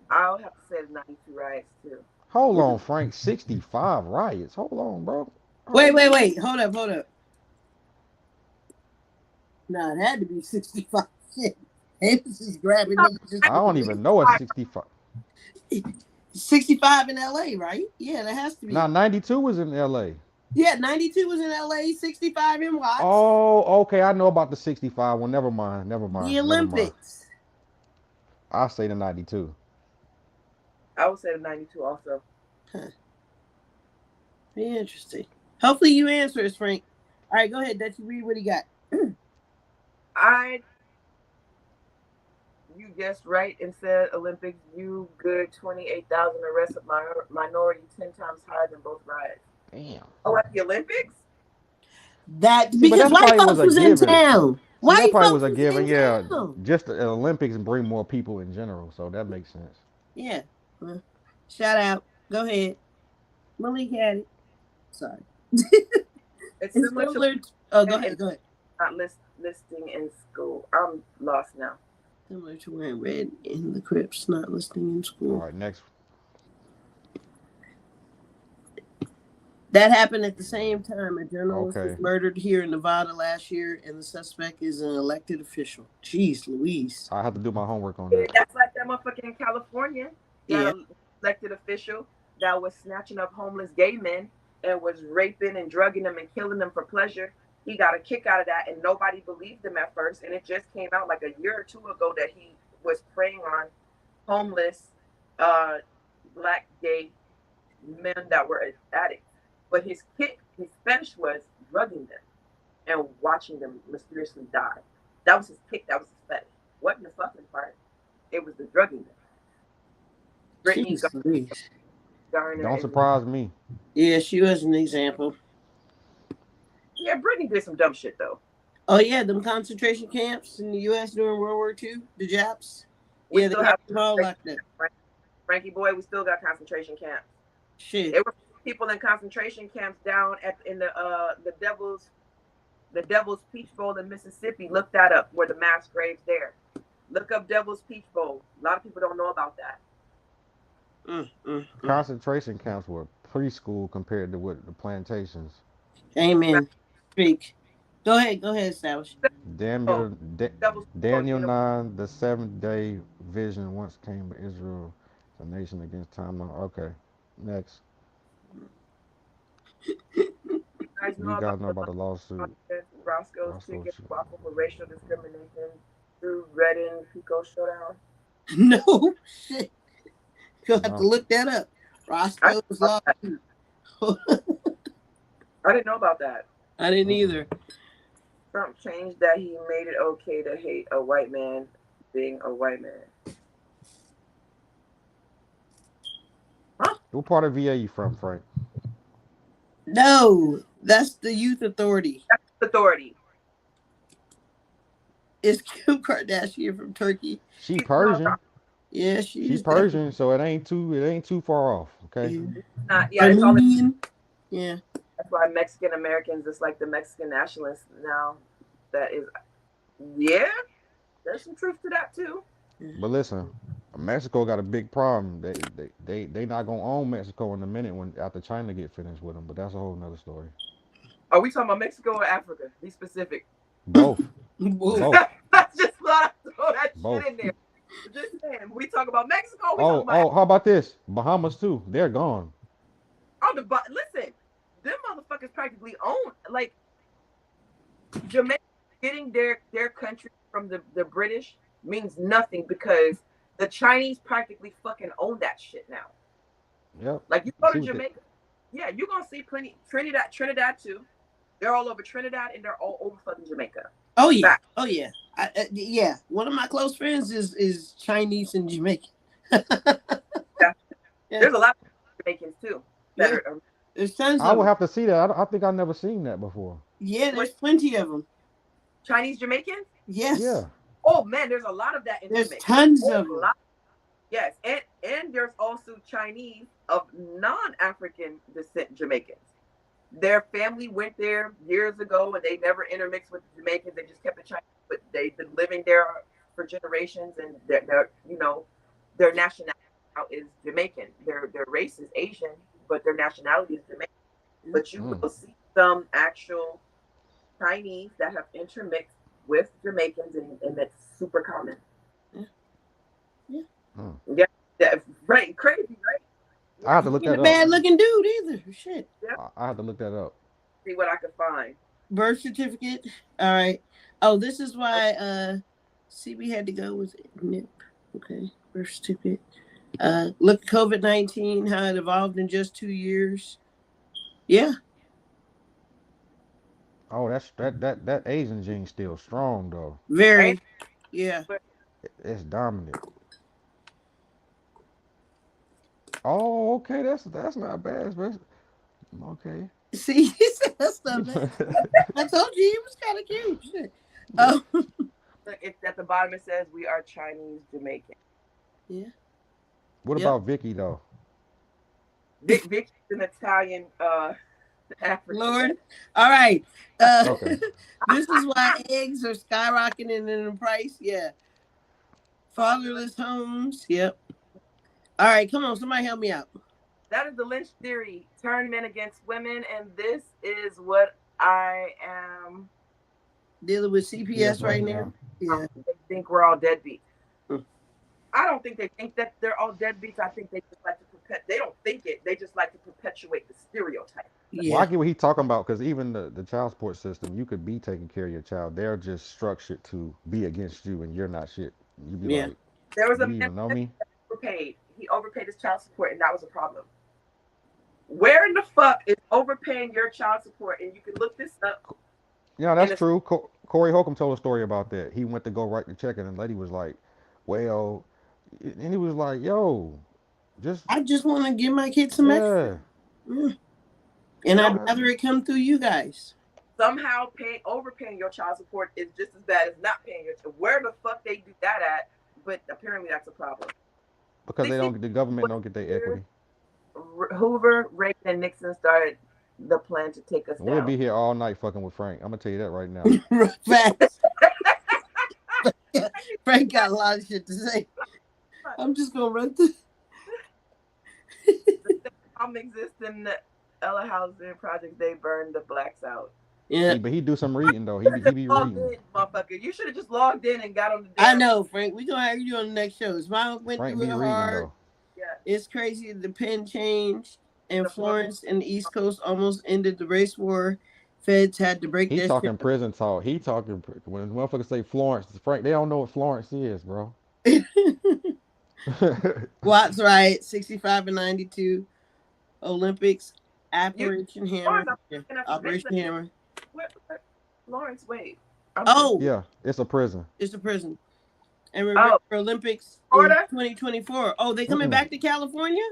I'll have to say the 92 riots too. Hold on, Frank. 65 riots. Hold on, bro. Wait. Hold up. No, it had to be 65. Shit. Avis is grabbing niggas. I don't even know it's 65. 65 in LA, right? Yeah, that has to be. Now, 92 was in LA. Yeah, 92 was in LA, 65 in Watts. Oh, okay. I know about the 65 one. Never mind. The Olympics. I'll say the 92. I would say the 92 also. Huh. Be interesting. Hopefully you answer us, Frank. All right, go ahead, Dutchie. Read what he got. You guessed right and said Olympics. You good 28,000 arrests of minority 10 times higher than both riots. Damn. Oh, at the Olympics? That because white folks was in town. That probably was a given. Yeah, just the Olympics bring more people in general, so that makes sense. Yeah. Well, shout out. Go ahead. Malik had it. Sorry. It's similar to. Oh, go ahead. Not listing in school. I'm lost now. Similar to wearing red in the Crips, not listing in school. All right, next. That happened at the same time. A journalist was Okay. murdered here in Nevada last year, and the suspect is an elected official. Jeez Louise. I have to do my homework on Yeah, that. that's like that motherfucker in California. That Yeah. elected official that was snatching up homeless gay men and was raping and drugging them and killing them for pleasure. He got a kick out of that, and nobody believed him at first. And it just came out like a year or two ago that he was preying on homeless uh, black gay men that were addicts. But his kick, his fetish was drugging them and watching them mysteriously die. That was his kick. That was his fetish. Wasn't the fucking part. It was the drugging them. Brittany Jeez Louise. Garner Don't is, surprise me. Yeah, she was an example. yeah, Brittany did some dumb shit though. Oh yeah, them concentration camps in the U.S. during World War II, the Japs. We Yeah, they still got have them all locked up. Frankie boy, we still got concentration camps. Shit. There were people in concentration camps down in the Devil's Peach Bowl in Mississippi. Look that up, where the mass graves there. Look up Devil's Peach Bowl. A lot of people don't know about that. Concentration camps were preschool compared to what the plantations. Amen. Speak. Go ahead, Establish. Oh, Daniel, Devil's Peach Bowl, Daniel you know. 9, the seventh day vision once came to Israel, the nation against time. Okay, next. You guys We know about gotta know the about the lawsuit. Roscoe's Roscoe ticket shit. waffle for racial discrimination through Redding Pico Showdown. No shit. You'll have to No. look that up. Roscoe's lawsuit. I didn't know about that. I didn't either. Trump changed that he made it okay to hate a white man being a white man. Huh? What part of VA you from, Frank? No, that's the youth authority. That's authority. It's Kim Kardashian from Turkey. She Persian. Yeah, She Persian, so it ain't too far off. Okay. Yeah, it's all. Yeah. That's why Mexican Americans, it's like the Mexican nationalists now. That is, yeah, there's some truth to that too. But listen, Mexico got a big problem. They not gonna own Mexico in a minute when after China get finished with them. But that's a whole nother story. Are we talking about Mexico or Africa? Be specific. Both. Both. I just thought I'd throw that Both. shit in there. Just saying, we talk about Mexico. We talking about how about this? Bahamas too. They're gone. listen, them motherfuckers practically own like Jamaica getting their country from the British means nothing because the Chinese practically fucking own that shit now. Yep. Like you go to Jamaica, yeah, you're gonna see plenty Trinidad too. They're all over Trinidad and they're all over fucking Jamaica. Oh yeah, back. Oh yeah, yeah. One of my close friends is Chinese and Jamaican. Yeah. There's a lot of Jamaicans too. There's tons. I would have to see that. I think I've never seen that before. Yeah, there's plenty of them. Chinese Jamaicans? Yes. Yeah. Oh man, there's a lot of that in There's Jamaica. Tons of them. Yes, and there's also Chinese of non-African descent Jamaicans. Their family went there years ago and they never intermixed with the Jamaicans. They just kept the Chinese, but they've been living there for generations and their nationality now is Jamaican. Their race is Asian, but their nationality is Jamaican. But you will see some actual Chinese that have intermixed with Jamaicans and that's super common. Yeah, right, crazy, right? I have to look that up. A bad looking dude either. Shit. Yep. I have to look that up. See what I can find. Birth certificate. All right. Oh, this is why CB had to go with NIP. Okay. Birth certificate. Look, COVID-19, how it evolved in just 2 years. Yeah. Oh, that Asian gene still strong though. Very. Yeah. It's dominant. Oh, okay. That's not bad. Okay. See, he said that's not bad. I told you he was kind of cute. Shit. Look, it's at the bottom. It says we are Chinese Jamaican. Yeah. What about Vicky though? Vicky's an Italian African. Lord. All right. Okay. This is why eggs are skyrocketing in price. Yeah. Fatherless homes. Yep. All right, come on, somebody help me out. That is the Lynch theory. Turn men against women, and this is what I am dealing with CPS right now. Yeah. They think we're all deadbeats. Hmm. I don't think they think that they're all deadbeats. I think they just like to they don't think it. They just like to perpetuate the stereotype. Yeah. Well, I get what he's talking about because even the child support system, you could be taking care of your child. They're just structured to be against you, and you're not shit. You be Yeah. like, There was a you man even know me? that overpaid. He overpaid his child support, and that was a problem. Where in the fuck is overpaying your child support? And you can look this up. Yeah, that's true. Corey Holcomb told a story about that. He went to go write the check, and the lady was like, "Well," and he was like, "Yo, just I just want to give my kids some extra. yeah." Yeah. And I'd rather it come through you guys. Somehow overpaying your child support is just as bad as not paying your child. Where the fuck they do that at? But apparently that's a problem. Because the government don't get their equity. Hoover, Reagan, and Nixon started the plan to take us down. We'll be here all night fucking with Frank. I'm gonna tell you that right now. Facts. Frank got a lot of shit to say. I'm just gonna run through. The bomb exists in the Ella Housing Project. They burned the blacks out. Yeah, But he do some reading though. He be reading. Motherfucker, you should have just logged in and got on the. I know, Frank. We gonna have you on the next show. His mom went Frank through be it reading hard. though. Yeah. It's crazy. The pen changed, and Florence and the East Coast almost ended the race war. Feds had to break He that talking shit. prison talk. He talking when motherfuckers say Florence, Frank. They don't know what Florence is, bro. Watts right, 65 and 92. Olympics, Operation Hammer. Operation Hammer. What? Lawrence, wait. Yeah, it's a prison. It's a prison. And remember Olympics in 2024. Oh, they coming back to California?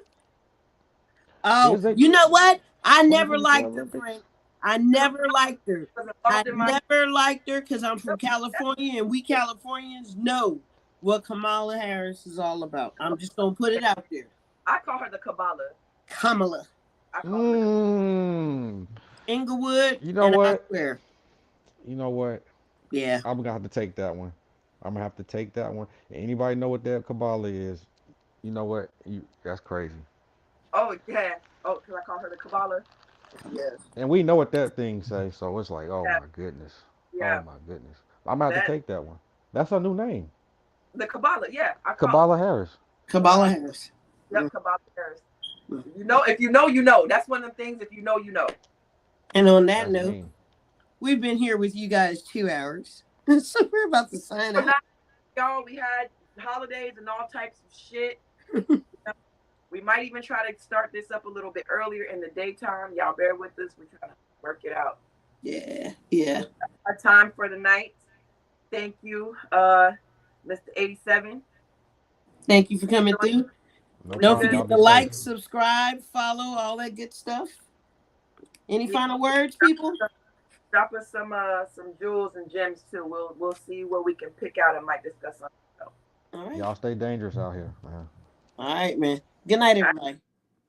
Oh, you know what? I never liked her, Frank. I never liked her. I never liked her because I'm from California, and we Californians know what Kamala Harris is all about. I'm just gonna put it out there. I call her the Kabbalah. Kamala. I call her Inglewood. You know what? You know what? Yeah. I'm gonna have to take that one. Anybody know what that Kabbalah is? You know what? That's crazy. Oh yeah. Oh, because I call her the Kabbalah. Yes. And we know what that thing says, so it's like, oh my goodness. Yeah. Oh my goodness. I'm gonna have to take that one. That's her new name. The Kabbalah, yeah. Kabbalah Harris. Kabbalah Harris. Yep, Kabbalah Harris. You know, if you know, you know. That's one of the things. If you know, you know. And on that note, we've been here with you guys 2 hours, so we're about to sign out. Y'all, we had holidays and all types of shit. We might even try to start this up a little bit earlier in the daytime. Y'all bear with us. We're trying to work it out. Yeah, yeah. Our time for the night. Thank you, Mr. 87. Thank you for coming through. Don't forget to like, subscribe, follow, all that good stuff. Any final words, people? Drop us some jewels and gems too. We'll see what we can pick out and might discuss on the show. All right. Y'all stay dangerous out here, man. All right, man. Good night, everybody.